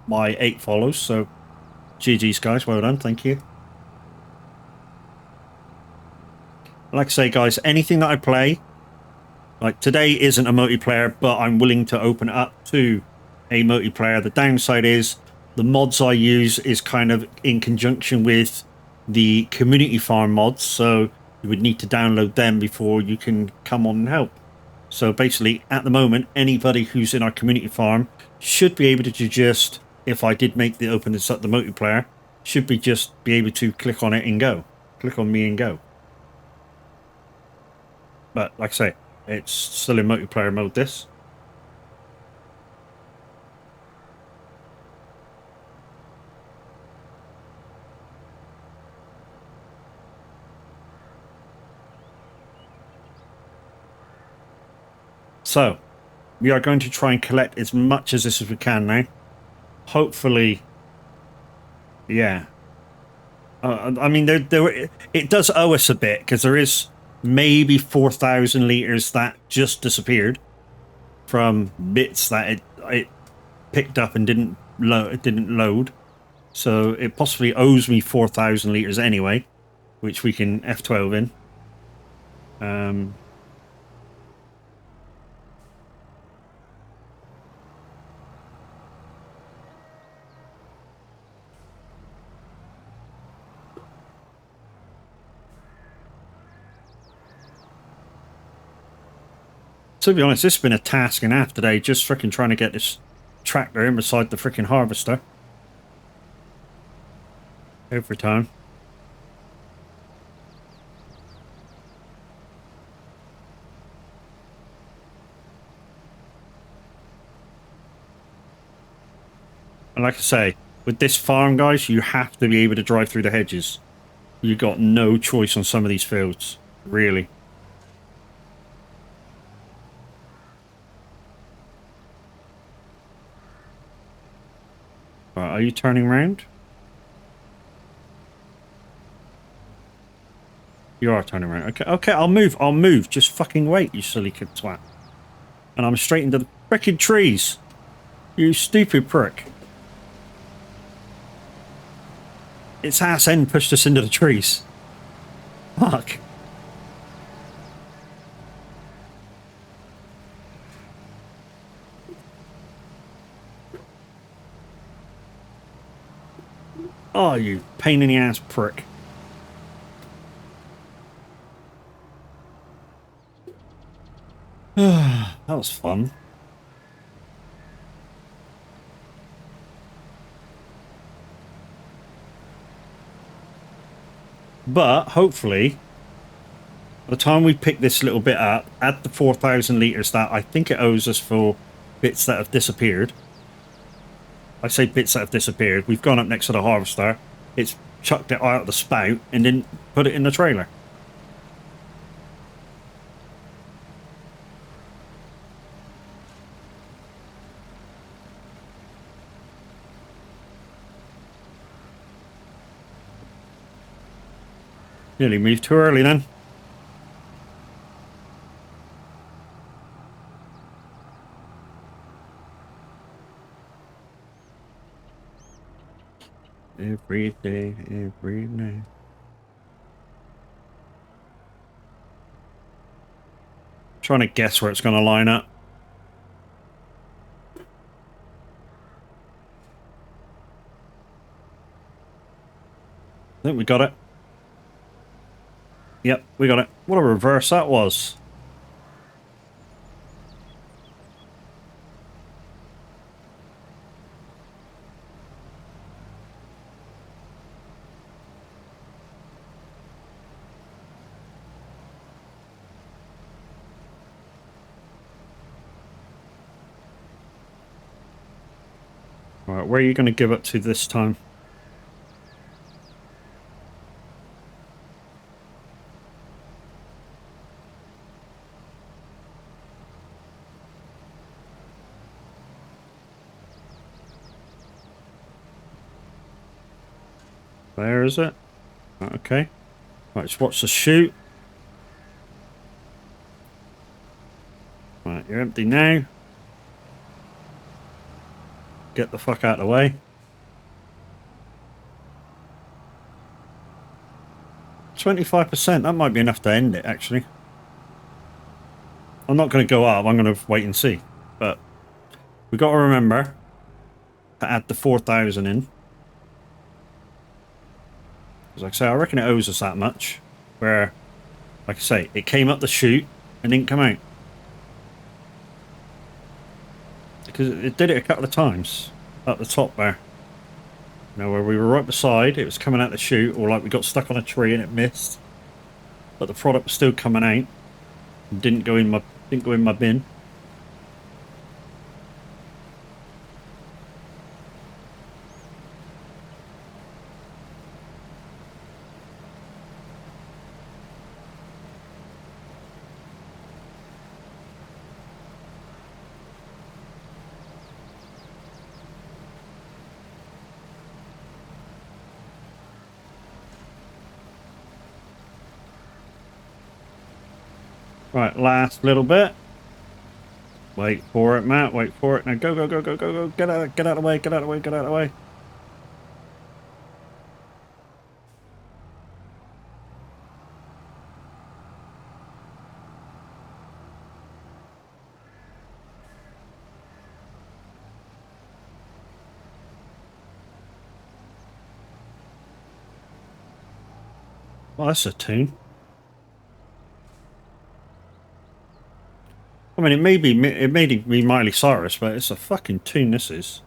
by 8 follows. So GG's, guys. Well done. Thank you. Like I say, guys, anything that I play, like today isn't a multiplayer, but I'm willing to open it up to a multiplayer. The downside is the mods I use is kind of in conjunction with the community farm mods, so you would need to download them before you can come on and help. So basically, at the moment, anybody who's in our community farm should be able to just if I did make the open this up the multiplayer, should be just be able to click on it and go. Click on me and go. But like I say, it's still in multiplayer mode, this. So, we are going to try and collect as much as this as we can now. Hopefully, yeah. I mean, it does owe us a bit, because there is maybe 4,000 litres that just disappeared from bits that it picked up and didn't load. So it possibly owes me 4,000 litres anyway, which we can F12 in. To be honest, this has been a task and a half today, just freaking trying to get this tractor in beside the freaking harvester. Every time. And like I say, with this farm, guys, you have to be able to drive through the hedges. You got no choice on some of these fields, really. Right, are you turning around? You are turning around. Okay, okay, I'll move. I'll move. Just fucking wait, you silly kid twat. And I'm straight into the frickin' trees. You stupid prick. Its ass end pushed us into the trees. Fuck. Oh, you pain in the ass prick. That was fun. But hopefully, by the time we pick this little bit up, add the 4,000 litres that I think it owes us for bits that have disappeared. I say bits that have disappeared. We've gone up next to the harvester. It's chucked it out of the spout and didn't put it in the trailer. Nearly moved too early then. Every day, every night. Trying to guess where it's going to line up. I think we got it. Yep, we got it. What a reverse that was. Alright, where are you going to give it to this time? There is it. Okay. Right, let's watch the shoot. Right, you're empty now. Get the fuck out of the way. 25%, that might be enough to end it, actually. I'm not going to go up, I'm going to wait and see. But we've got to remember to add the 4,000 in. As like I say, I reckon it owes us that much. Where, like I say, it came up the chute and didn't come out. Because it did it a couple of times. Up the top there. Now where we were right beside, it was coming out the chute, or like we got stuck on a tree and it missed. But the product was still coming out. And didn't go in my bin. Right, last little bit. Wait for it, Matt. Wait for it. Now go, go, go, go, go, go. Get out of the way, get out of the way, get out of the way. Well, that's a tune. I mean, it may be Miley Cyrus, but it's a fucking tune. This is.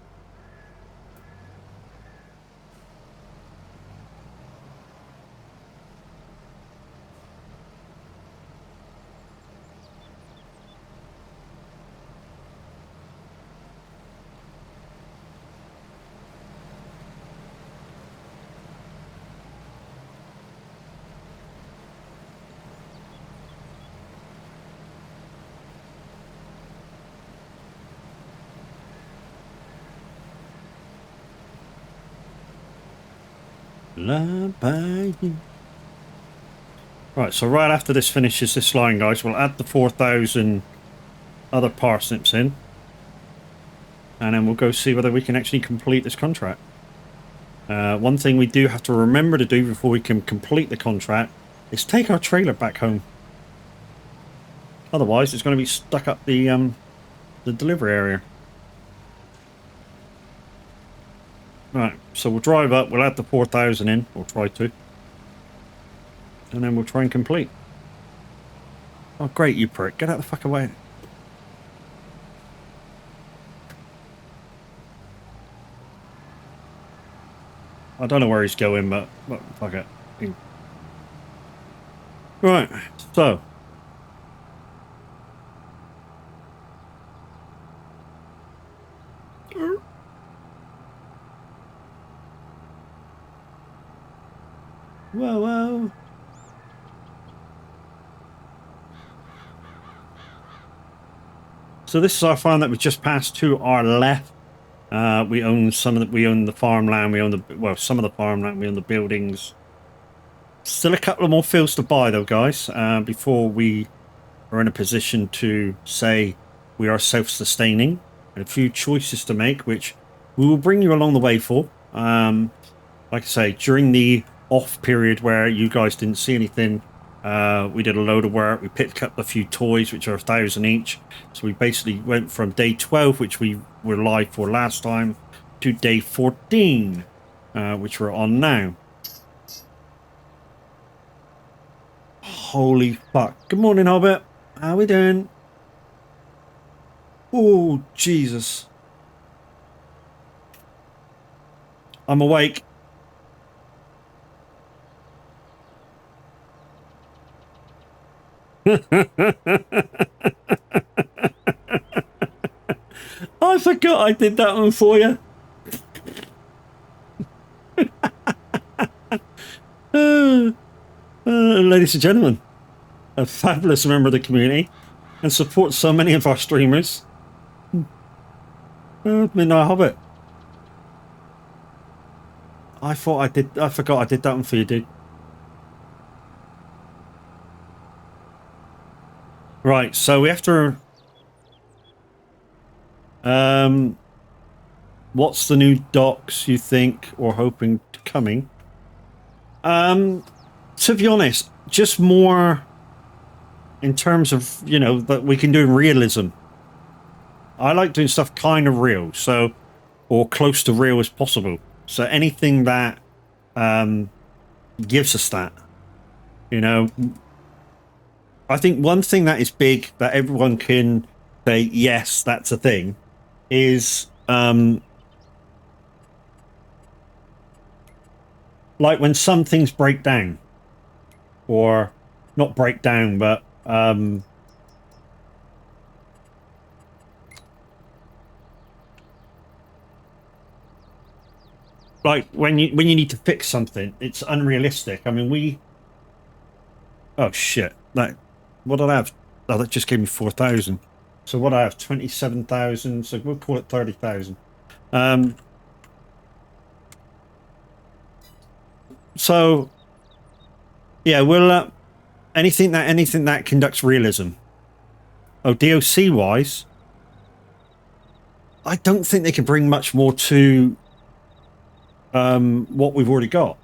Loved by you. Right, so right after this finishes this line, guys, we'll add the 4,000 other parsnips in. And then we'll go see whether we can actually complete this contract. One thing we do have to remember to do before we can complete the contract is take our trailer back home. Otherwise, it's going to be stuck up the delivery area. Right, so we'll drive up, we'll add the 4,000 in, or try to. And then we'll try and complete. Oh, great, you prick. Get out the fuck away. I don't know where he's going, but fuck it. Right, so. Whoa, whoa. So this is our farm that we just passed to our left. We own the farmland, we own some of the farmland, we own the buildings. Still a couple of more fields to buy though, guys, before we are in a position to say we are self-sustaining. And a few choices to make, which we will bring you along the way for. Like I say, during the off period where you guys didn't see anything, we did a load of work. We picked up a few toys, which are 1,000 each. So we basically went from day 12, which we were live for last time, to day 14, which we're on now. Holy fuck. Good morning, Hobbit. How we doing? Oh, Jesus. I'm awake. I forgot I did that one for you. Ladies and gentlemen, a fabulous member of the community and supports so many of our streamers. Midnight Hobbit. I forgot I did that one for you, dude. Right, so we have to... what's the new docks you think or hoping to coming? To be honest, just more in terms of, you know, that we can do realism. I like doing stuff kind of real, so, or close to real as possible. So anything that gives us that, you know. I think one thing that is big that everyone can say, yes, that's a thing, is like when some things break down, or not break down, but like when you need to fix something, it's unrealistic. I mean, oh shit, that what did I have? Oh, that just gave me 4,000. So what I have 27,000. So we'll call it 30,000. Um, so yeah, we'll anything that conducts realism. Oh, DOC wise, I don't think they can bring much more to what we've already got.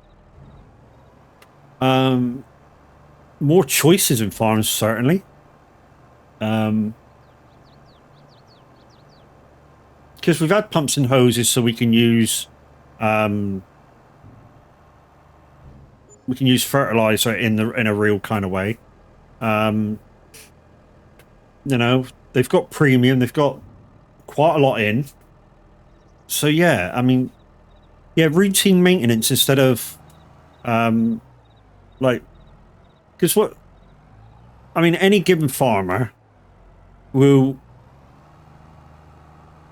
More choices in farms, certainly. Because we've had pumps and hoses, so we can use fertilizer in a real kind of way. You know, they've got premium, they've got quite a lot in. So yeah, I mean, yeah, routine maintenance instead of like, because what I mean, any given farmer will,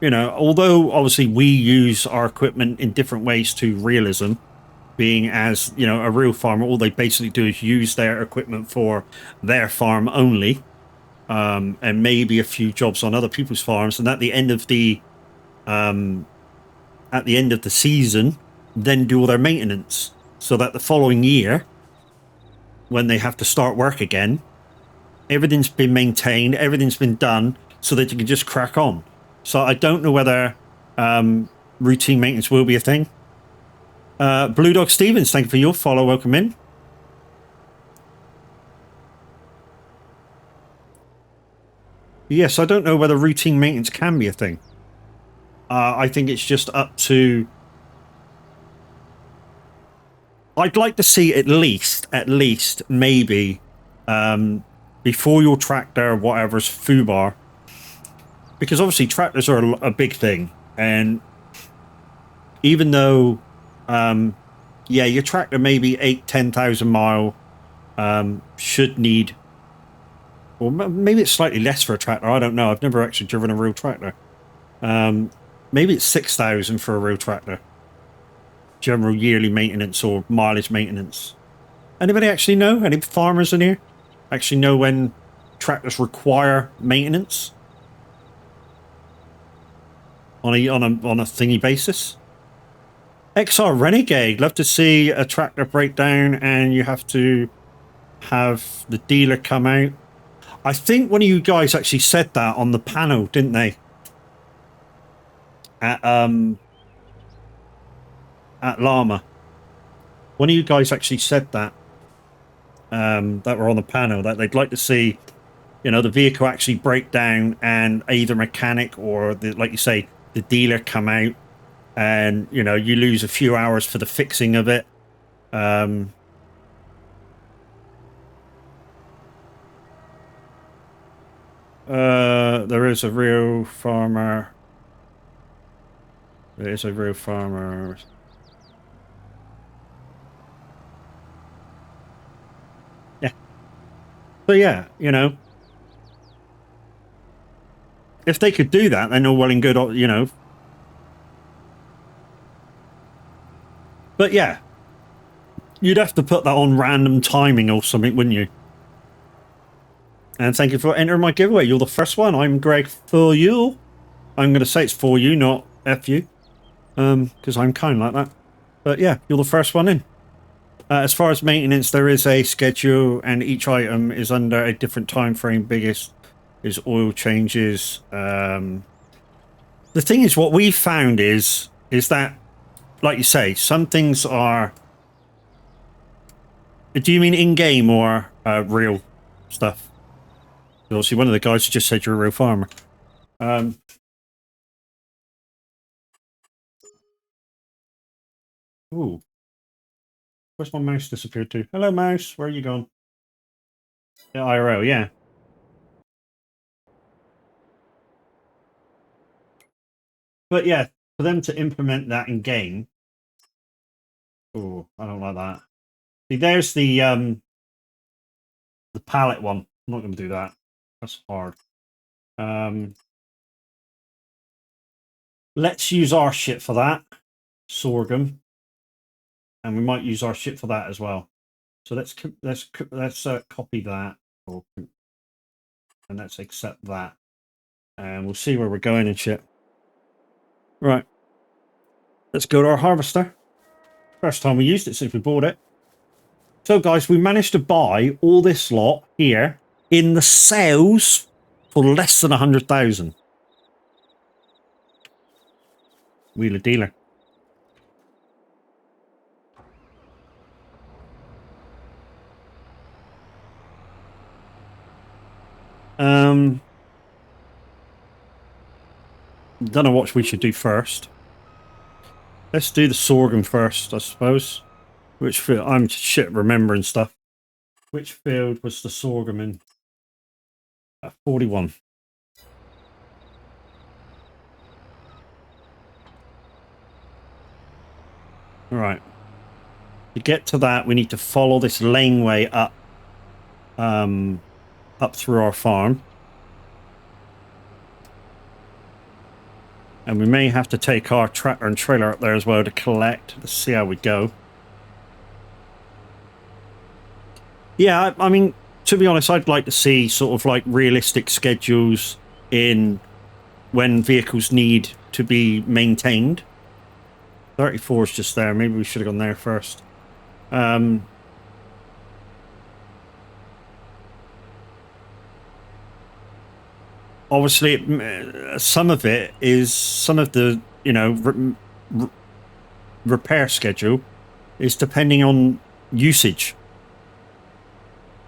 you know, although obviously we use our equipment in different ways to realism, being as, you know, a real farmer, all they basically do is use their equipment for their farm only, and maybe a few jobs on other people's farms, and at the end of the season, then do all their maintenance, so that the following year, when they have to start work again, everything's been maintained, everything's been done, so that you can just crack on. So I don't know whether routine maintenance will be a thing. Blue Dog Stevens, thank you for your follow. Welcome in. Yes, I don't know whether routine maintenance can be a thing. I think it's just up to. I'd like to see at least, maybe, before your tractor, whatever's FUBAR, because obviously tractors are a big thing, and even though, yeah, your tractor maybe 10,000 mile, should need, or maybe it's slightly less for a tractor. I don't know. I've never actually driven a real tractor. Maybe it's 6,000 for a real tractor. General yearly maintenance or mileage maintenance. Anybody actually know? Any farmers in here actually know when tractors require maintenance on a thingy basis? XR Renegade, love to see a tractor breakdown and you have to have the dealer come out. I think one of you guys actually said that on the panel, didn't they? At Llama. One of you guys actually said that, that were on the panel, that they'd like to see, you know, the vehicle actually break down and either mechanic or the, like you say, the dealer come out, and, you know, you lose a few hours for the fixing of it. There is a real farmer. There is a real farmer. Yeah. So yeah, you know, if they could do that, then all well and good, you know. But yeah, you'd have to put that on random timing or something, wouldn't you? And thank you for entering my giveaway. You're the first one. I'm Greg for you. I'm going to say it's for you, not F you, because I'm kind of like that. But yeah, you're the first one in. As far as maintenance, there is a schedule, and each item is under a different time frame. Biggest is oil changes. The thing is, what we found is that, like you say, some things are. Do you mean in game or real stuff? Obviously, one of the guys just said you're a real farmer. Ooh, where's my mouse disappeared to? Hello, mouse. Where are you gone? Yeah, IRL, yeah. But yeah, for them to implement that in game, Oh, I don't like that. See, there's the pallet one. I'm not going to do that. That's hard. Let's use our shit for that. Sorghum. And we might use our shit for that as well. So let's copy that, and let's accept that, and we'll see where we're going and shit. Right, let's go to our harvester. First time we used it since we bought it. So guys, we managed to buy all this lot here in the sales for less than 100,000. Wheeler dealer. Don't know what we should do first. Let's do the sorghum first, I suppose. Which field? I'm shit remembering stuff. Which field was the sorghum in? 41. All right. To get to that, we need to follow this laneway up, up through our farm. And we may have to take our tractor and trailer up there as well to collect. Let's see how we go. Yeah, I mean, to be honest, I'd like to see sort of like realistic schedules in when vehicles need to be maintained. 34 is just there. Maybe we should have gone there first. Obviously, some of it is some of the, you know, repair schedule is depending on usage,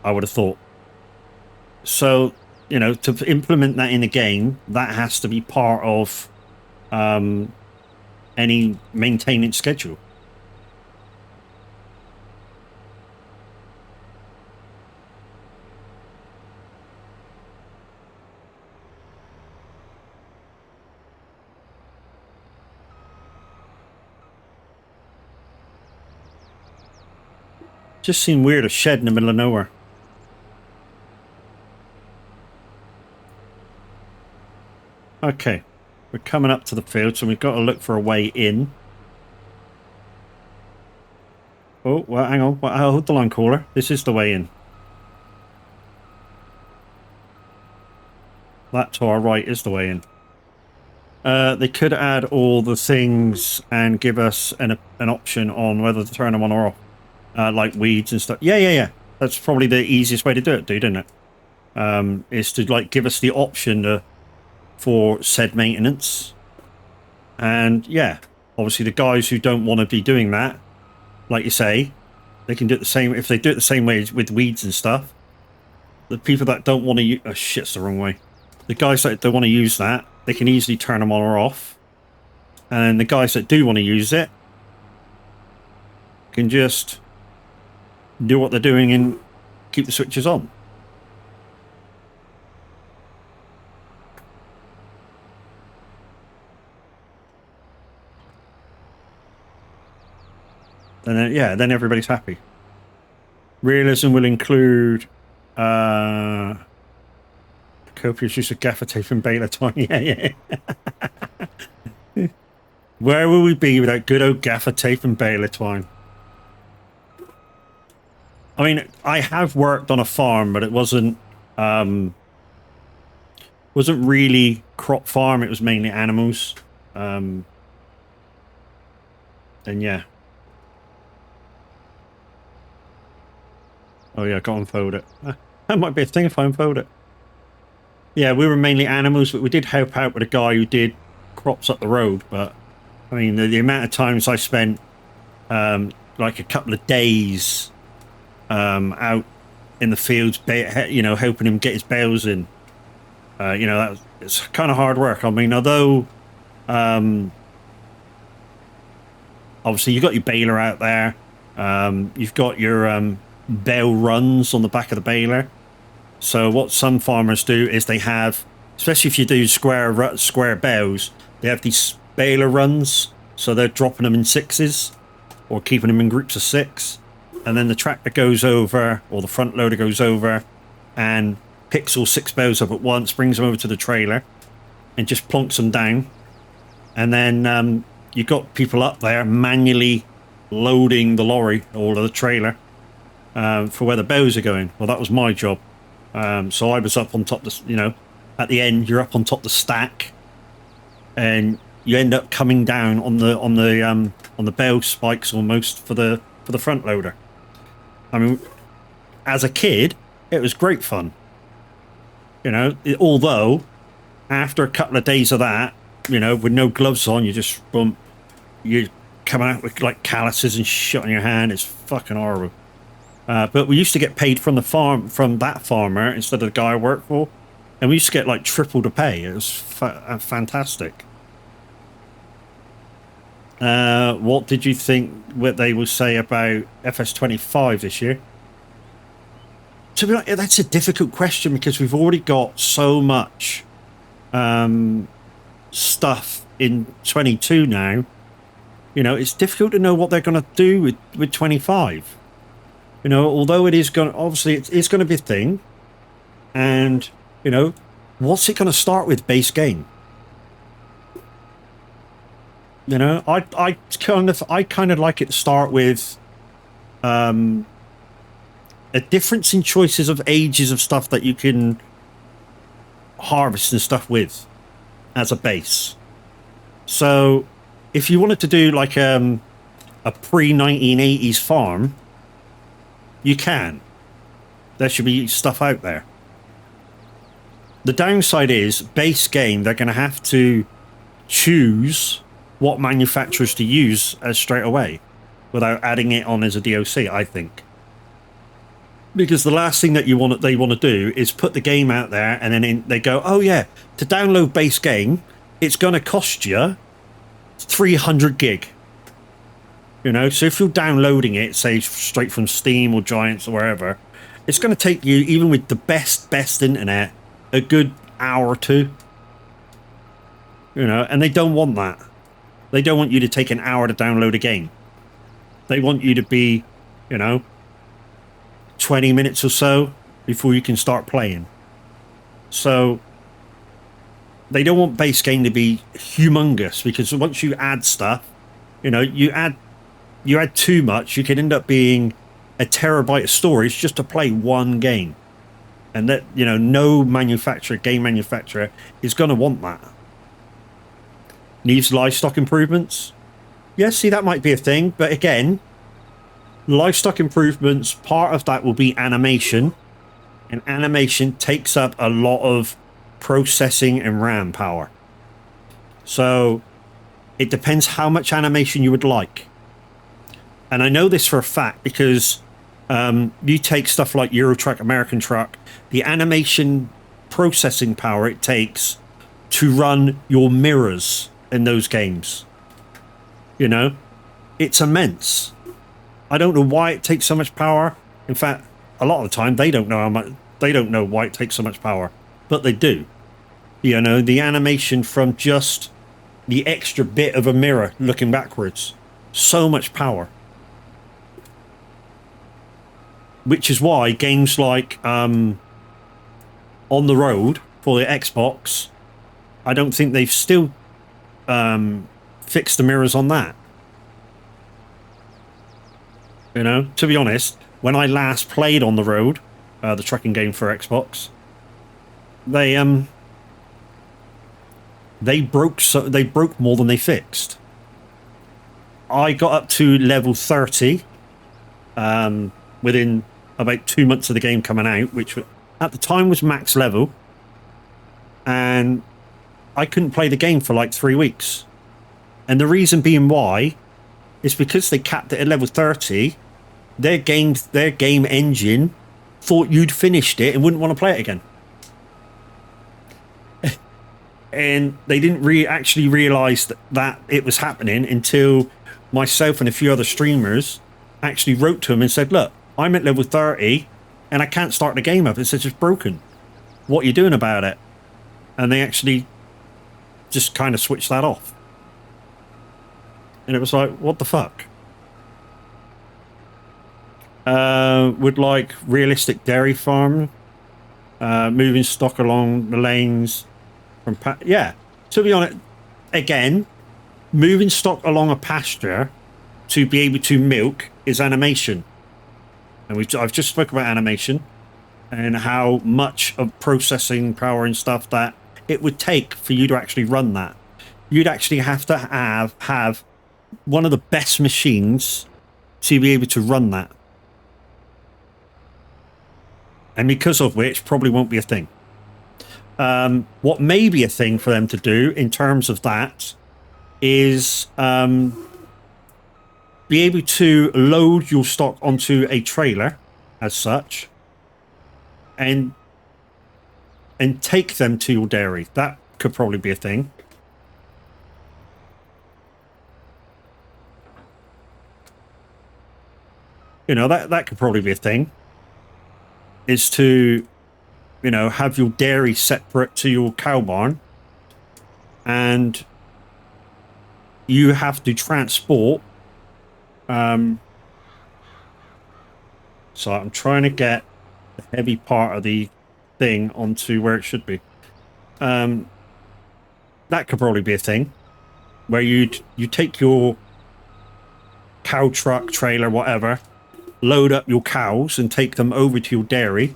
I would have thought. So, you know, to implement that in the game, that has to be part of any maintenance schedule. Just seemed weird, a shed in the middle of nowhere. Okay, we're coming up to the field, so we've got to look for a way in. Oh, well, hang on. Well, hold the line, caller. This is the way in. That to our right is the way in. They could add all the things and give us an option on whether to turn them on or off. Like weeds and stuff. Yeah. That's probably the easiest way to do it, dude, isn't it? Is to like give us the option for said maintenance. And yeah, obviously the guys who don't want to be doing that, like you say, they can do it the same. If they do it the same way with weeds and stuff, the people that don't want to use... Oh, shit's the wrong way. The guys that don't want to use that, they can easily turn them on or off. And the guys that do want to use it can just do what they're doing and keep the switches on. And then, yeah, then everybody's happy. Realism will include copious use of gaffer tape and baler twine. Yeah. Where will we be without good old gaffer tape and baler twine? I mean, I have worked on a farm, but it wasn't really crop farm. It was mainly animals. And yeah. Oh yeah, go unfold it. That might be a thing if I unfold it. Yeah, we were mainly animals, but we did help out with a guy who did crops up the road. But I mean, the amount of times I spent like a couple of days out in the fields, you know, helping him get his bales in. You know, it's kind of hard work. I mean, although obviously you've got your baler out there, you've got your bale runs on the back of the baler. So what some farmers do is they have, especially if you do square bales, they have these baler runs, so they're dropping them in sixes. or keeping them in groups of 6. And then the tractor goes over, or the front loader goes over, and picks all 6 bales up at once, brings them over to the trailer, and just plonks them down. And then you've got people up there manually loading the lorry or the trailer for where the bales are going. Well, that was my job. So I was up on top of, at the end, you're up on top of the stack, and you end up coming down on the bale spikes almost for the front loader. I mean, as a kid, it was great fun. Although after a couple of days of that, with no gloves on, you're coming out with like calluses and shit on your hand. It's fucking horrible. But we used to get paid from that farmer instead of the guy I worked for, and we used to get like triple the pay. It was fantastic. What did you think what they will say about FS25 this year? To be honest, that's a difficult question because we've already got so much stuff in 22 now. It's difficult to know what they're going to do with 25. Although it is going, obviously it's going to be a thing, and what's it going to start with? Base game. I kind of like it to start with a difference in choices of ages of stuff that you can harvest and stuff with as a base. So if you wanted to do like a pre-1980s farm, you can. There should be stuff out there. The downside is base game, they're going to have to choose what manufacturers to use as straight away without adding it on as a DOC, I think. Because the last thing that they want to do is put the game out there, and then they go, oh yeah, to download base game, it's going to cost you 300 gig. So if you're downloading it, say straight from Steam or Giants or wherever, it's going to take you, even with the best internet, a good hour or two. And they don't want that. They don't want you to take an hour to download a game. They want you to be, 20 minutes or so before you can start playing. So they don't want base game to be humongous, because once you add stuff, you add too much, you can end up being a terabyte of storage just to play one game. And that, no game manufacturer is going to want that. Needs livestock improvements? Yes, see, that might be a thing. But again, livestock improvements, part of that will be animation. And animation takes up a lot of processing and RAM power. So it depends how much animation you would like. And I know this for a fact because you take stuff like Euro Truck, American Truck, the animation processing power it takes to run your mirrors in those games. It's immense. I don't know why it takes so much power. In fact, a lot of the time they don't know why it takes so much power, but they do. The animation from just the extra bit of a mirror looking backwards, so much power. Which is why games like On the Road for the Xbox, I don't think they've still fixed the mirrors on that. To be honest, when I last played On the Road, the trucking game for Xbox, they broke more than they fixed. I got up to level 30 within about 2 months of the game coming out, which at the time was max level, and I couldn't play the game for like 3 weeks. And the reason being why is because they capped it at level 30. Their game engine thought you'd finished it and wouldn't want to play it again. And they didn't actually realize that it was happening until myself and a few other streamers actually wrote to them and said, look, I'm at level 30 and I can't start the game up. It's just broken. What are you doing about it? And they actually just kind of switched that off. And it was like, what the fuck? Would like realistic dairy farm, moving stock along the lanes from yeah. To be honest, again, moving stock along a pasture to be able to milk is animation, and I've just spoke about animation and how much of processing power and stuff that it would take for you to actually run that. You'd actually have to have one of the best machines to be able to run that. And because of which, probably won't be a thing. What may be a thing for them to do in terms of that is be able to load your stock onto a trailer as such and take them to your dairy. That could probably be a thing. You know, that could probably be a thing. Is to, you know, have your dairy separate to your cow barn, and you have to transport. So I'm trying to get the heavy part of the thing onto where it should be. That could probably be a thing, where you take your cow truck, trailer, whatever, load up your cows and take them over to your dairy,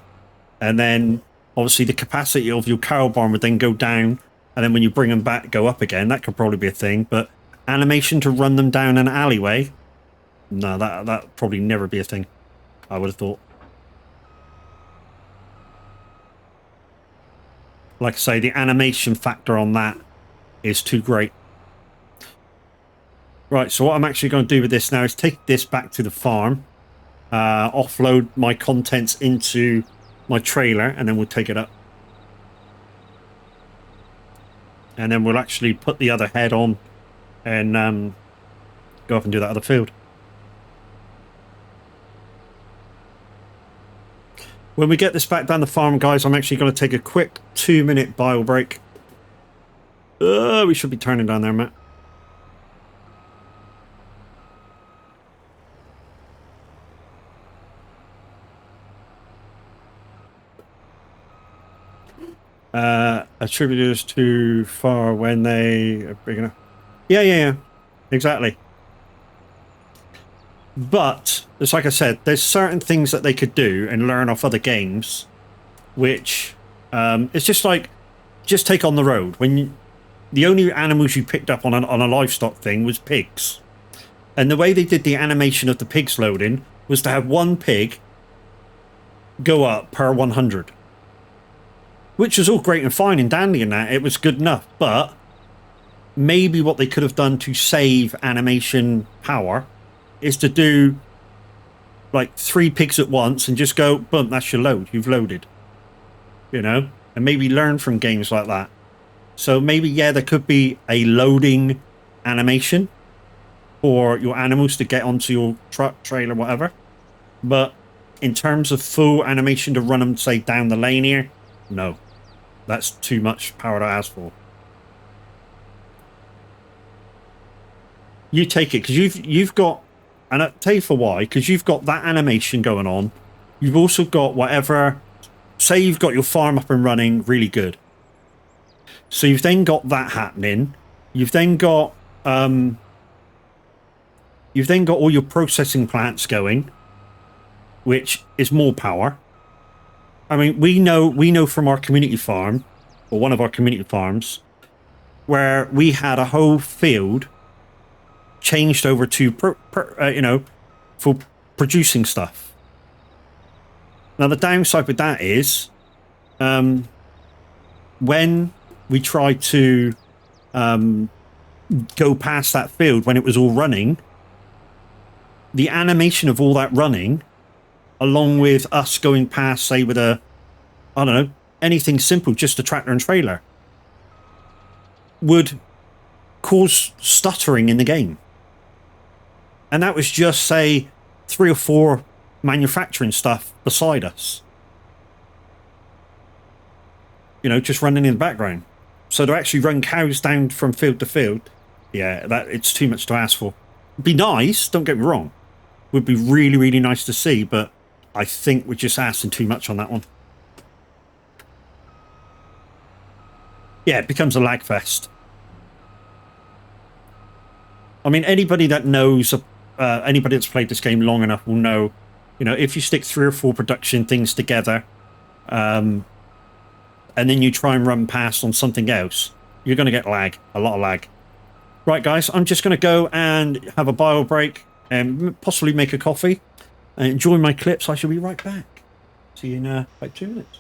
and then obviously the capacity of your cow barn would then go down, and then when you bring them back, go up again. That could probably be a thing. But animation to run them down an alleyway, no, that probably never be a thing, I would have thought. Like I say, the animation factor on that is too great. Right, so what I'm actually going to do with this now is take this back to the farm, offload my contents into my trailer, and then we'll take it up. And then we'll actually put the other head on and go off and do that other field. When we get this back down the farm, guys, I'm actually going to take a quick 2-minute bile break. We should be turning down there, Matt. Attributors too far when they are big enough. Yeah, exactly. But it's like I said, there's certain things that they could do and learn off other games, which it's just like, just take on the road. When the only animals you picked up on a livestock thing was pigs, and the way they did the animation of the pigs loading was to have one pig go up per 100. Which was all great and fine and dandy and that. It was good enough. But maybe what they could have done to save animation power is to do like 3 pigs at once and just go, boom, that's your load. You've loaded. You know? And maybe learn from games like that. So maybe, yeah, there could be a loading animation for your animals to get onto your truck, trailer, whatever. But in terms of full animation to run them, say, down the lane here, no. That's too much power to ask for. You take it, because you've got, and I'll tell you for why, because you've got that animation going on. You've also got whatever, say you've got your farm up and running really good. So you've then got that happening. You've then got all your processing plants going, which is more power. I mean, we know from our community farm, or one of our community farms, where we had a whole field changed over to, for producing stuff. Now, the downside with that is, when we tried to go past that field when it was all running, the animation of all that running, along with us going past, say, with a, I don't know, anything simple, just a tractor and trailer, would cause stuttering in the game. And that was just, say, 3 or 4 manufacturing stuff beside us. You know, just running in the background. So to actually run cows down from field to field, yeah, it's too much to ask for. It'd be nice, don't get me wrong. would be really, really nice to see, but I think we're just asking too much on that one. Yeah, it becomes a lag fest. I mean, anybody that knows, anybody that's played this game long enough will know, if you stick 3 or 4 production things together, and then you try and run past on something else, you're going to get lag, a lot of lag. Right, guys, I'm just going to go and have a bio break and possibly make a coffee and enjoy my clips. I shall be right back. See you in about 2 minutes.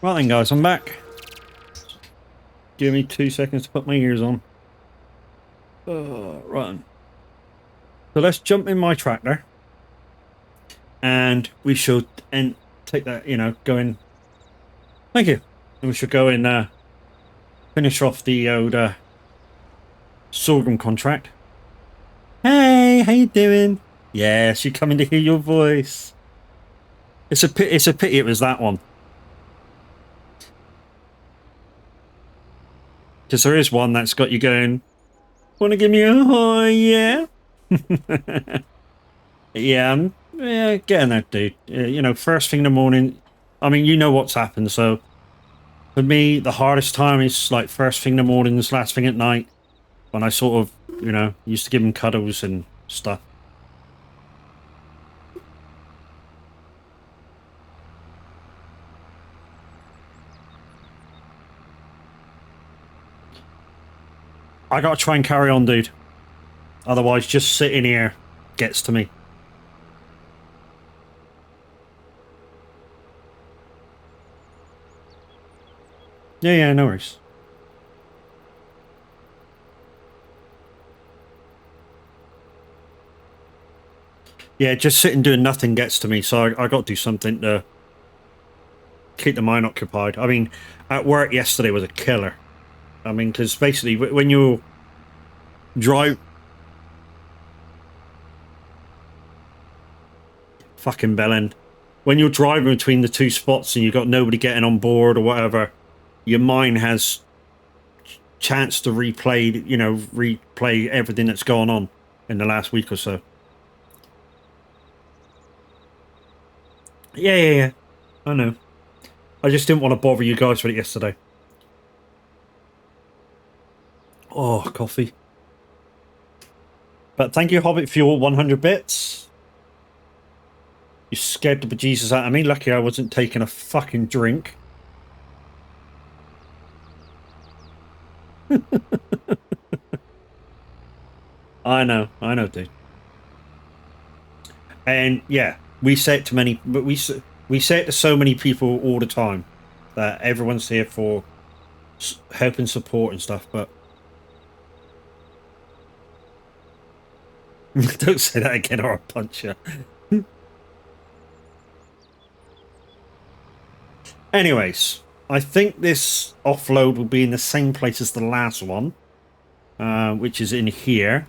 Right then, guys, I'm back. Give me 2 seconds to put my ears on. Right. So let's jump in my tractor. And we should take that, go in. Thank you. And we should go in, finish off the old sorghum contract. Hey, how you doing? Yes, you're coming to hear your voice. It's a pity it was that one. Because there is one that's got you going, want to give me a hi, yeah? Yeah, I'm getting that, dude. First thing in the morning, I mean, you know what's happened, so for me, the hardest time is like first thing in the mornings, last thing at night, when I sort of, used to give him cuddles and stuff. I gotta try and carry on, dude. Otherwise, just sitting here gets to me. Yeah, no worries. Yeah, just sitting doing nothing gets to me, so I got to do something to keep the mind occupied. I mean, at work yesterday was a killer. I mean, because basically when you drive... Fucking bellend. When you're driving between the two spots and you've got nobody getting on board or whatever, your mind has chance to replay everything that's gone on in the last week or so. Yeah. I know. I just didn't want to bother you guys with it yesterday. Oh, coffee. But thank you, Hobbit Fuel, 100 bits. You scared the bejesus out of me. Lucky I wasn't taking a fucking drink. I know, dude. And yeah, we say it to many, but we say it to so many people all the time that everyone's here for help and support and stuff. But don't say that again, or I'll punch you. Anyways, I think this offload will be in the same place as the last one, which is in here.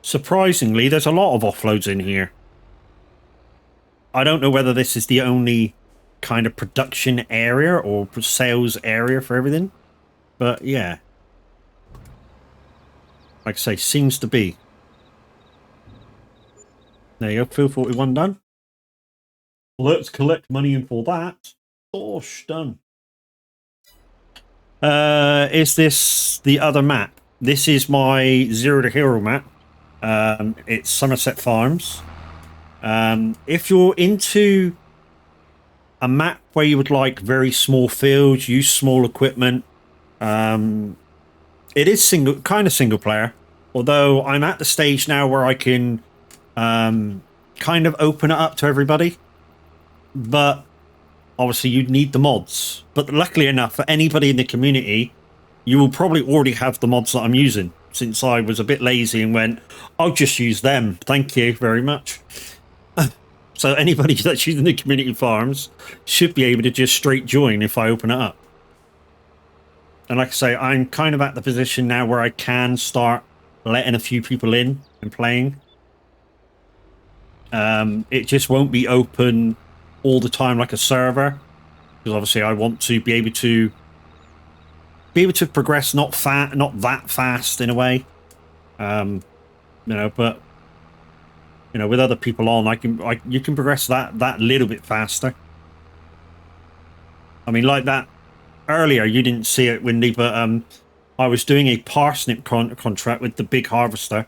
Surprisingly, there's a lot of offloads in here. I don't know whether this is the only kind of production area or sales area for everything, but yeah. Like I say, seems to be. There you go, Field 41 done. Let's collect money in for that. Gosh, done. Is this the other map? This is my Zero to Hero map. It's Somerset Farms. If you're into a map where you would like very small fields, use small equipment, it is kind of single player. Although I'm at the stage now where I can kind of open it up to everybody. But obviously you'd need the mods. But luckily enough, for anybody in the community, you will probably already have the mods that I'm using, since I was a bit lazy and went, I'll just use them. Thank you very much. So anybody that's using the community farms should be able to just straight join if I open it up. And like I say, I'm kind of at the position now where I can start letting a few people in and playing. It just won't be open all the time like a server, because obviously I want to be able to progress not that fast in a way. But with other people on, you can progress that little bit faster. I mean, like that earlier, you didn't see it, Windy, but I was doing a parsnip contract with the big harvester,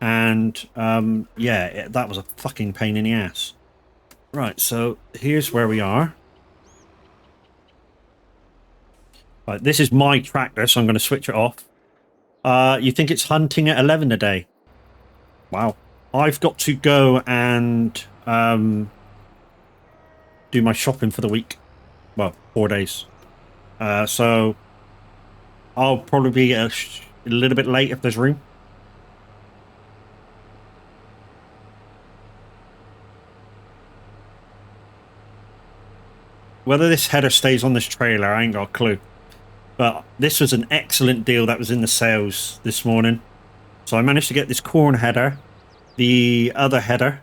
and that was a fucking pain in the ass. Right, so here's where we are. Right, this is my tractor, so I'm going to switch it off. You think it's hunting at 11 a day? Wow. I've got to go and do my shopping for the week. Well, 4 days. So I'll probably be a little bit late if there's room. Whether this header stays on this trailer, I ain't got a clue. But this was an excellent deal that was in the sales this morning. So I managed to get this corn header. The other header,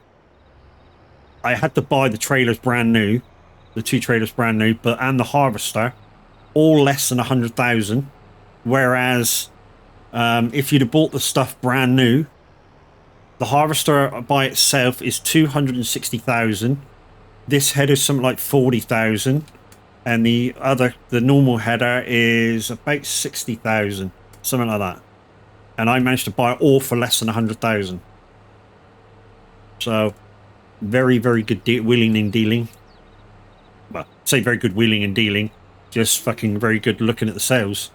I had to buy the trailers brand new. The 2 trailers brand new, and the harvester, all less than 100,000. Whereas if you'd have bought the stuff brand new, the harvester by itself is 260,000. This header is something like 40,000, and the normal header is about 60,000, something like that. And I managed to buy it all for less than 100,000. So very, very good wheeling and dealing. Well, say very good wheeling and dealing. Just fucking very good looking at the sales.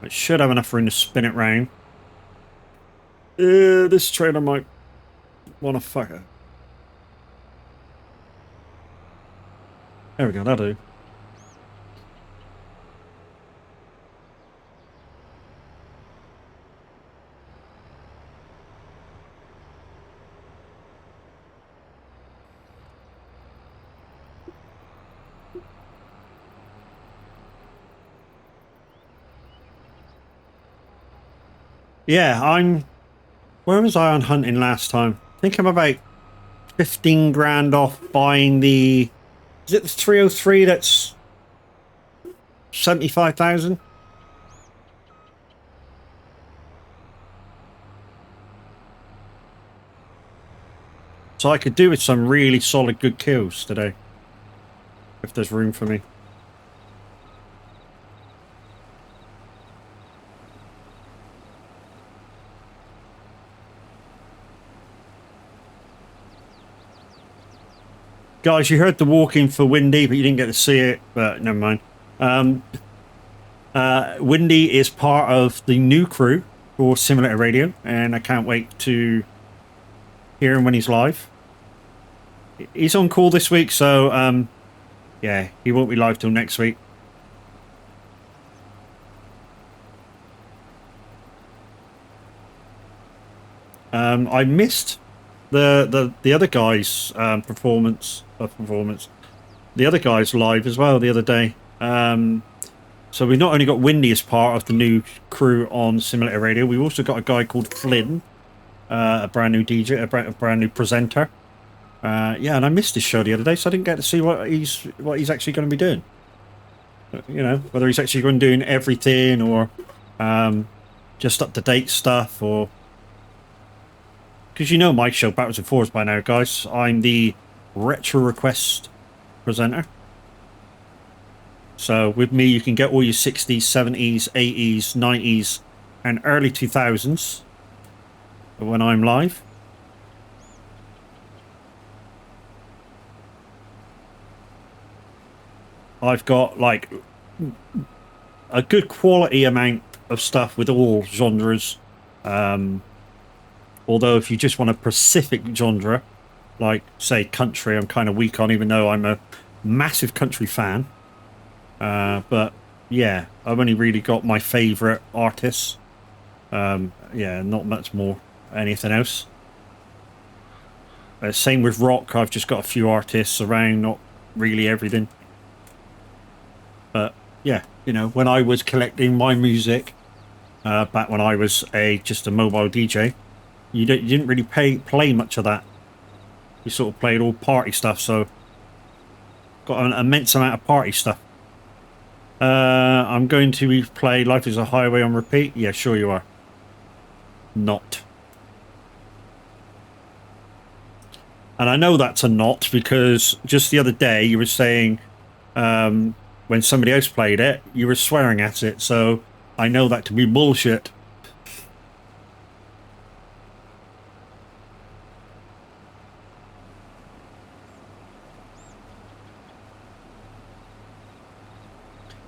I should have enough room to spin it round. This trailer might want to fuck it. There we go, that'll do. Yeah, where was I on hunting last time? I think I'm about 15 grand off buying the... Is it the 303 that's 75,000? So I could do with some really solid good kills today. If there's room for me. Guys, you heard the walking for Windy, but you didn't get to see it. But never mind. Windy is part of the new crew for Simulator Radio, and I can't wait to hear him when he's live. He's on call this week, so yeah, he won't be live till next week. I missed the other guy's performance. The other guy's live as well the other day. So we've not only got Windy as part of the new crew on Simulator Radio, we've also got a guy called Flynn, a brand new DJ, a brand new presenter. Yeah, and I missed his show the other day, so I didn't get to see what he's actually going to be doing. You know, whether he's actually going to be doing everything or just up to date stuff, or because you know my show backwards and forwards by now, guys. I'm the retro request presenter. So with me, you can get all your 60s, 70s, 80s, 90s, and early 2000s when I'm live. I've got like a good quality amount of stuff with all genres. Although if you just want a specific genre, like say country, I'm kind of weak on, even though I'm a massive country fan. But yeah, I've only really got my favourite artists. Yeah, not much more anything else. Same with rock, I've just got a few artists around, not really everything. But yeah, you know, when I was collecting my music, back when I was just a mobile DJ, you didn't really play much of that. You sort of played all party stuff, so got an immense amount of party stuff. I'm going to play Life is a Highway on repeat. Yeah, sure you are. Not. And I know that's a not, because just the other day you were saying when somebody else played it, you were swearing at it, so I know that to be bullshit.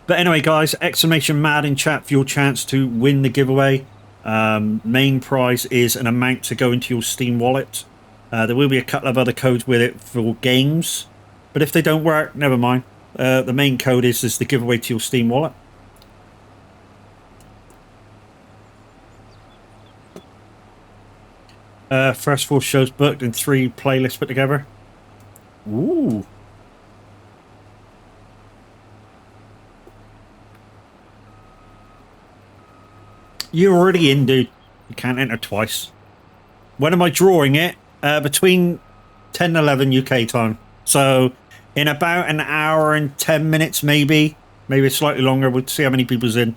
But anyway, guys, exclamation mad in chat for your chance to win the giveaway. Main prize is an amount to go into your Steam wallet. There will be a couple of other codes with it for games, but if they don't work, never mind. The main code is the giveaway to your Steam wallet. First 4 shows booked and 3 playlists put together. Ooh. You're already in, dude. You can't enter twice. When am I drawing it? Between 10 and 11 UK time. So in about an hour and 10 minutes, maybe. Maybe slightly longer. We'll see how many people's in.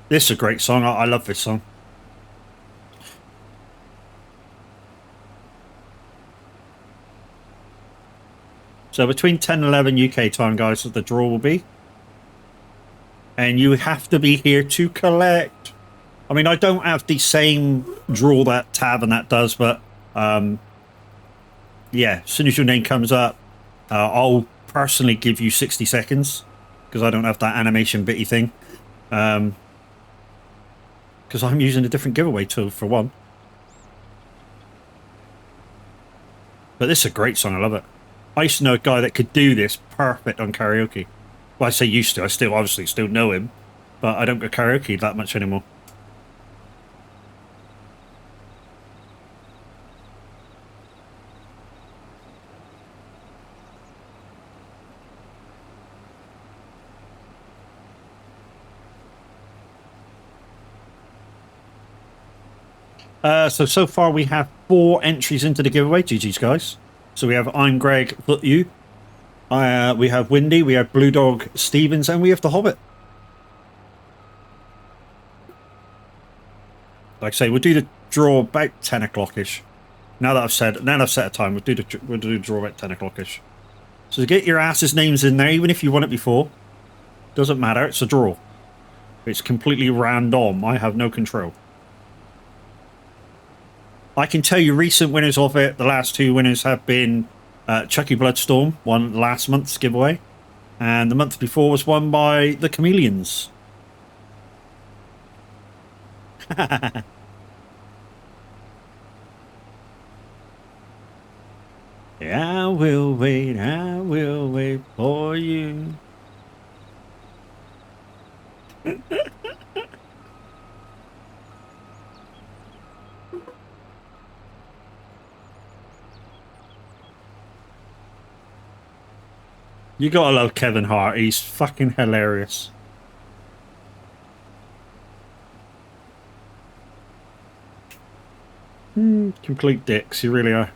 This is a great song. I love this song. So between 10 and 11 UK time, guys, the draw will be. And you have to be here to collect. I mean, I don't have the same draw that Tab and that does, but yeah, as soon as your name comes up, I'll personally give you 60 seconds because I don't have that animation bitty thing. Because I'm using a different giveaway tool for one. But this is a great song. I love it. I used to know a guy that could do this perfect on karaoke. Well, I say used to. I still obviously still know him, but I don't go karaoke that much anymore. So far we have 4 entries into the giveaway. GG's, guys. So we have I'm Greg, Foot You. We have Windy, we have Blue Dog Stevens, and we have The Hobbit. Like I say, we'll do the draw about 10 o'clock-ish. Now that I've set a time, we'll do the draw about 10 o'clock-ish. So get your asses' names in there, even if you won it before. Doesn't matter, it's a draw. It's completely random. I have no control. I can tell you recent winners of it. The last 2 winners have been Chucky Bloodstorm, won last month's giveaway. And the month before was won by the Chameleons. I will wait for you. You gotta love Kevin Hart. He's fucking hilarious. Complete dicks, you really are.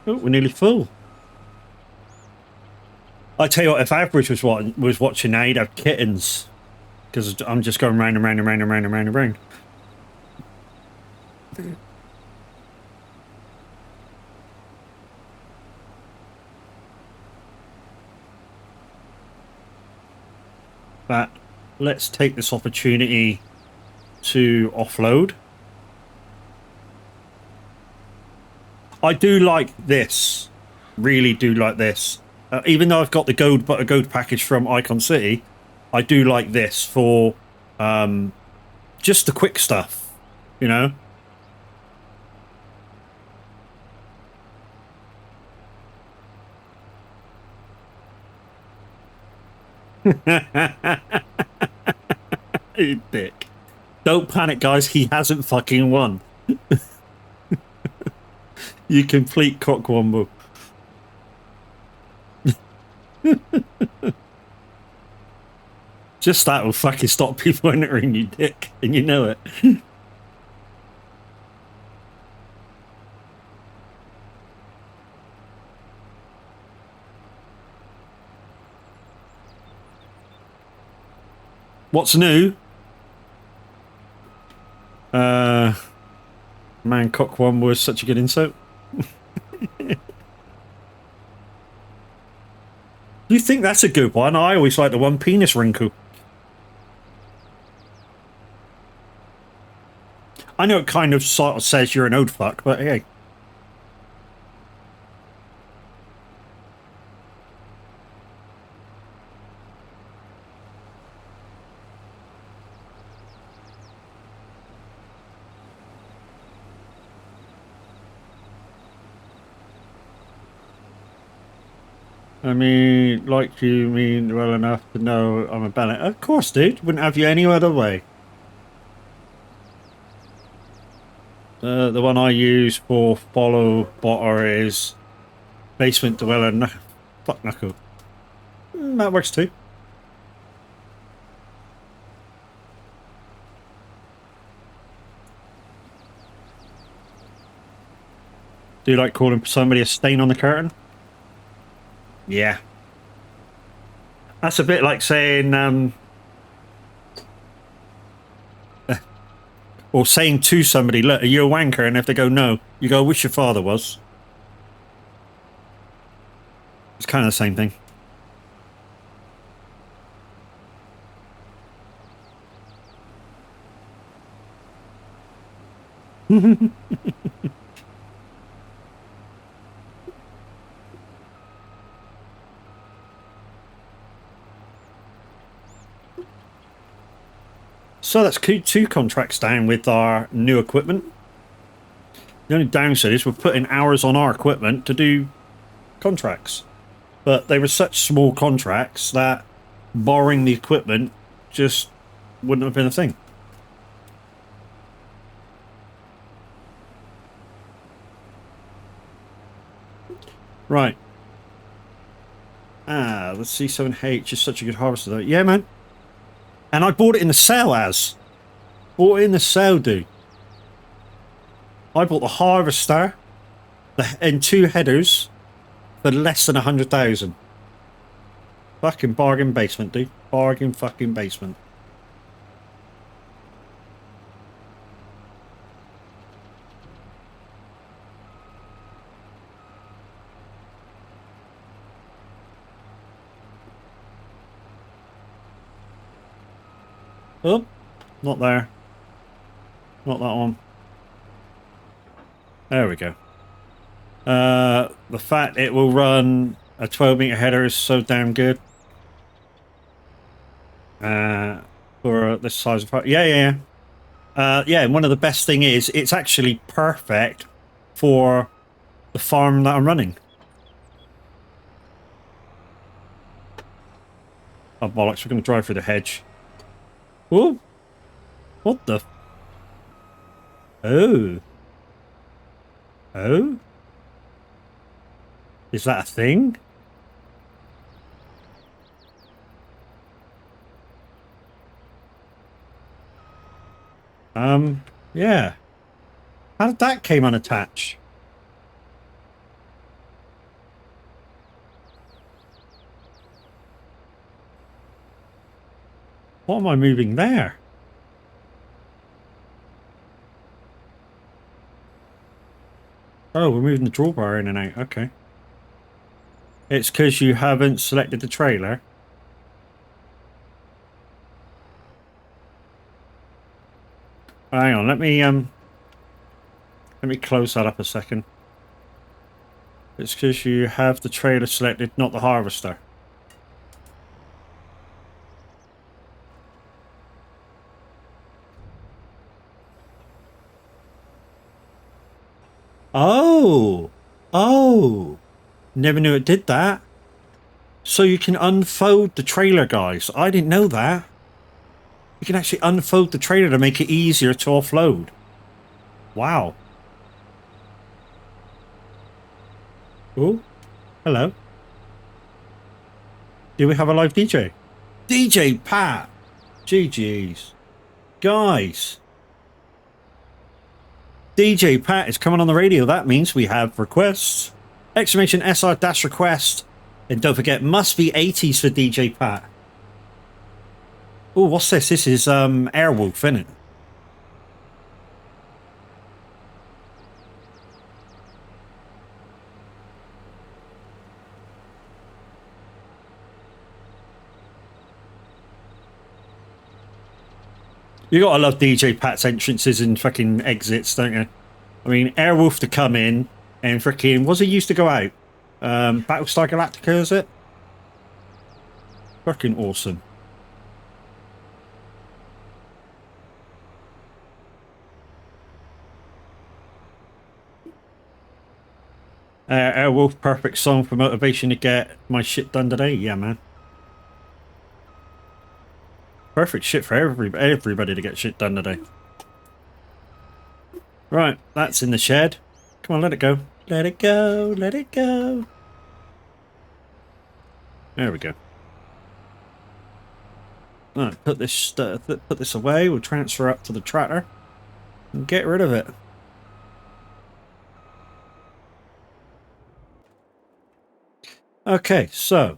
Oh, we're nearly full. I tell you what, if Average was watching now, he'd have kittens. Because I'm just going round and round and round and round and round and round. But let's take this opportunity to offload. I do like this. Really do like this. Even though I've got the gold package from Icon City, I do like this for just the quick stuff, you know? You dick. Don't panic, guys. He hasn't fucking won. You complete cockwomble. Just that will fucking stop people entering, you dick. And you know it. What's new? Man, cockwomble was such a good insult. Do you think that's a good one? I always like the one penis wrinkle. I know it kind of sort of says you're an old fuck, but hey. I mean, like you mean well enough to know I'm a balance. Of course, dude. Wouldn't have you any other way. The one I use for follow botter is basement dweller. Fuck knuckle. That works too. Do you like calling somebody a stain on the curtain? Yeah. That's a bit like saying, or saying to somebody, look, are you a wanker? And if they go, no, you go, I wish your father was. It's kind of the same thing. So that's two contracts down with our new equipment. The only downside is we're putting hours on our equipment to do contracts. But they were such small contracts that borrowing the equipment just wouldn't have been a thing. Right. Ah, the C7H is such a good harvester though. Yeah, man. And I bought it in the sale as. Bought it in the sale, dude. I bought the harvester and two headers for less than 100,000. Fucking bargain basement, dude. Bargain fucking basement. Oh, not there. Not that one. There we go. The fact it will run a 12-meter header is so damn good. For this size of part. Yeah. Yeah, and one of the best thing is it's actually perfect for the farm that I'm running. Oh, bollocks, we're going to drive through the hedge. Oh, what the? Oh. Oh? Is that a thing? Yeah. How did that came unattached? What am I moving there? Oh, we're moving the drawbar in and out. Okay. It's because you haven't selected the trailer. Hang on, let me close that up a second. It's because you have the trailer selected, not the harvester. Oh! Oh! Never knew it did that. So you can unfold the trailer, guys. I didn't know that. You can actually unfold the trailer to make it easier to offload. Wow. Oh, hello. Do we have a live DJ? DJ Pat! GG's. Guys. DJ Pat is coming on the radio. That means we have requests. Exclamation SR dash request. And don't forget, must be 80s for DJ Pat. Oh, what's this? This is Airwolf, isn't it? You gotta love DJ Pat's entrances and fucking exits, don't you? I mean, Airwolf to come in and freaking, was he used to go out? Battlestar Galactica, is it? Fucking awesome. Airwolf, perfect song for motivation to get my shit done today. Yeah, man. Perfect shit for everybody to get shit done today. Right, that's in the shed. Come on, let it go. Let it go, let it go. There we go. Right, put this away. We'll transfer up to the tractor and get rid of it. Okay, so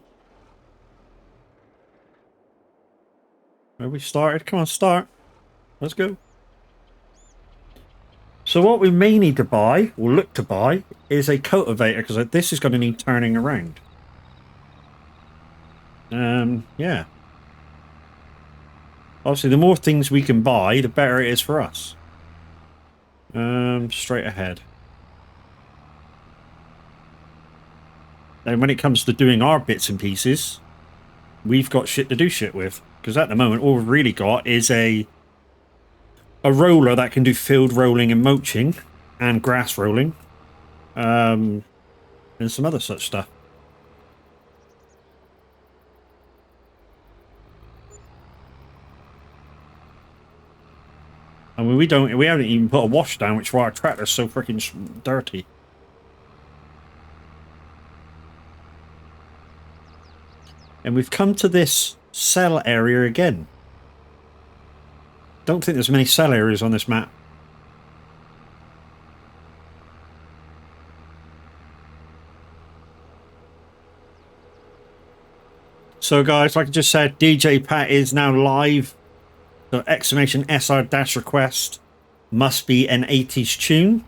where we started? Come on, start. Let's go. So what we may need to buy, or look to buy, is a cultivator, because this is going to need turning around. Yeah. Obviously, the more things we can buy, the better it is for us. Straight ahead. And when it comes to doing our bits and pieces, we've got shit to do shit with. Because at the moment, all we've really got is a roller that can do field rolling and mulching, and grass rolling, and some other such stuff. I mean, we haven't even put a wash down, which is why our tractor's so freaking dirty. And we've come to this cell area again. Don't think there's many cell areas on this map. So guys, like I just said, DJ Pat is now live. So exclamation SR dash request must be an 80s tune.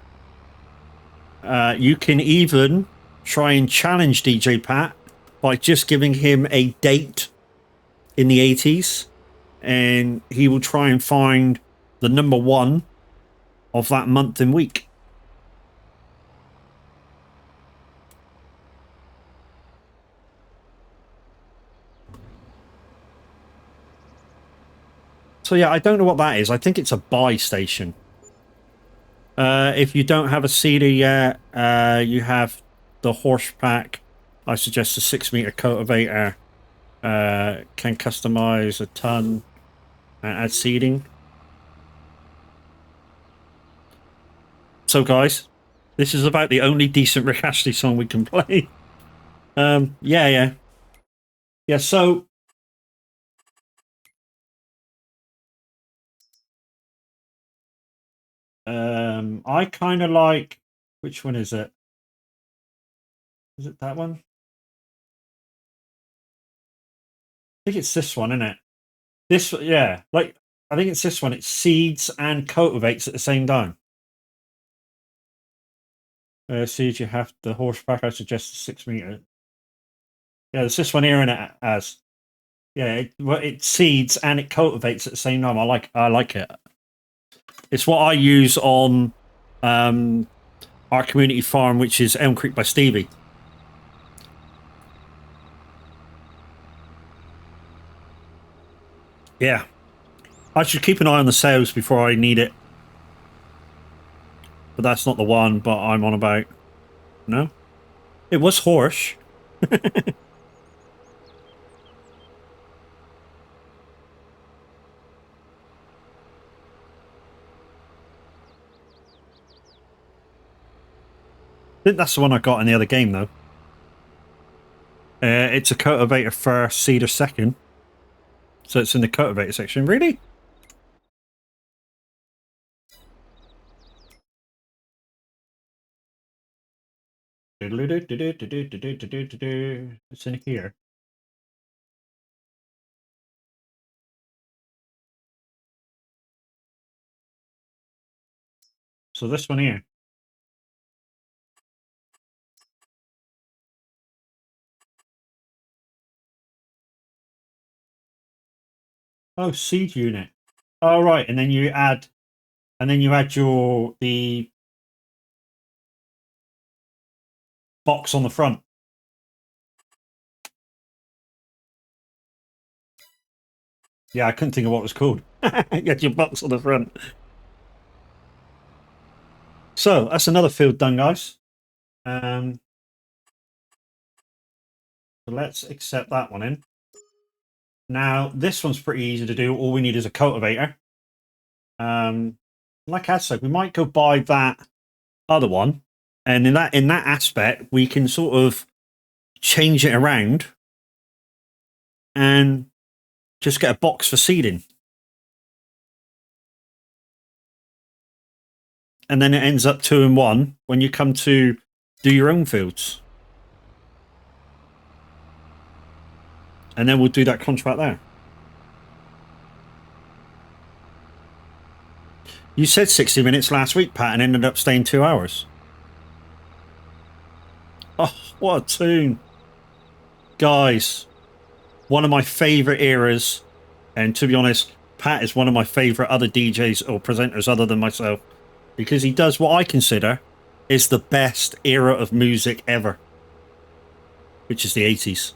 You can even try and challenge DJ Pat by just giving him a date in the 80s, and he will try and find the number one of that month and week. So yeah, I don't know what that is. I think it's a buy station. If you don't have a seeder yet, you have the horse pack. I suggest a 6-meter cultivator. Can customize a ton and add seeding. So guys, this is about the only decent Rick Astley song we can play. Yeah. So I kind of like, which one is it? Is it that one? I think it's this one, isn't it? This, yeah, like, I think it's this one. It seeds and cultivates at the same time. Seeds, you have the horseback. I suggest 6-meter. Yeah, there's this one here in it as. Yeah, it seeds and it cultivates at the same time. I like it. It's what I use on our community farm, which is Elm Creek by Stevie. Yeah. I should keep an eye on the sales before I need it. But that's not the one, but I'm on about. No? It was horse. I think that's the one I got in the other game, though. It's a cultivator first, seeder second. So it's in the cultivator section. Really? It's in here. So this one here. Oh, seed unit. Oh, right. And then you add the box on the front. Yeah, I couldn't think of what it was called. You had your box on the front. So that's another field done, guys. So let's accept that one in. Now, this one's pretty easy to do. All we need is a cultivator. Like I said, we might go buy that other one. And in that aspect, we can sort of change it around and just get a box for seeding. And then it ends up 2 in 1 when you come to do your own fields. And then we'll do that contract there. You said 60 minutes last week, Pat, and ended up staying 2 hours. Oh, what a tune. Guys, one of my favourite eras. And to be honest, Pat is one of my favourite other DJs or presenters other than myself. Because he does what I consider is the best era of music ever. Which is the 80s.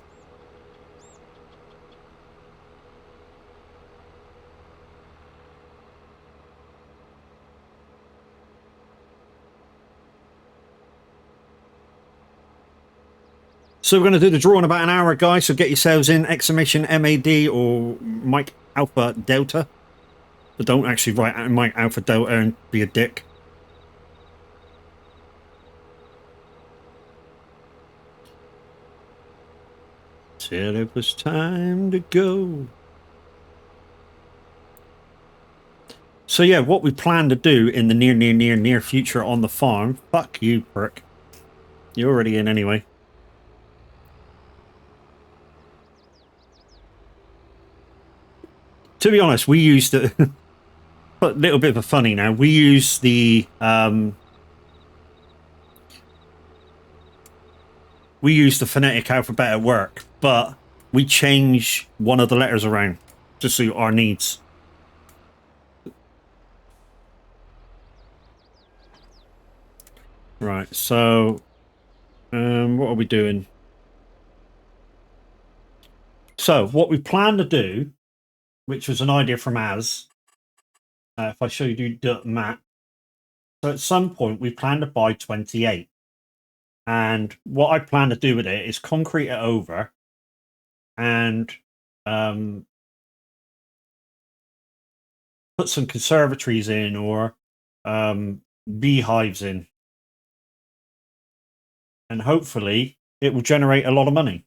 So we're going to do the draw in about an hour, guys. So get yourselves in exclamation MAD or Mike Alpha Delta. But don't actually write Mike Alpha Delta and be a dick. Till it was time to go. So yeah, what we plan to do in the near future on the farm. Fuck you, prick. You're already in anyway. To be honest, we used it. A little bit of a funny now. We use the phonetic alphabet at work, but we change one of the letters around to suit our needs. Right, so what are we doing? So what we plan to do, which was an idea from Az, if I show you the map. So at some point we plan to buy 28. And what I plan to do with it is concrete it over and put some conservatories in or beehives in. And hopefully it will generate a lot of money.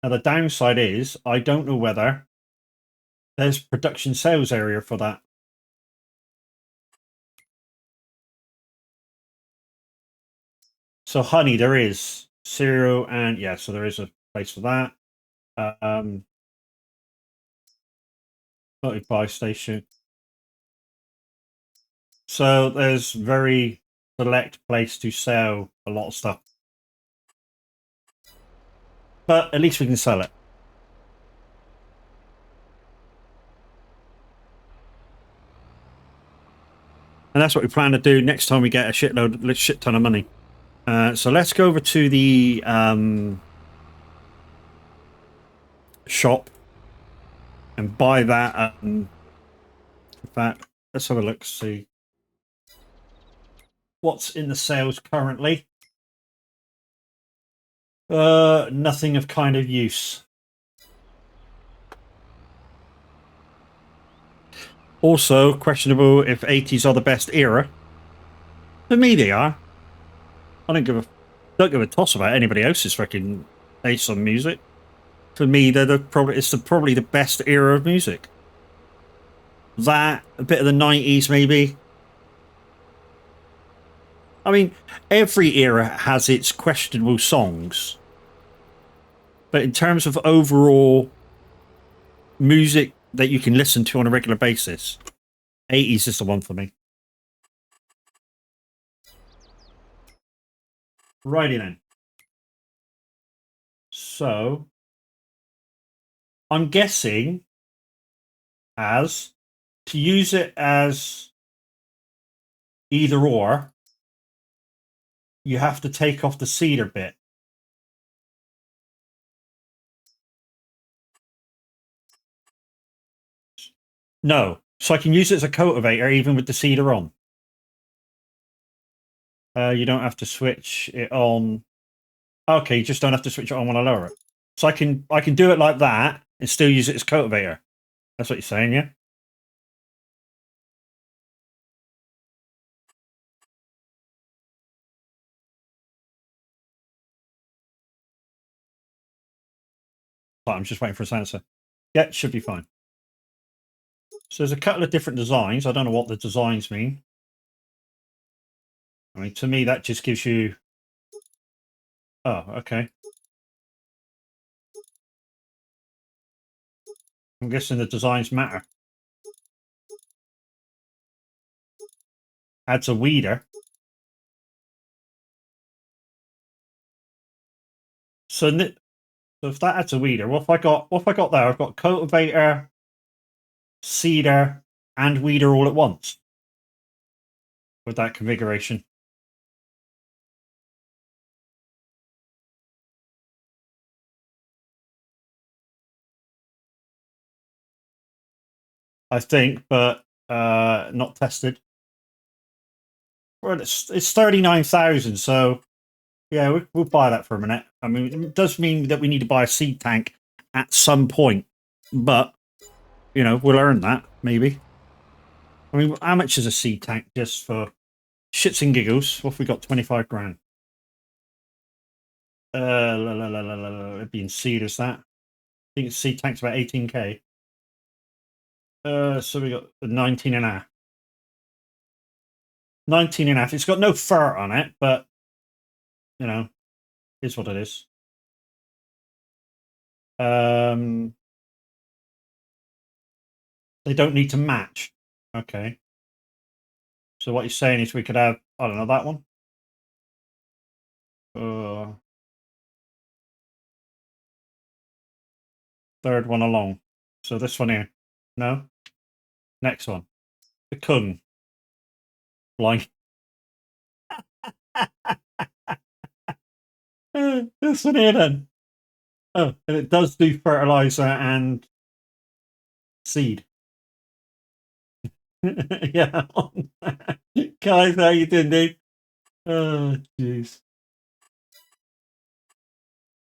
Now the downside is I don't know whether there's production sales area for that. So honey, there is cereal and yeah, so there is a place for that. Buy station. So there's very select place to sell a lot of stuff. But at least we can sell it. And that's what we plan to do next time we get a shit ton of money. So let's go over to the shop and buy that. In fact, let's have a look, see what's in the sales currently. Nothing of kind of use. Also, questionable if 80s are the best era. For me, they are. I don't give a toss about anybody else's fucking taste on music. For me, they're probably the best era of music. That, a bit of the 90s maybe. I mean, every era has its questionable songs. But in terms of overall music that you can listen to on a regular basis, 80s is the one for me. Righty then. So, I'm guessing as to use it as either or, you have to take off the cedar bit. No. So I can use it as a cultivator even with the cedar on. You don't have to switch it on. Okay, you just don't have to switch it on when I lower it. So I can do it like that and still use it as cultivator. That's what you're saying, yeah? Oh, I'm just waiting for a answer. Yeah, it should be fine. So there's a couple of different designs. I don't know what the designs mean. I mean, to me, that just gives you... Oh, okay. I'm guessing the designs matter. Adds a weeder. So, so if that adds a weeder, what have I got there? I've got cultivator, seeder, and weeder all at once with that configuration. I think, but not tested. Well, it's 39,000, so yeah, we'll buy that for a minute. I mean, it does mean that we need to buy a seed tank at some point, but you know, we'll earn that maybe. I mean, how much is a seed tank just for shits and giggles? What have we got? 25 grand. It'd be in seed, is that? I think seed tank's about 18k. So we got 19 and a half. 19 and a half. It's got no fur on it, but you know, is what it is. They don't need to match. Okay. So what you're saying is we could have, I don't know, that one. Third one along. So this one here. No. Next one. The Kung. Blind. This one here then. Oh, and it does do fertilizer and seed. Yeah. Guys, how you doing, dude? Oh, jeez.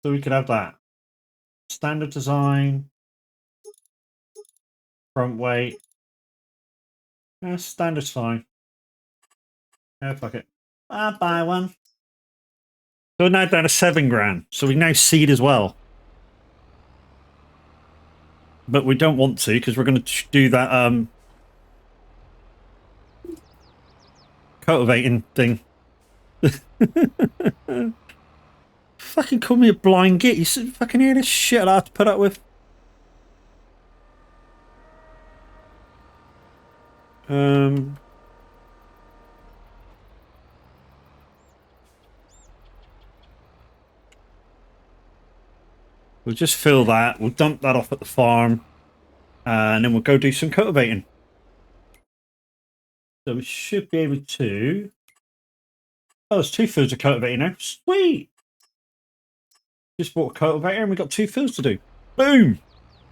So we could have that. Standard design. Front weight. Standard's fine. Yeah, fuck it. I'll buy one. So we're now down to 7 grand. So we now seed as well. But we don't want to because we're going to do that cultivating thing. Fucking call me a blind git. You fucking hear this shit I have to put up with? We'll just fill that. We'll dump that off at the farm. And then we'll go do some cultivating. So we should be able to... Oh, there's 2 fields of cultivating now. Sweet! Just bought a cultivator and we got 2 fields to do. Boom!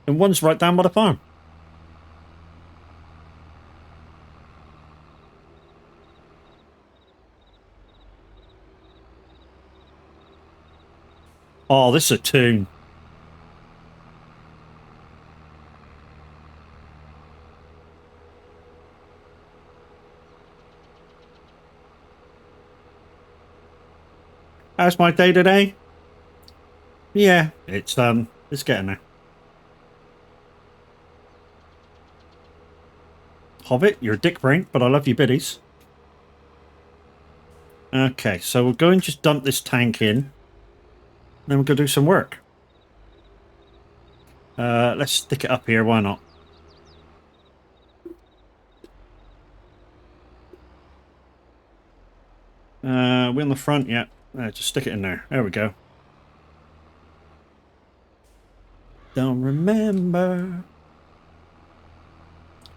And one's right down by the farm. Oh, this is a tune. How's my day today? Yeah, it's getting there. Hobbit, you're a dick brain, but I love you biddies. Okay, so we'll go and just dump this tank in. Then we'll go do some work. Let's stick it up here, why not? We on the front, yeah. Just stick it in there. There we go. Don't remember.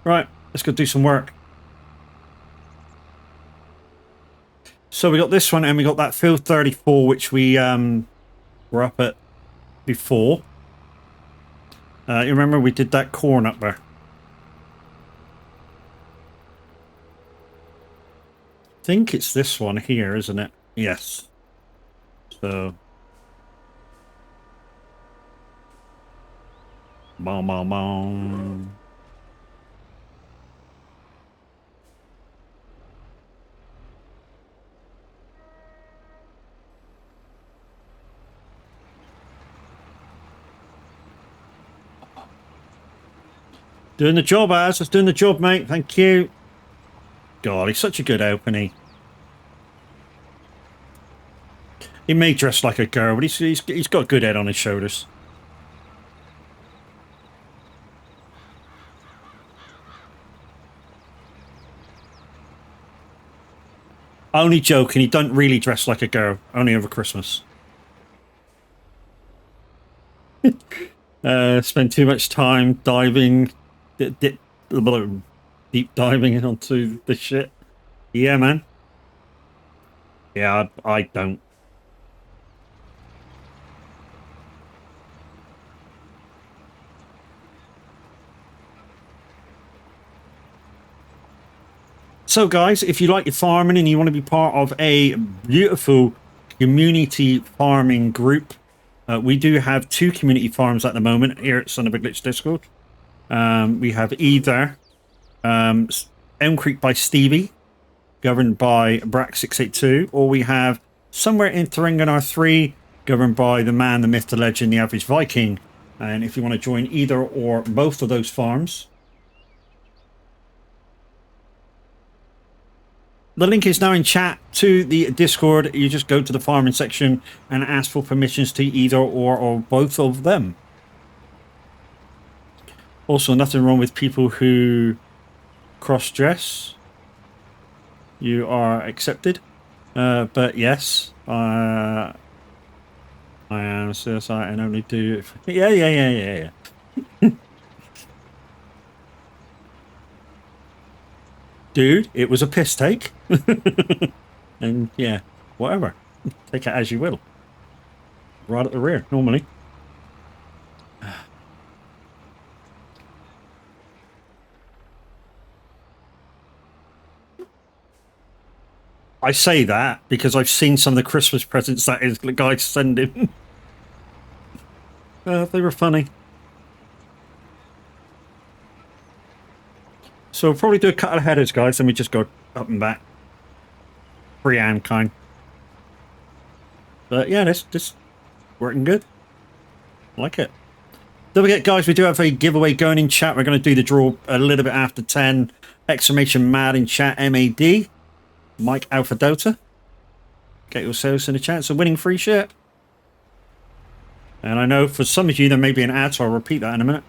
Right, let's go do some work. So we got this one and we got that field 34, which we were up at before. You remember we did that corn up there. I think it's this one here, isn't it? Yes. So Boom, boom, boom. Doing the job, Az. Just doing the job, mate. Thank you. God, he's such a good opening. He may dress like a girl, but he's got a good head on his shoulders. Only joking. He don't really dress like a girl. Only over Christmas. Spend too much time diving, deep diving onto the shit. Yeah, man. Yeah, I don't. So, guys, if you like your farming and you want to be part of a beautiful community farming group, we do have 2 community farms at the moment here at Son of a Glitch Discord. We have either Elm Creek by Stevie, governed by Brack682, or we have Somewhere in Thuringonar 3, governed by the man, the myth, the legend, the average Viking. And if you want to join either or both of those farms, the link is now in chat to the Discord. You just go to the farming section and ask for permissions to either or both of them. Also, nothing wrong with people who cross-dress. You are accepted. But yes, I am suicide and only do it for... Yeah. Dude, it was a piss take. And yeah, whatever. Take it as you will. Right at the rear, normally. I say that because I've seen some of the Christmas presents that is the guys sending. They were funny. So we'll probably do a cut of headers, guys, and we just go up and back. Freehand kind. But yeah, this working good. I like it. Don't forget, guys, we do have a giveaway going in chat. We're going to do the draw a little bit after 10. Exclamation mad in chat, MAD. Mike Alpha Delta. Get yourselves in the chat. So winning free shit. And I know for some of you there may be an ad, so I'll repeat that in a minute.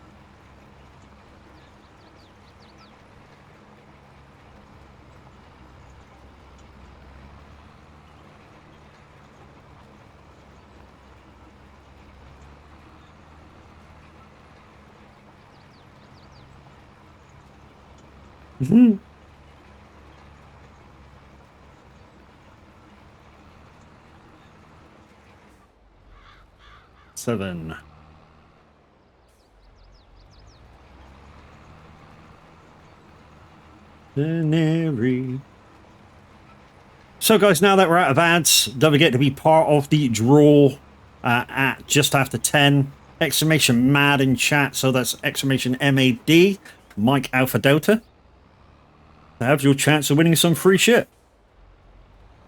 Mm-hmm. Seven. Canary. So, guys, now that we're out of ads, don't forget to be part of the draw at just after 10. Exclamation mad in chat. So that's exclamation MAD. Mike Alpha Delta. Have your chance of winning some free shit.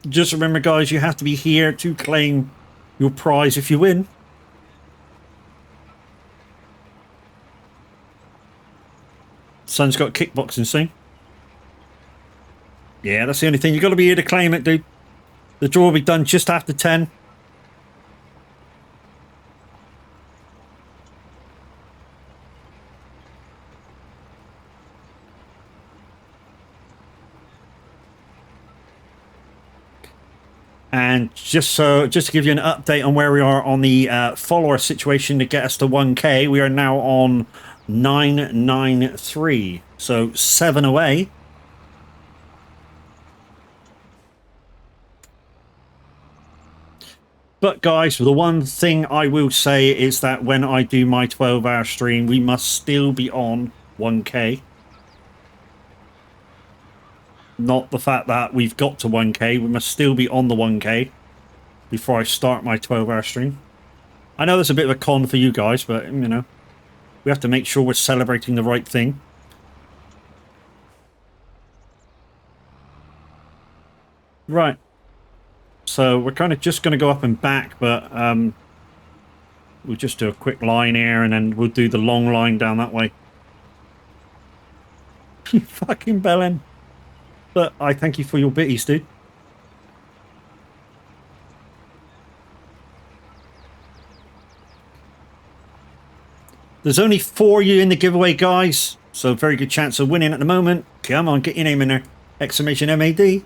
Just remember, guys, you have to be here to claim your prize if you win. Son's got kickboxing soon. Yeah, that's the only thing. You got to be here to claim it, dude. The draw will be done just after 10. And just to give you an update on where we are on the follower situation to get us to 1K, we are now on 993, so 7 away. But guys, the one thing I will say is that when I do my 12-hour stream, we must still be on 1K. Not the fact that we've got to 1K, we must still be on the 1K before I start my 12-hour stream. I know that's a bit of a con for you guys, but, you know, We have to make sure we're celebrating the right thing. Right. So we're kind of just going to go up and back, but we'll just do a quick line here, and then we'll do the long line down that way. You fucking bellend. But I thank you for your bitties, dude. There's only 4 of you in the giveaway, guys. So very good chance of winning at the moment. Come on, get your name in there. Exclamation MAD.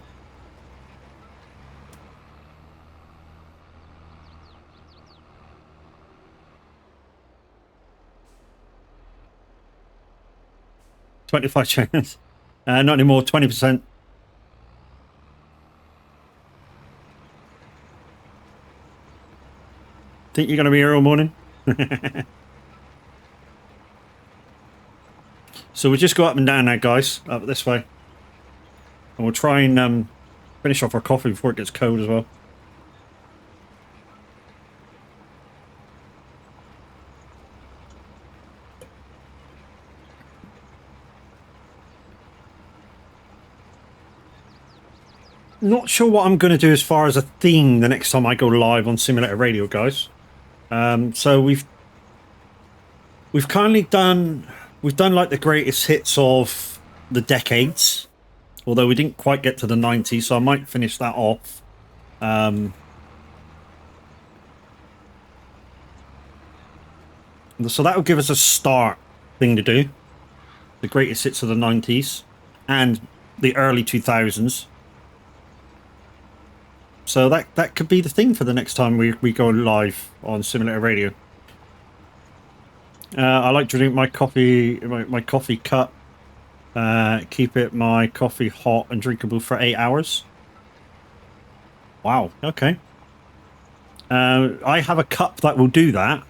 $25 chance. Not anymore, 20%. Think you're going to be here all morning? So we'll just go up and down now, guys. Up this way. And we'll try and finish off our coffee before it gets cold as well. Not sure what I'm going to do as far as a theme the next time I go live on Simulator Radio, guys. So we've kindly done like the greatest hits of the decades, although we didn't quite get to the 90s, so I might finish that off. So that will give us a start thing to do, the greatest hits of the 90s and the early 2000s. So that could be the thing for the next time we go live on Simulator Radio. I like to drink my coffee, my coffee cup. Keep my coffee hot and drinkable for 8 hours. Wow. Okay. I have a cup that will do that.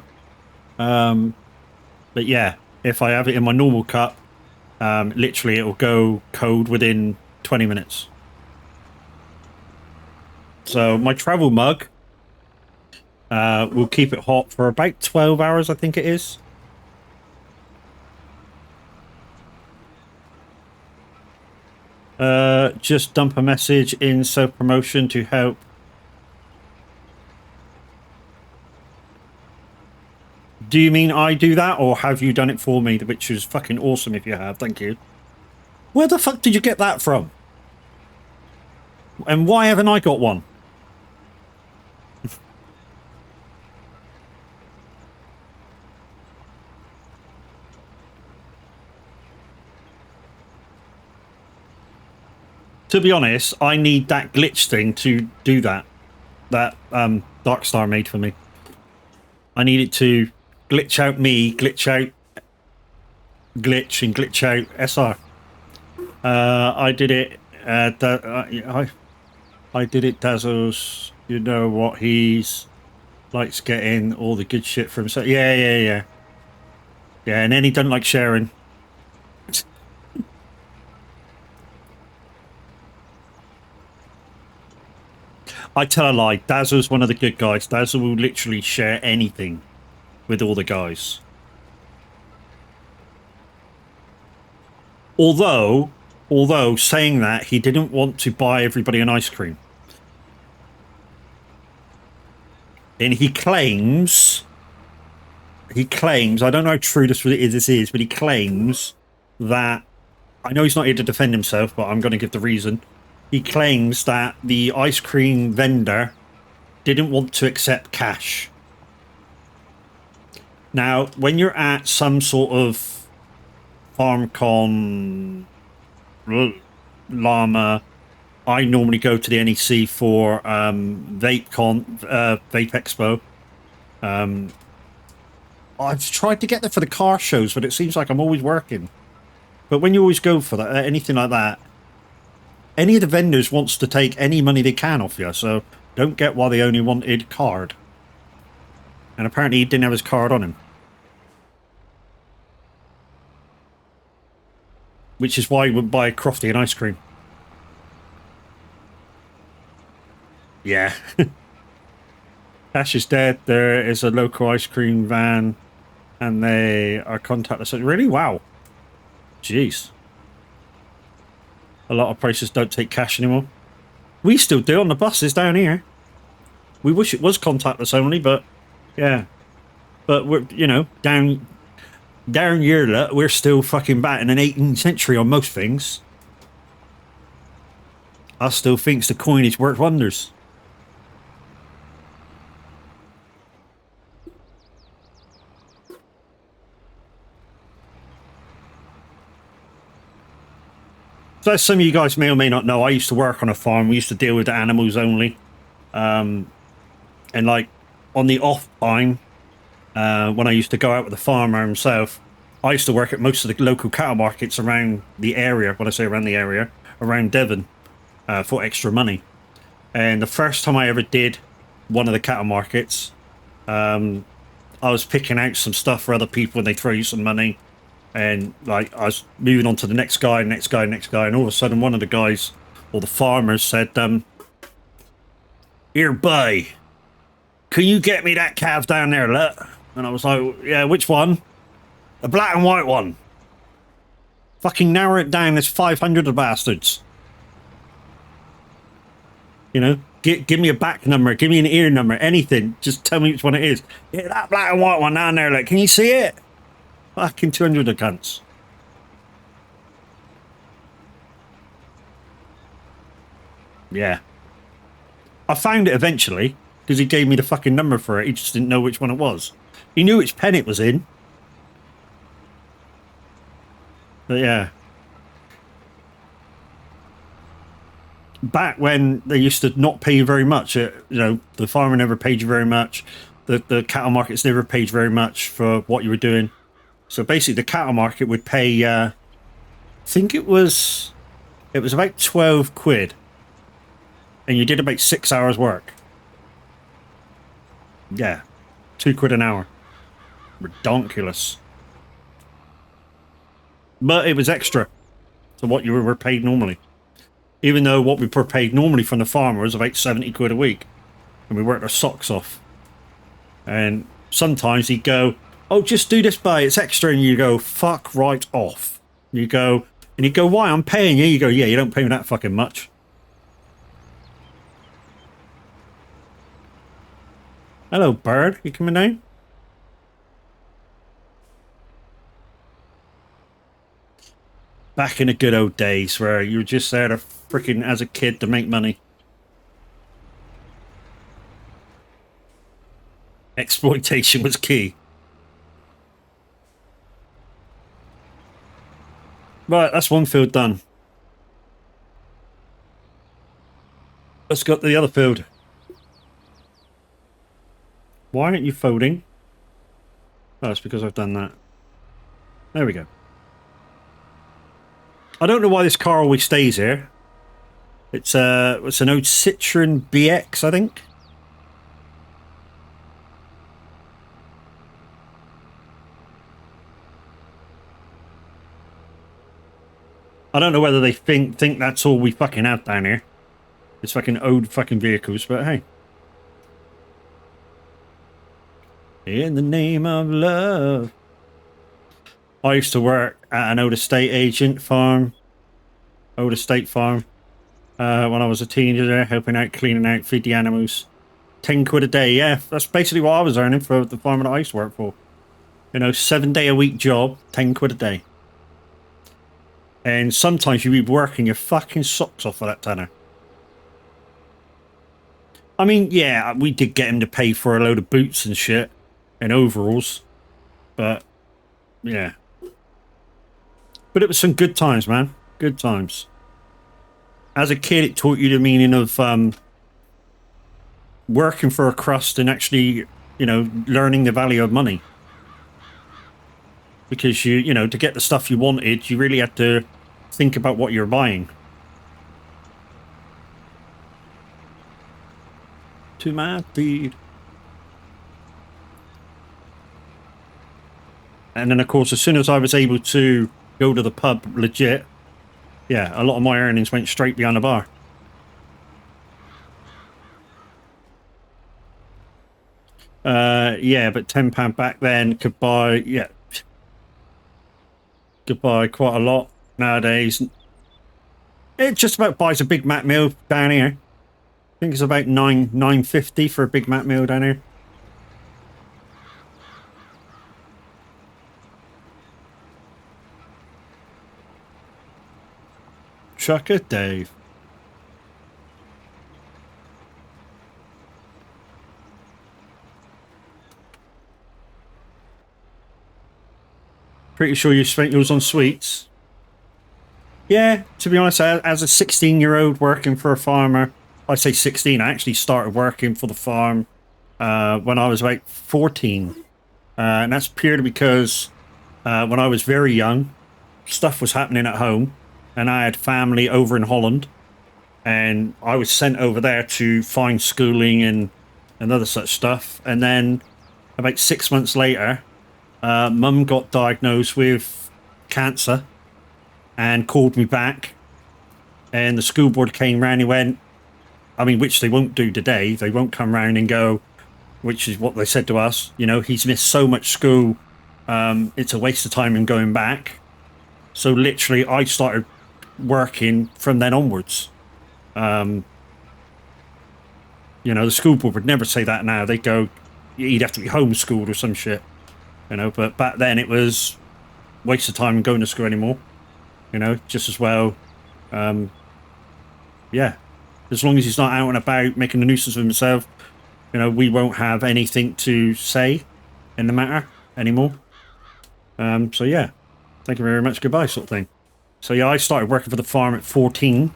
But yeah, if I have it in my normal cup, literally it will go cold within 20 minutes. So my travel mug will keep it hot for about 12 hours, I think it is. Just dump a message in self-promotion to help. Do you mean I do that, or have you done it for me? Which is fucking awesome if you have. Thank you. Where the fuck did you get that from? And why haven't I got one? To be honest, I need that glitch thing to do that. That Darkstar made for me. I need it to glitch out me, glitch out glitch, and glitch out SR. I did it. I did it. Dazzles. You know what? He's likes getting all the good shit from. So yeah. And then he doesn't like sharing. I tell a lie. Dazzle's one of the good guys. Dazzle will literally share anything with all the guys. Although saying that, he didn't want to buy everybody an ice cream. And he claims, I don't know how true this is, but he claims that, I know he's not here to defend himself, but I'm going to give the reason. He claims that the ice cream vendor didn't want to accept cash. Now, when you're at some sort of FarmCon, Llama, I normally go to the NEC for Vape Expo. I've tried to get there for the car shows, but it seems like I'm always working. But when you always go for that, anything like that, any of the vendors wants to take any money they can off you, so don't get why they only wanted card. And apparently he didn't have his card on him. Which is why he would buy Crofty an ice cream. Yeah. Cash is dead. There is a local ice cream van and they are contactless. Really? Wow. Jeez. A lot of places don't take cash anymore. We still do on the buses down here. We wish it was contactless only, but yeah. But we're, you know, down here, we're still fucking back in the 18th century on most things. I still think the coinage worked wonders. So as some of you guys may or may not know, I used to work on a farm. We used to deal with the animals only. And like on the off time, when I used to go out with the farmer himself, I used to work at most of the local cattle markets around the area. When I say around the area, around Devon, for extra money. And the first time I ever did one of the cattle markets, I was picking out some stuff for other people and they throw you some money. And like I was moving on to the next guy, next guy, and all of a sudden one of the guys or the farmers said, "Here, boy, can you get me that calf down there, look?" And I was like, "Yeah, which one?" "The black and white one." Fucking narrow it down. There's 500 of bastards. You know, give me a back number, give me an ear number, anything. Just tell me which one it is. "Yeah, that black and white one down there, look. Can you see it?" Fucking 200 of cunts. Yeah. I found it eventually, because he gave me the fucking number for it. He just didn't know which one it was. He knew which pen it was in. But yeah. Back when they used to not pay you very much, you know, the farmer never paid you very much. The cattle markets never paid very much for what you were doing. So basically the cattle market would pay, I think it was about 12 quid. And you did about 6 hours work. Yeah. 2 quid an hour. Ridiculous. But it was extra to what you were paid normally. Even though what we were paid normally from the farmer was about 70 quid a week. And we worked our socks off. And sometimes he'd go, "Oh, just do this by, it's extra." And you go, "Fuck right off." You go, and he'd go, "Why? I'm paying you." You go, "Yeah, you don't pay me that fucking much." Hello, bird. You coming down? Back in the good old days where you were just there to freaking, as a kid, to make money. Exploitation was key. Right, that's one field done. Let's go to the other field. Why aren't you folding? Oh, it's because I've done that. There we go. I don't know why this car always stays here. It's an old Citroen BX, I think. I don't know whether they think that's all we fucking have down here. It's fucking old fucking vehicles, but hey. In the name of love. I used to work at an old estate agent farm. Old estate farm. When I was a teenager, helping out, cleaning out, feed the animals. 10 quid a day, yeah. That's basically what I was earning for the farm that I used to work for. You know, 7-day-a-week job, 10 quid a day. And sometimes you'd be working your fucking socks off for that tenner. I mean, yeah, we did get him to pay for a load of boots and shit. And overalls. But, yeah. But it was some good times, man. Good times. As a kid, it taught you the meaning of working for a crust and actually, you know, learning the value of money. Because you know, to get the stuff you wanted, you really had to think about what you're buying. To my feet. And then, of course, as soon as I was able to go to the pub legit, yeah, a lot of my earnings went straight behind the bar. Yeah, but £10 back then could buy, yeah, could buy quite a lot nowadays. It just about buys a Big Mac meal down here. I think it's about nine fifty for a Big Mac meal down here. Chucker Dave. Pretty sure you spent yours on sweets. Yeah, to be honest, as a 16-year-old working for a farmer, I say 16. I actually started working for the farm when I was about 14. And that's purely because when I was very young, stuff was happening at home, and I had family over in Holland, and I was sent over there to find schooling and other such stuff. And then about 6 months later, Mum got diagnosed with cancer and called me back. And the school board came round and went, I mean, which they won't do today. They won't come round and go, which is what they said to us. You know, he's missed so much school. It's a waste of time in going back. So literally, I started working from then onwards. You know, the school board would never say that now. They'd go, he'd have to be homeschooled or some shit. You know, but back then it was waste of time going to school anymore. You know, just as well. Yeah, as long as he's not out and about making a nuisance of himself, you know, we won't have anything to say in the matter anymore. So yeah, thank you very much, goodbye, sort of thing. So yeah, I started working for the farm at 14.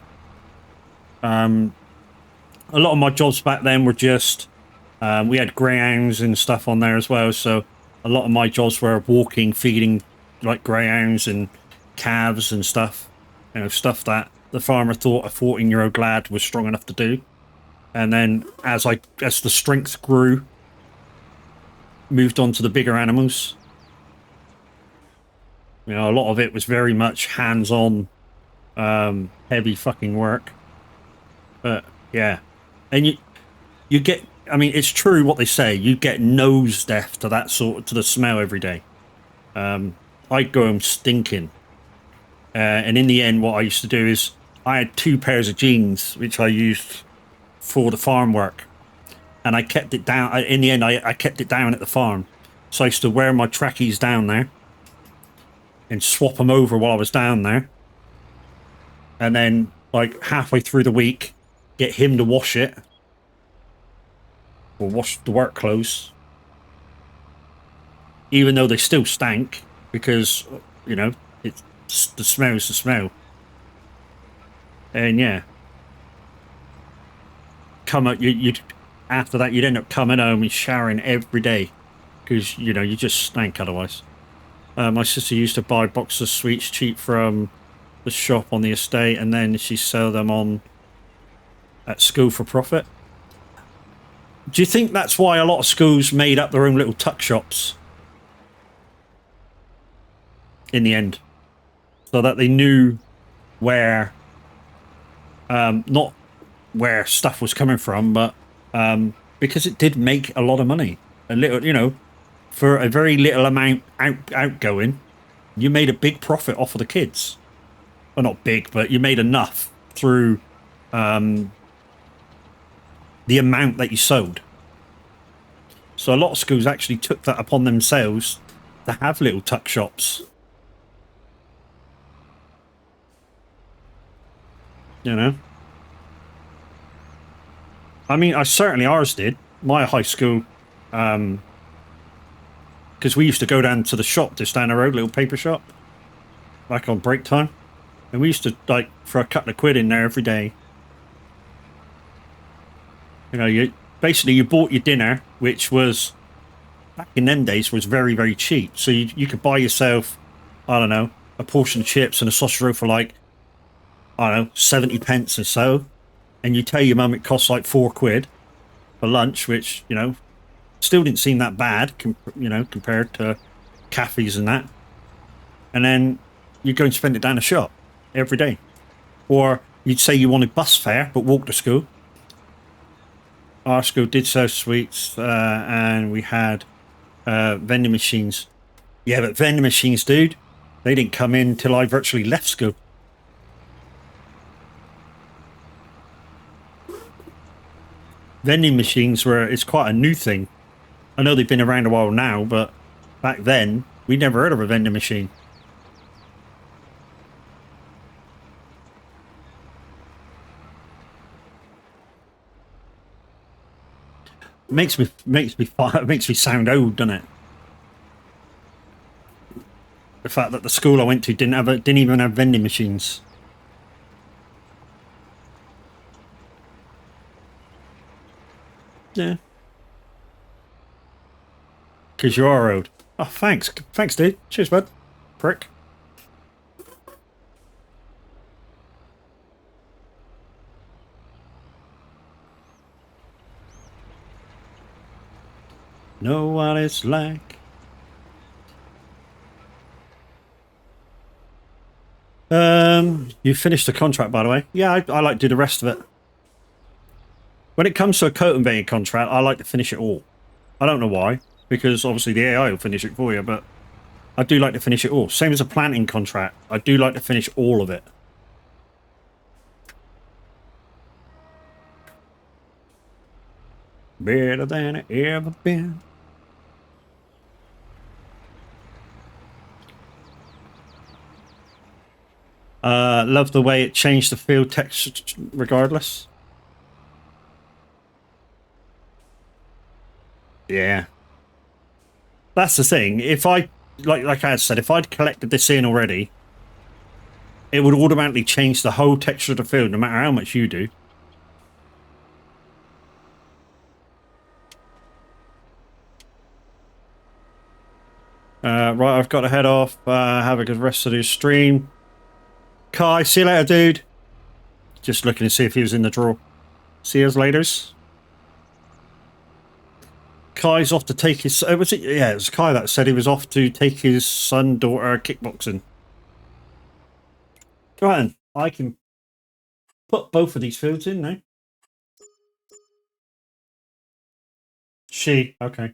A lot of my jobs back then were just, we had greyhounds and stuff on there as well, so a lot of my jobs were walking, feeding like greyhounds and calves and stuff, you know, stuff that the farmer thought a 14-year-old lad was strong enough to do. And then as the strength grew, moved on to the bigger animals. You know, a lot of it was very much hands-on, heavy fucking work. But yeah, and you get, I mean, it's true what they say. You get nose deaf to the smell every day. I'd go home stinking. And in the end, what I used to do is I had 2 pairs of jeans, which I used for the farm work. And I kept it down. In the end, I kept it down at the farm. So I used to wear my trackies down there and swap them over while I was down there. And then, like, halfway through the week, get him to wash it. Or wash the work clothes. Even though they still stank. Because, you know, the smell is the smell. And yeah. You'd after that, you'd end up coming home and showering every day. Because, you know, you just stank otherwise. My sister used to buy boxes of sweets cheap from the shop on the estate, and then she'd sell them on at school for profit. Do you think that's why a lot of schools made up their own little tuck shops? In the end. So that they knew where, not where stuff was coming from, but because it did make a lot of money. A little, you know, for a very little amount outgoing, you made a big profit off of the kids. Well, not big, but you made enough through the amount that you sold. So a lot of schools actually took that upon themselves to have little tuck shops. You know? I mean, ours did. My high school, because we used to go down to the shop just down the road, little paper shop, like on break time. And we used to, like, for a couple of quid in there every day. You know, you bought your dinner, which was, back in them days, was very, very cheap. So you could buy yourself, I don't know, a portion of chips and a sausage roll for like, I don't know, 70 pence or so. And you tell your mum it costs like 4 quid for lunch, which, you know, still didn't seem that bad, you know, compared to cafes and that. And then you'd go and spend it down the shop every day. Or you'd say you wanted bus fare, but walk to school. Our school did sell sweets, and we had vending machines. Yeah, but vending machines, dude, they didn't come in till I virtually left school. Vending machines it's quite a new thing. I know they've been around a while now, but back then we never heard of a vending machine. Makes me sound old, doesn't it? The fact that the school I went to didn't even have vending machines. Yeah, because you are old. Oh, thanks, dude. Cheers, bud. Prick. Know what it's like. You finished the contract, by the way. Yeah, I like to do the rest of it. When it comes to a coat and painting contract, I like to finish it all. I don't know why, because obviously the AI will finish it for you, but I do like to finish it all. Same as a planting contract. I do like to finish all of it. Better than it ever been. Love the way it changed the field text regardless. Yeah. That's the thing. If I, like I said, if I'd collected this in already, it would automatically change the whole texture of the field, no matter how much you do. Right, I've got to head off. Have a good rest of the stream. Kai, see you later, dude. Just looking to see if he was in the draw. See you later. Kai's off to take his. Was it? Yeah, it was Kai that said he was off to take his son, daughter kickboxing. Go on, I can put both of these fields in now. She, okay.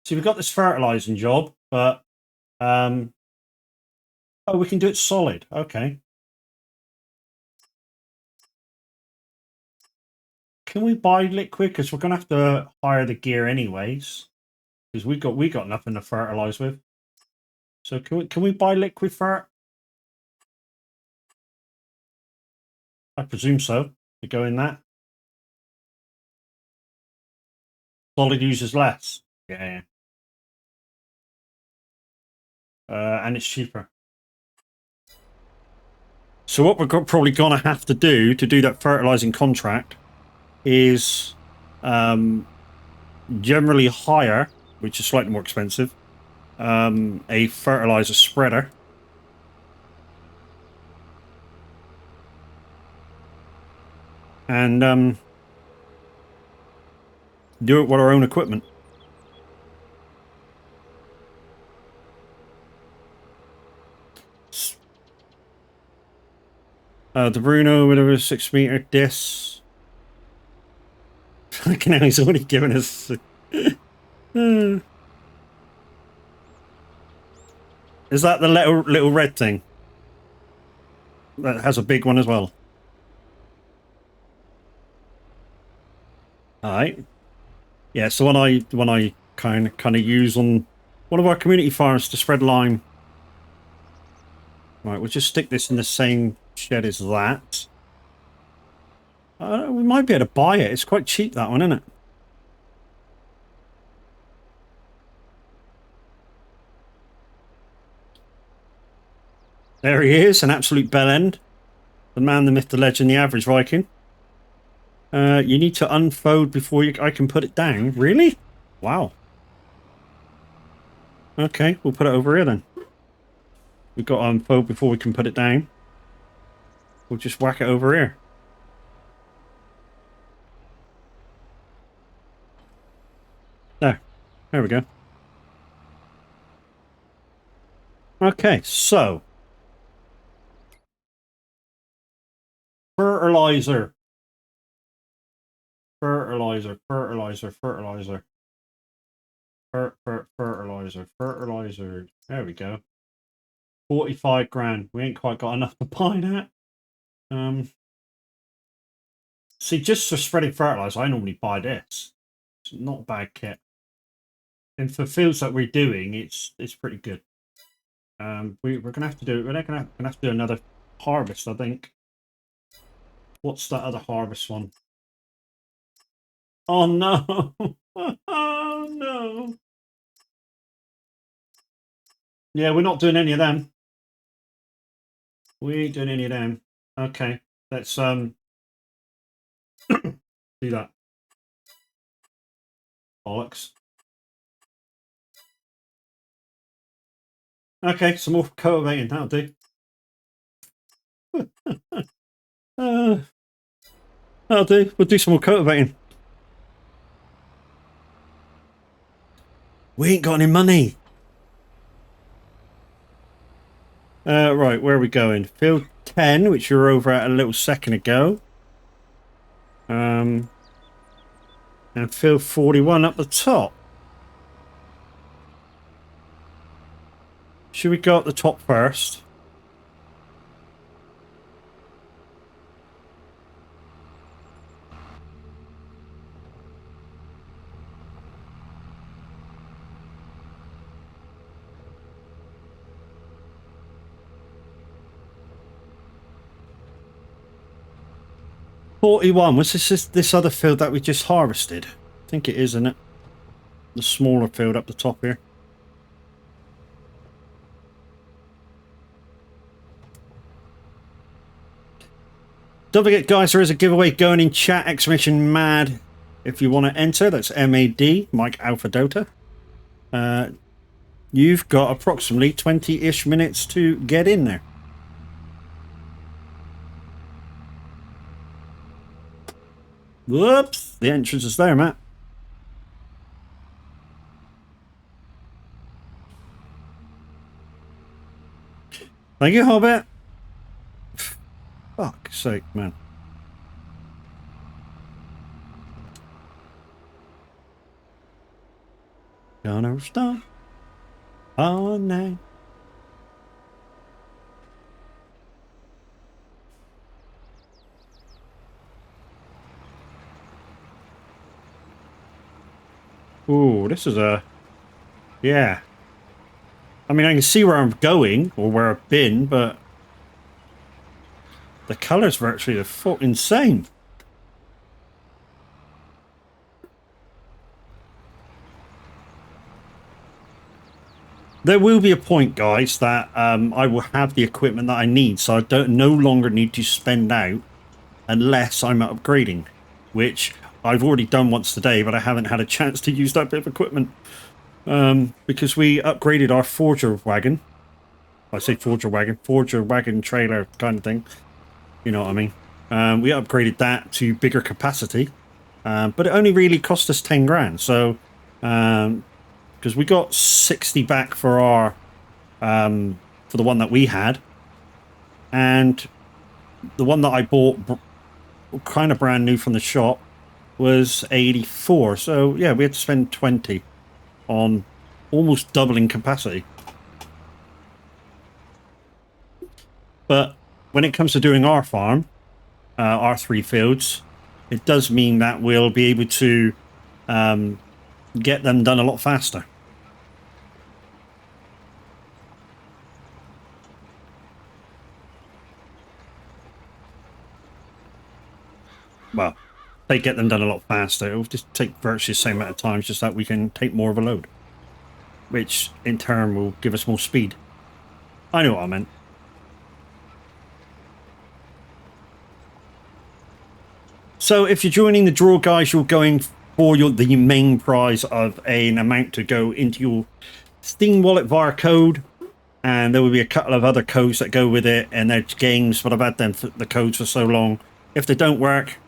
See, we've got this fertilizing job, but oh, we can do it solid. Okay. Can we buy liquid? Because we're gonna have to hire the gear anyways. Because we got nothing to fertilize with. So can we buy liquid fert? I presume so. To go in that. Solid uses less. Yeah. And it's cheaper. So what we're probably gonna have to do that fertilizing contract is generally hire, which is slightly more expensive, a fertilizer spreader. And do it with our own equipment. The Bruno with a 6-meter disc. Look now, he's already given us. Is that the little red thing? That has a big one as well. All right. Yeah, so when I kind of use on one of our community farms to spread lime. Right, we'll just stick this in the same shed as that. We might be able to buy it. It's quite cheap, that one, isn't it? There he is, an absolute bell end. The man, the myth, the legend, the average Viking. You need to unfold before I can put it down. Really? Wow. Okay, we'll put it over here then. We've got to unfold before we can put it down. We'll just whack it over here. There we go. Okay, so fertilizer. Fertilizer, fertilizer, fertilizer. Fertilizer, fertilizer. There we go. 45 grand. We ain't quite got enough to buy that. See, just for spreading fertilizer, I normally buy this. It's not a bad kit. And for fields that we're doing, it's pretty good. We're gonna have to do. We're gonna have to do another harvest, I think. What's that other harvest one? Oh no! Oh no! Yeah, we're not doing any of them. We ain't doing any of them. Okay, let's do that. Bollocks. Okay, some more cultivating. That'll do. That'll do. We'll do some more cultivating. We ain't got any money. Right, where are we going? Field 10, which you were over at a little second ago. And field 41 up the top. Should we go up the top first? Was this other field that we just harvested? I think it is, isn't it? The smaller field up the top here. Don't forget, guys, there is a giveaway going in chat, exclamation MAD. If you want to enter, that's MAD, Mike Alpha Dota. You've got approximately 20-ish minutes to get in there. Whoops, the entrance is there, Matt. Thank you, Hobbit. Fuck's sake, man. Gonna stop all night. Ooh, this is a... Yeah. I mean, I can see where I'm going, or where I've been, but... The colour's virtually insane. There will be a point, guys, that I will have the equipment that I need, so I no longer need to spend out unless I'm upgrading, which I've already done once today, but I haven't had a chance to use that bit of equipment because we upgraded our forger wagon. I say forger wagon trailer kind of thing. You know what I mean? We upgraded that to bigger capacity, but it only really cost us 10 grand. So, because we got 60 back for our, for the one that we had, and the one that I bought kind of brand new from the shop was 84. So yeah, we had to spend 20 on almost doubling capacity. But when it comes to doing our farm, our 3 fields, it does mean that we'll be able to get them done a lot faster. Well, they get them done a lot faster. It'll just take virtually the same amount of time, just that we can take more of a load, which in turn will give us more speed. I know what I meant. So if you're joining the draw, guys, you're going for the main prize of an amount to go into your Steam wallet via code, and there will be a couple of other codes that go with it, and they're games, but I've had them for the codes for so long. If they don't work,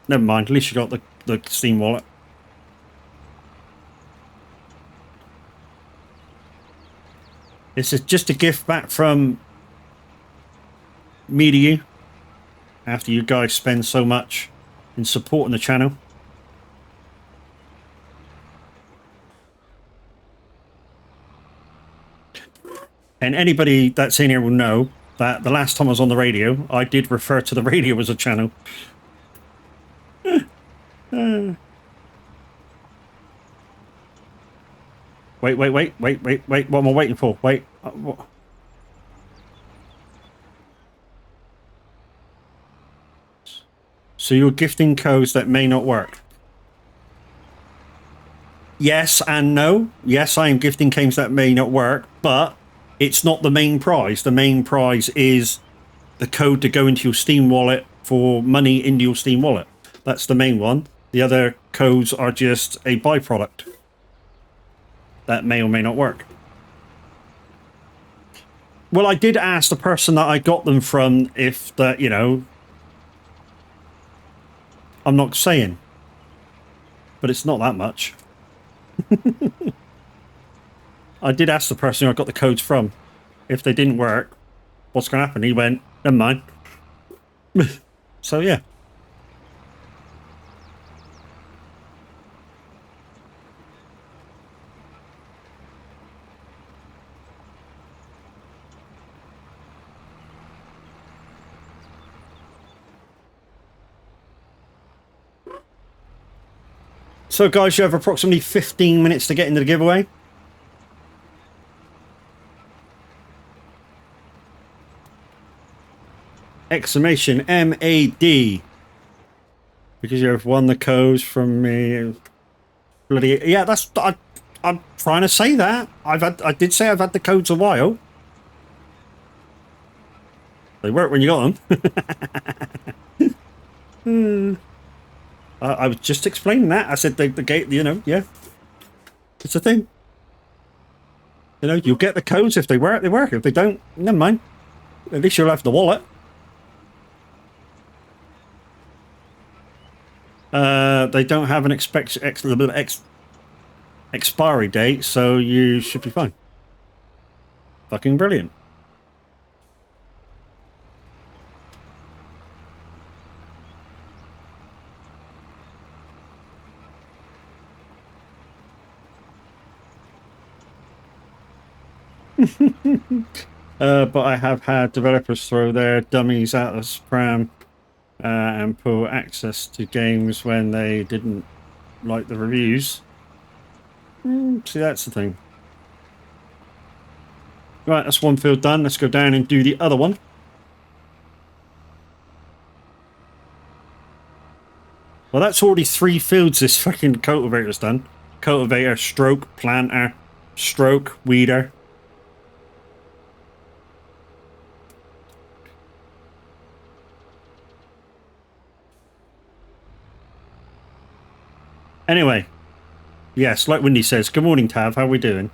never mind, at least you got the Steam wallet. This is just a gift back from me to you, after you guys spend so much in supporting the channel. And anybody that's in here will know that the last time I was on the radio, I did refer to the radio as a channel. Wait. What am I waiting for? Wait. What? So you're gifting codes that may not work. Yes and no. Yes, I am gifting codes that may not work, but it's not the main prize. The main prize is the code to go into your Steam wallet for money into your Steam wallet. That's the main one. The other codes are just a byproduct that may or may not work. Well, I did ask the person that I got them from if that, you know, I'm not saying, but it's not that much. I did ask the person I got the codes from if they didn't work, what's going to happen. He went, never mind. So yeah. So guys, you have approximately 15 minutes to get into the giveaway. Exclamation MAD. Because you have won the codes from me. Bloody yeah, that's I'm trying to say that. I did say I've had the codes a while. They work when you got them. I was just explaining that. I said the gate, you know, yeah. It's a thing. You know, you'll get the codes if they work, they work. If they don't, never mind. At least you'll have the wallet. They don't have an expiry date, so you should be fine. Fucking brilliant. But I have had developers throw their dummies out of spam and pull access to games when they didn't like the reviews. See, that's the thing. Right, that's one field done. Let's go down and do the other one. Well, that's already 3 fields this fucking cultivator's done. Cultivator, stroke, planter, stroke, weeder. Anyway, yes, like Wendy says, good morning, Tav. How are we doing?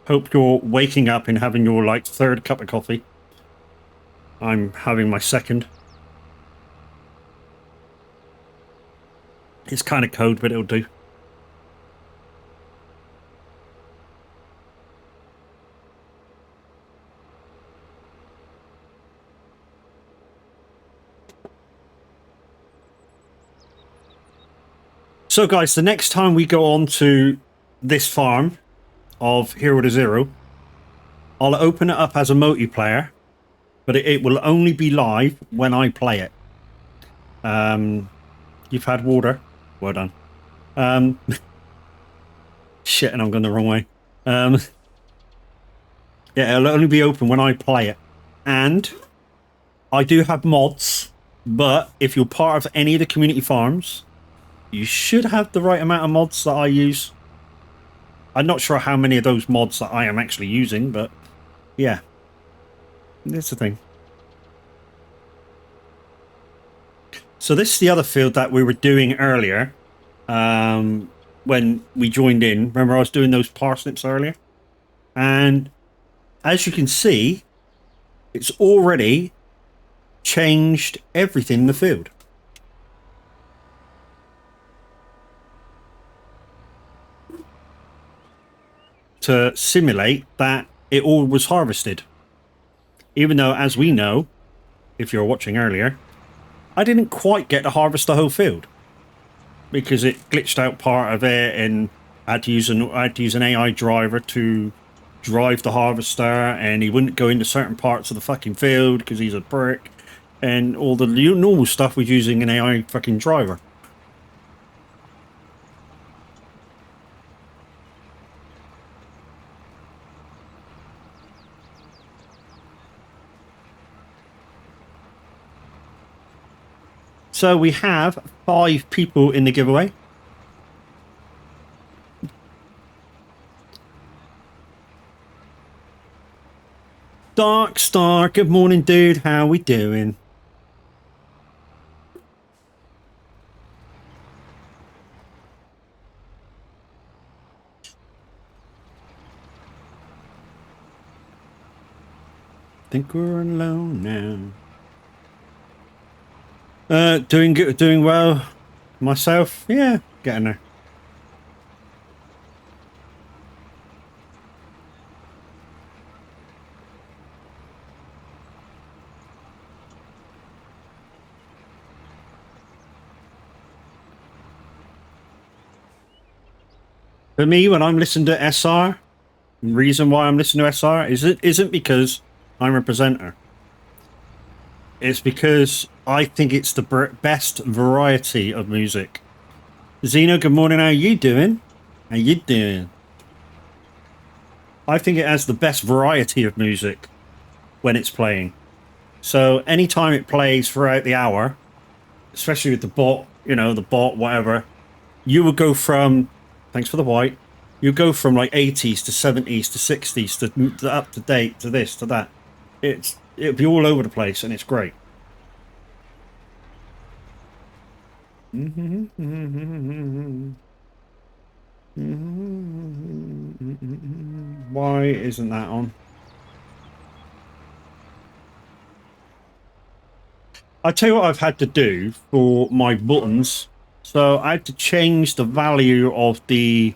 Hope you're waking up and having your, like, 3rd cup of coffee. I'm having my 2nd. It's kind of cold, but it'll do. So guys, the next time we go on to this farm of Hero to Zero, I'll open it up as a multiplayer, but it will only be live when I play it. You've had water. Well done. Shit, and I'm going the wrong way. Yeah, it'll only be open when I play it. And I do have mods, but if you're part of any of the community farms, you should have the right amount of mods that I use. I'm not sure how many of those mods that I am actually using, but yeah, that's the thing. So this is the other field that we were doing earlier when we joined in. Remember I was doing those parsnips earlier? And as you can see, it's already changed everything in the field. To simulate that it all was harvested. Even though, as we know, if you're watching earlier, I didn't quite get to harvest the whole field because it glitched out part of it, and I had to use an AI driver to drive the harvester, and he wouldn't go into certain parts of the fucking field because he's a prick, and all the normal stuff was using an AI fucking driver. So we have 5 people in the giveaway. Dark Star, good morning, dude. How we doing? Think we're alone now. Doing good, doing well. Myself, yeah, getting there. For me, when I'm listening to SR, the reason why I'm listening to SR isn't because I'm a presenter. It's because I think it's the best variety of music. Zeno, good morning. How you doing? How you doing? I think it has the best variety of music when it's playing. So anytime it plays throughout the hour, especially with the bot, the bot, whatever, you would go from, thanks for the white, you go from like 80s to 70s to 60s to up to date to this to that. It'll be all over the place, and it's great. Why isn't that on? I tell you what I've had to do for my buttons. So I had to change the value of the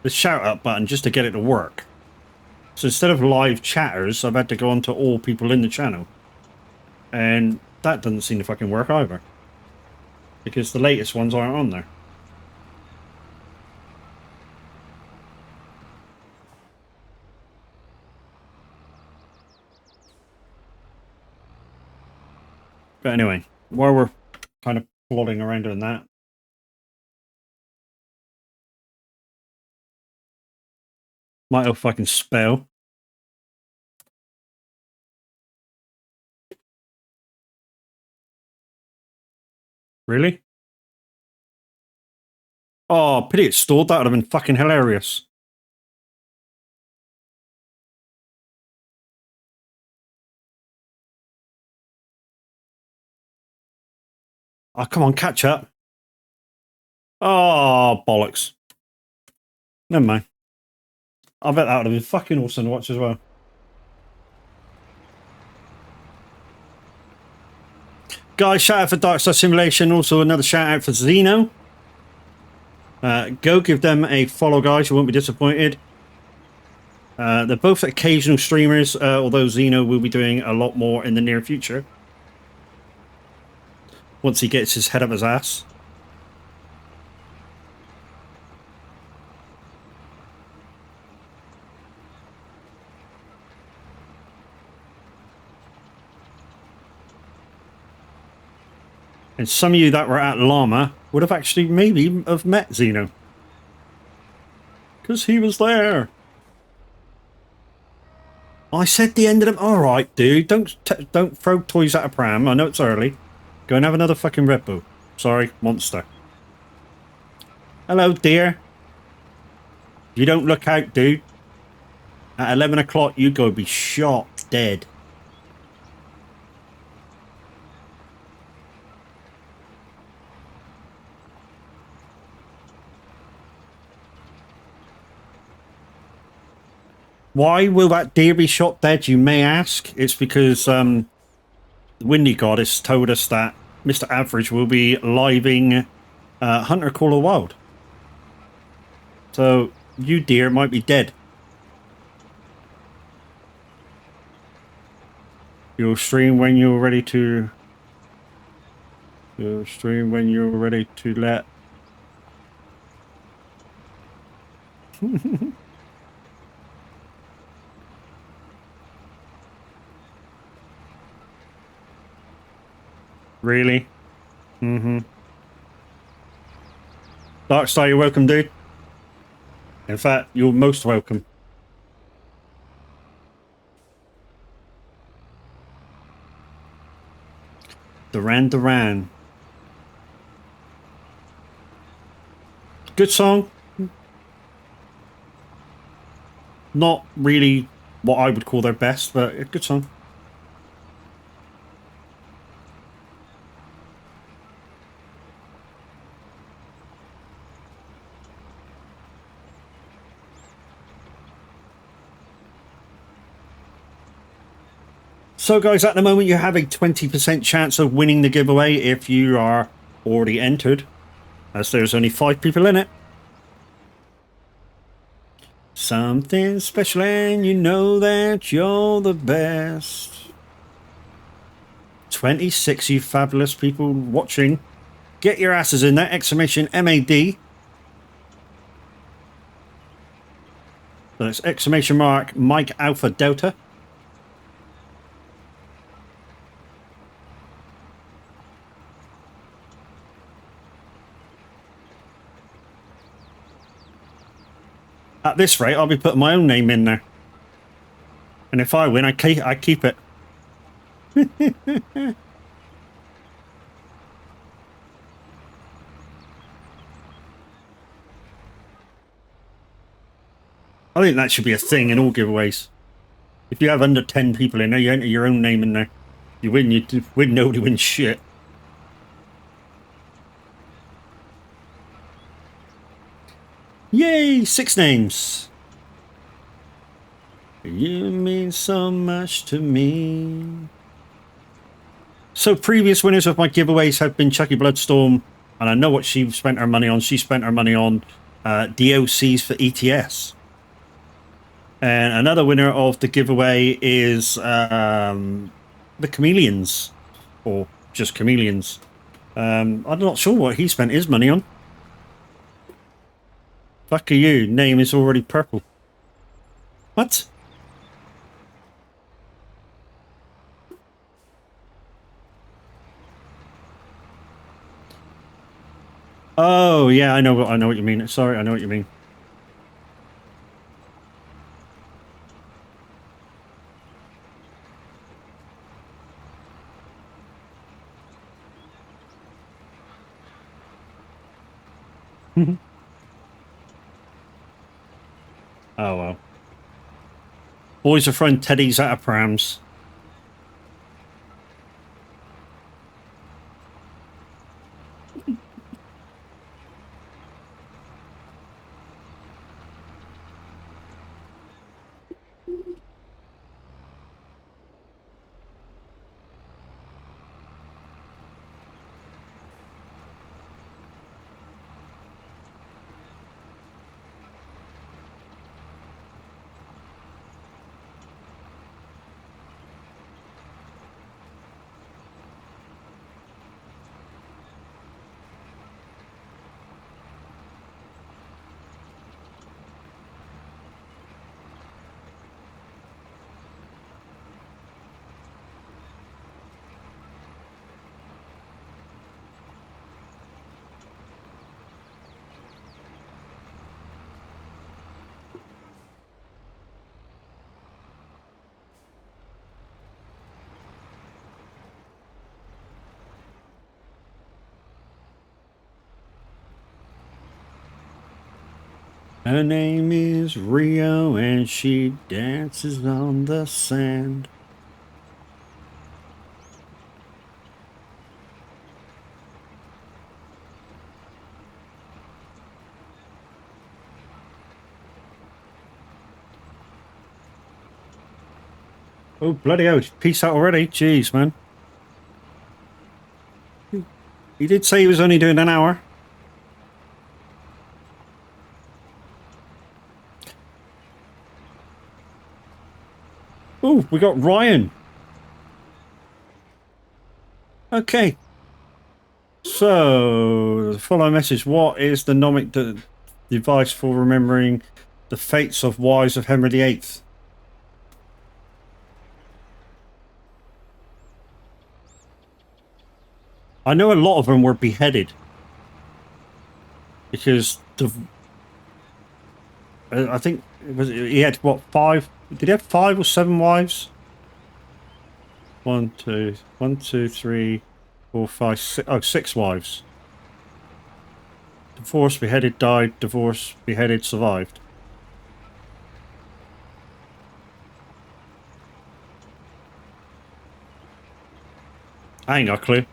shout out button just to get it to work. So instead of live chatters, I've had to go on to all people in the channel. And that doesn't seem to fucking work either. Because the latest ones aren't on there. But anyway, while we're kind of plodding around doing that. Might have fucking spell. Really? Oh, pity it stalled. That would have been fucking hilarious. Oh, come on, catch up. Oh, bollocks. Never mind. I bet that would have been fucking awesome to watch as well. Guys, shout out for Dark Star Simulation. Also, another shout out for Zeno. Go give them a follow, guys. You won't be disappointed. They're both occasional streamers, although Zeno will be doing a lot more in the near future. Once he gets his head up his ass. And some of you that were at Llama would have actually maybe have met Zeno. Because he was there. I said the end of them. All right, dude. Don't throw toys at a pram. I know it's early. Go and have another fucking Red Bull. Sorry, monster. Hello, dear. You don't look out, dude. At 11 o'clock, you go be shot dead. Why will that deer be shot dead, you may ask? It's because the Windy Goddess told us that Mr. Average will be living Hunter Call of the Wild. So, you deer might be dead. You'll stream when you're ready to... You'll stream when you're ready to let... Really? Mm-hmm. Darkstar, you're welcome, dude. In fact, you're most welcome. Duran Duran. Good song. Not really what I would call their best, but a good song. So, guys, at the moment, you have a 20% chance of winning the giveaway if you are already entered, as there's only 5 people in it. Something special, and you know that you're the best. 26, you fabulous people watching. Get your asses in there! Exclamation MAD. So it's exclamation mark Mike Alpha Delta. At this rate, I'll be putting my own name in there. And if I win, I keep it. I think that should be a thing in all giveaways. If you have under 10 people in there, you enter your own name in there. You win, nobody wins shit. Yay, 6 names. You mean so much to me. So previous winners of my giveaways have been Chucky Bloodstorm, and I know what she spent her money on. She spent her money on DLCs for ETS. And another winner of the giveaway is the Chameleons, or just Chameleons. I'm not sure what he spent his money on. Lucky you, name is already purple. What? Oh yeah, I know what you mean. Sorry, I know what you mean. Oh well. Boys are throwing teddies out of prams. Her name is Rio, and she dances on the sand. Oh, bloody hell. Peace out already. Jeez, man. He did say he was only doing an hour. Oh, we got Ryan. Okay. So, the follow message. What is the nomic device for remembering The fates of wives of Henry VIII. I know a lot of them were beheaded. Because I think he had what, 5? Did he have 5 or 7 wives? 1, 2, 3, 4, 5, 6. Oh, 6 wives. Divorced, beheaded, died. Divorced, beheaded, survived. I ain't got a clue.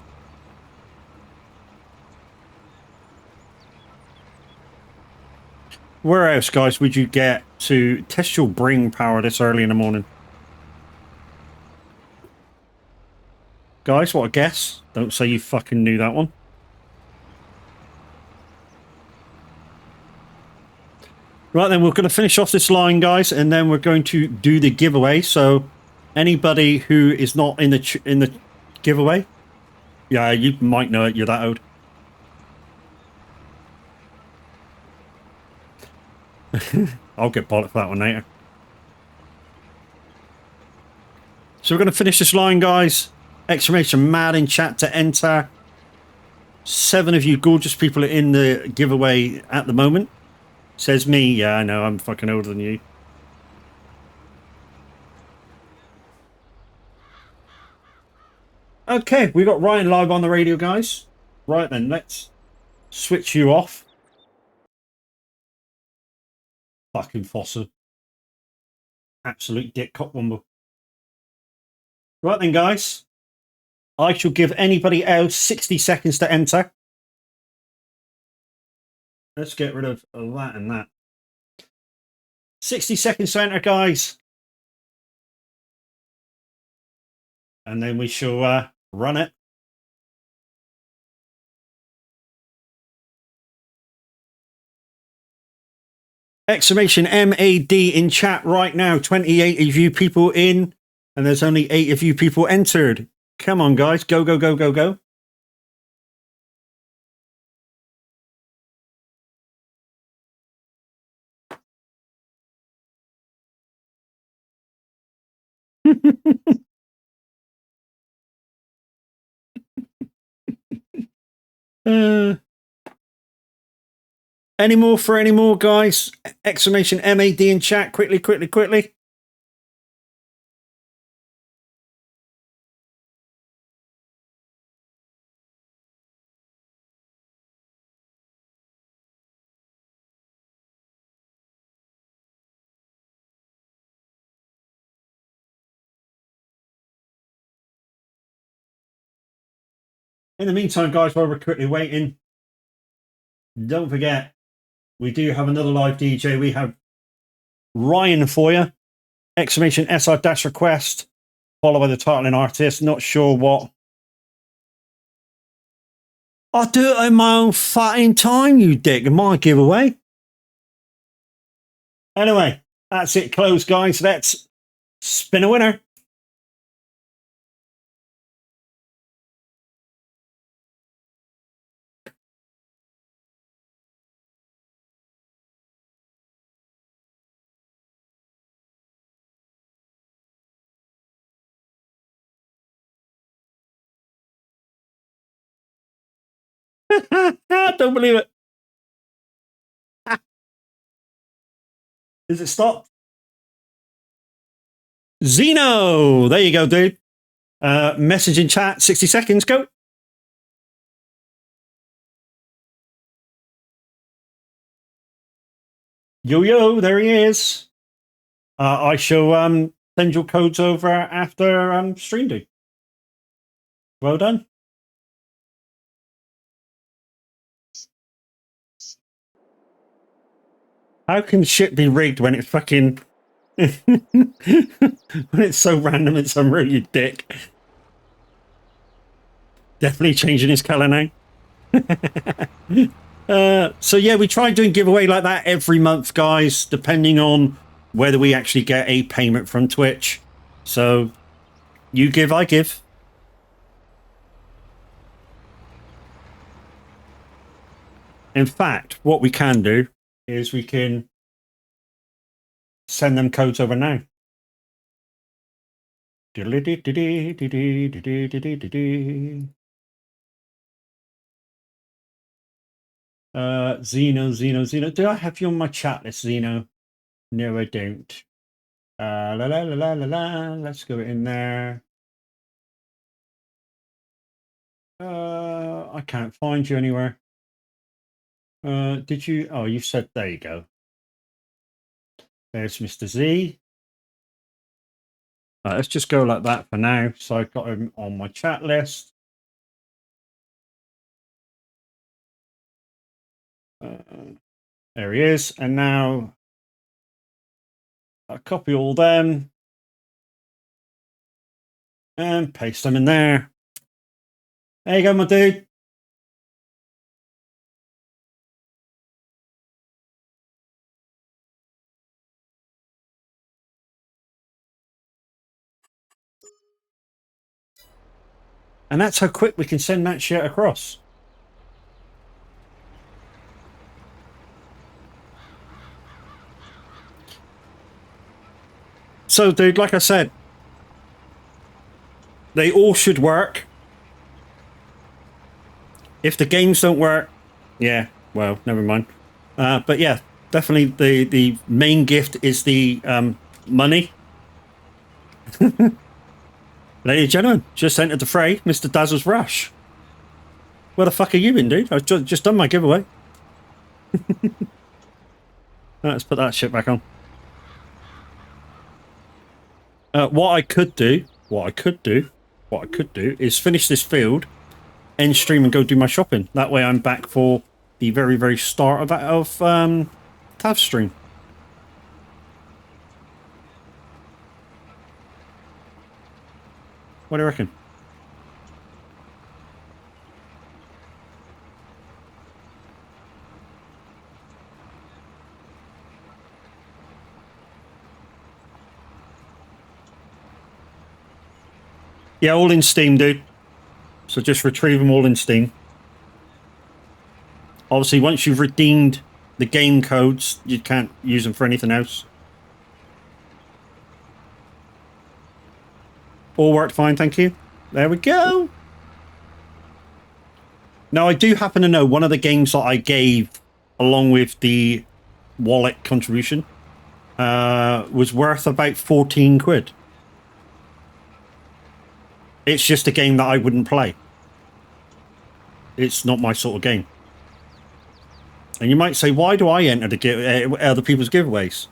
Where else, guys, would you get to test your brain power this early in the morning? Guys, what a guess. Don't say you fucking knew that one. Right, then we're going to finish off this line, guys, and then we're going to do the giveaway. So anybody who is not in the giveaway, yeah, you might know it. You're that old. I'll get bollocked for that one later. So we're going to finish this line, guys. Exclamation mad in chat to enter. 7 of you gorgeous people are in the giveaway at the moment. Says me. Yeah, I know. I'm fucking older than you. Okay, we got Ryan live on the radio, guys. Right then, let's switch you off. Fucking Fossa. Absolute dick cock wumble. Right then, guys. I shall give anybody else 60 seconds to enter. Let's get rid of that and that. 60 seconds to enter, guys. And then we shall run it. Exclamation MAD in chat right now. 28 of you people in. And there's only 8 of you people entered. Come on, guys. Go, go, go, go, go. Any more, guys? Exclamation MAD in chat. Quickly, quickly, quickly. In the meantime, guys, while we're quickly waiting, don't forget, we do have another live DJ. We have Ryan for you. Exclamation SR-request, followed by the title and artist. Not sure what. I'll do it in my own fucking time, you dick. My giveaway. Anyway, that's it closed, guys. Let's spin a winner. I don't believe it. Is it stopped? Zeno. There you go, dude. Message in chat. 60 seconds. Go. Yo, there he is. I shall send your codes over after stream do. Well done. How can shit be rigged when it's fucking when it's so random it's unreal, you dick. Definitely changing his colour now. So yeah, we try doing giveaway like that every month, guys, depending on whether we actually get a payment from Twitch. So you give, I give. In fact, what we can do is we can send them codes over now. Zeno. Do I have you on my chat list, Zeno? No, I don't. La la la la la la. Let's go in there. I can't find you anywhere. Did you? Oh, you said there you go. There's Mr. Z. Let's just go like that for now. So I've got him on my chat list. There he is. And now I copy all them and paste them in there. There you go, my dude. And that's how quick we can send that shit across. So, dude, like I said, they all should work. If the games don't work, yeah, well, never mind. But yeah, definitely the main gift is the money. Ladies and gentlemen, just entered the fray, Mr. Dazzle's Rush. Where the fuck are you been, dude? I've just done my giveaway. Let's put that shit back on. What I could do is finish this field, end stream, and go do my shopping. That way, I'm back for the very, very start of Tav stream. What do you reckon? Yeah, all in Steam, dude. So just retrieve them all in Steam. Obviously, once you've redeemed the game codes, you can't use them for anything else. All worked fine, thank you. There we go. Now, I do happen to know one of the games that I gave along with the wallet contribution was worth about 14 quid. It's just a game that I wouldn't play. It's not my sort of game. And you might say, why do I enter the other people's giveaways?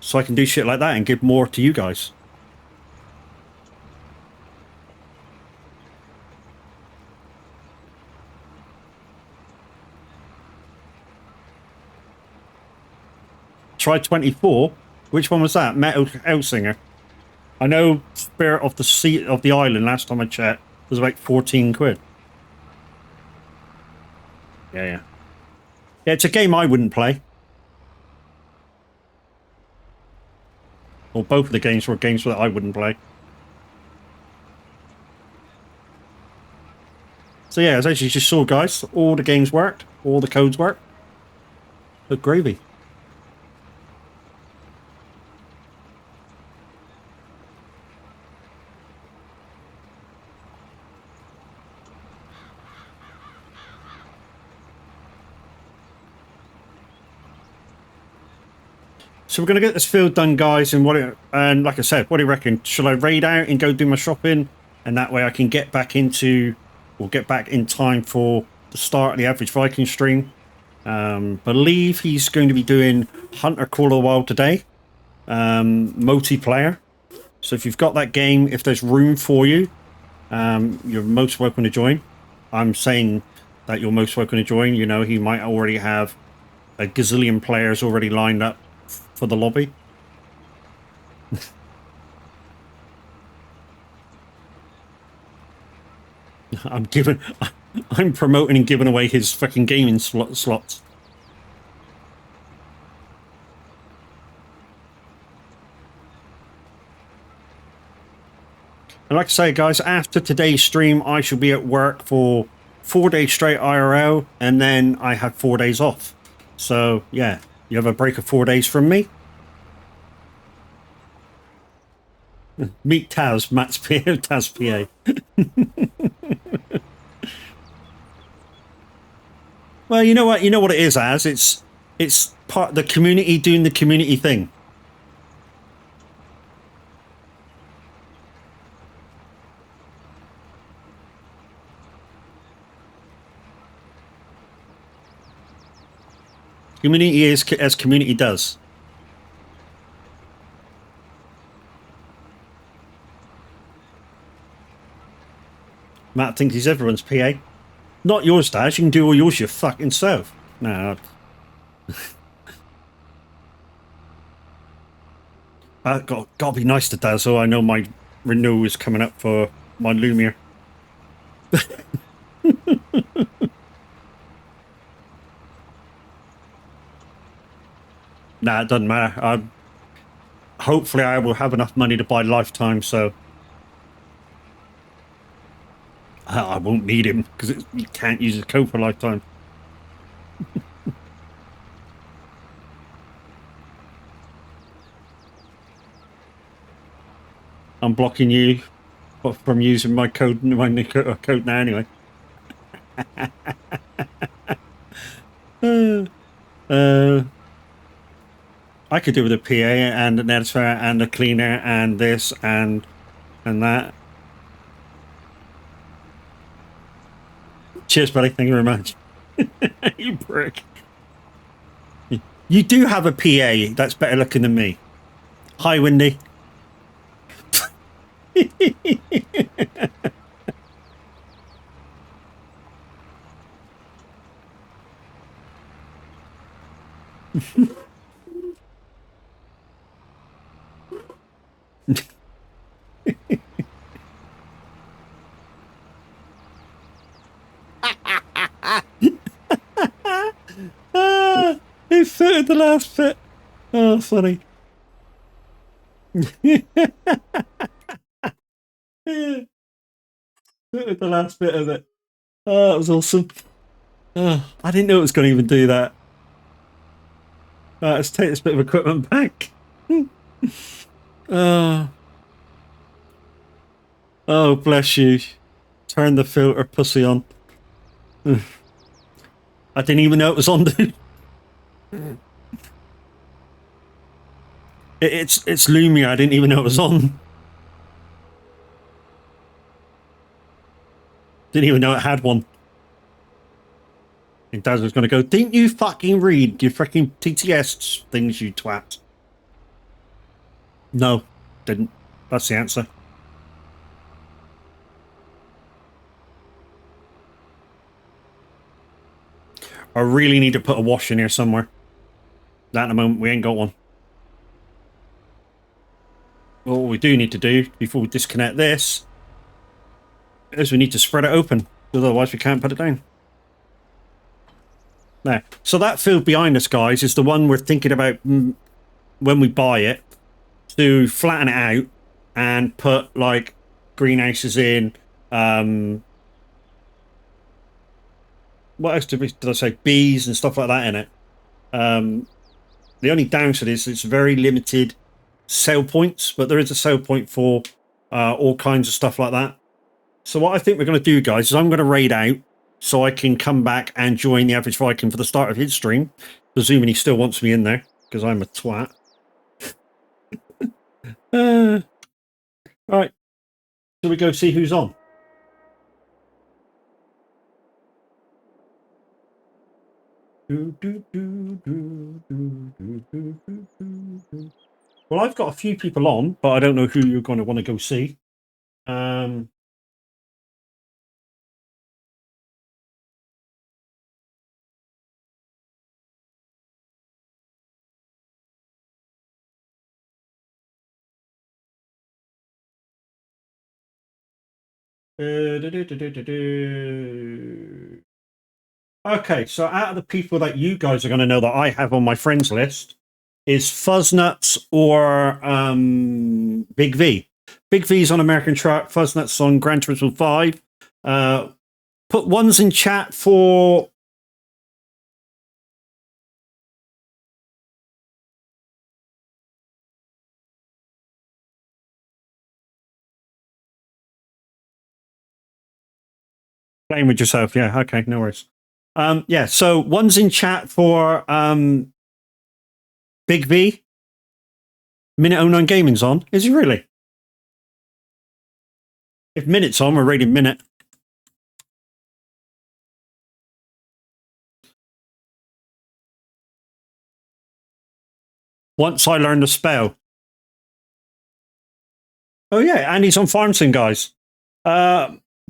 So I can do shit like that and give more to you guys. Try 24. Which one was that? Metal Hellsinger. I know Spirit of the Sea of the Island last time I checked was about 14 quid. Yeah, it's a game I wouldn't play. Or both of the games were games that I wouldn't play. So yeah, as you just saw, guys, all the games worked, all the codes worked. Good gravy. So we're going to get this field done, guys, and like I said, what do you reckon? Should I raid out and go do my shopping? And that way I can get back in time for the start of the Average Viking stream. Believe he's going to be doing Hunter Call of the Wild today. Multiplayer. So if you've got that game, if there's room for you, you're most welcome to join. I'm saying that you're most welcome to join. You know, he might already have a gazillion players already lined up for the lobby. I'm promoting and giving away his fucking gaming slots. And like I say, guys, after today's stream, I shall be at work for 4 days straight IRL, and then I have 4 days off. So, yeah, you have a break of 4 days from me. Meet Taz, Matt's PA, Taz PA. Well, you know what? You know what it is as it's part of the community doing the community thing. Community is as community does. Matt thinks he's everyone's PA. Not yours, Dad. You can do all yours your fucking self. No, gotta be nice to Dad, so I know my renewal is coming up for my Lumiere. Nah, it doesn't matter. Hopefully, I will have enough money to buy lifetime, so I won't need him because you can't use his code for lifetime. I'm blocking you from using my code, my new code now anyway. uh, I could do with a PA and an editor and a cleaner and this and that. Cheers, buddy. Thank you very much. You prick. You do have a PA that's better looking than me. Hi, Wendy. It fitted the last bit. Oh, funny. Fitted the last bit of it. Oh, that was awesome. Oh, I didn't know it was going to even do that. Let's take this bit of equipment back. Oh, oh, bless you. Turn the filter pussy on. I didn't even know it was on, dude. It's Lumia. I didn't even know it was on. Didn't even know it had one. And Dad was going to go, didn't you fucking read your freaking TTS things, you twat? No, didn't. That's the answer. I really need to put a wash in here somewhere. At the moment, we ain't got one. Well, what we do need to do before we disconnect this is we need to spread it open. Otherwise, we can't put it down. There. So that field behind us, guys, is the one we're thinking about when we buy it to flatten it out and put like greenhouses in. What else did I say? Bees and stuff like that in it. The only downside is it's very limited sale points, but there is a sale point for all kinds of stuff like that. So what I think we're going to do, guys, is I'm going to raid out so I can come back and join the Average Viking for the start of his stream, presuming he still wants me in there, because I'm a twat. Right. Shall we go see who's on? Well, I've got a few people on, but I don't know who you're going to want to go see. Okay, so out of the people that you guys are going to know that I have on my friends list is Fuzznuts or Big V. Big V's on American Truck, Fuzznuts on Gran Turismo 5. Put ones in chat for... Playing with yourself, yeah. Okay, no worries. Yeah, so one's in chat for Big V. Minute 09 Gaming's on. Is he really? If Minute's on, we're rating Minute. Once I learned the spell. Oh, yeah, and he's on Farm Sim, guys.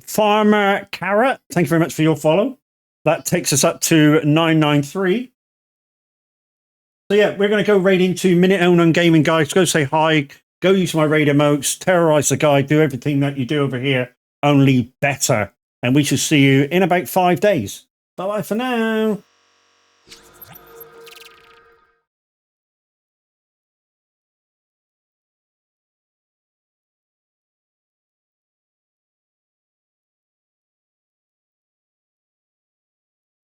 Farmer Carrot, thank you very much for your follow. That takes us up to 993. So, yeah, we're going to go right into Minute 09 Gaming, guys. Go say hi. Go use my raid emotes. Terrorize the guy. Do everything that you do over here, only better. And we shall see you in about 5 days. Bye-bye for now.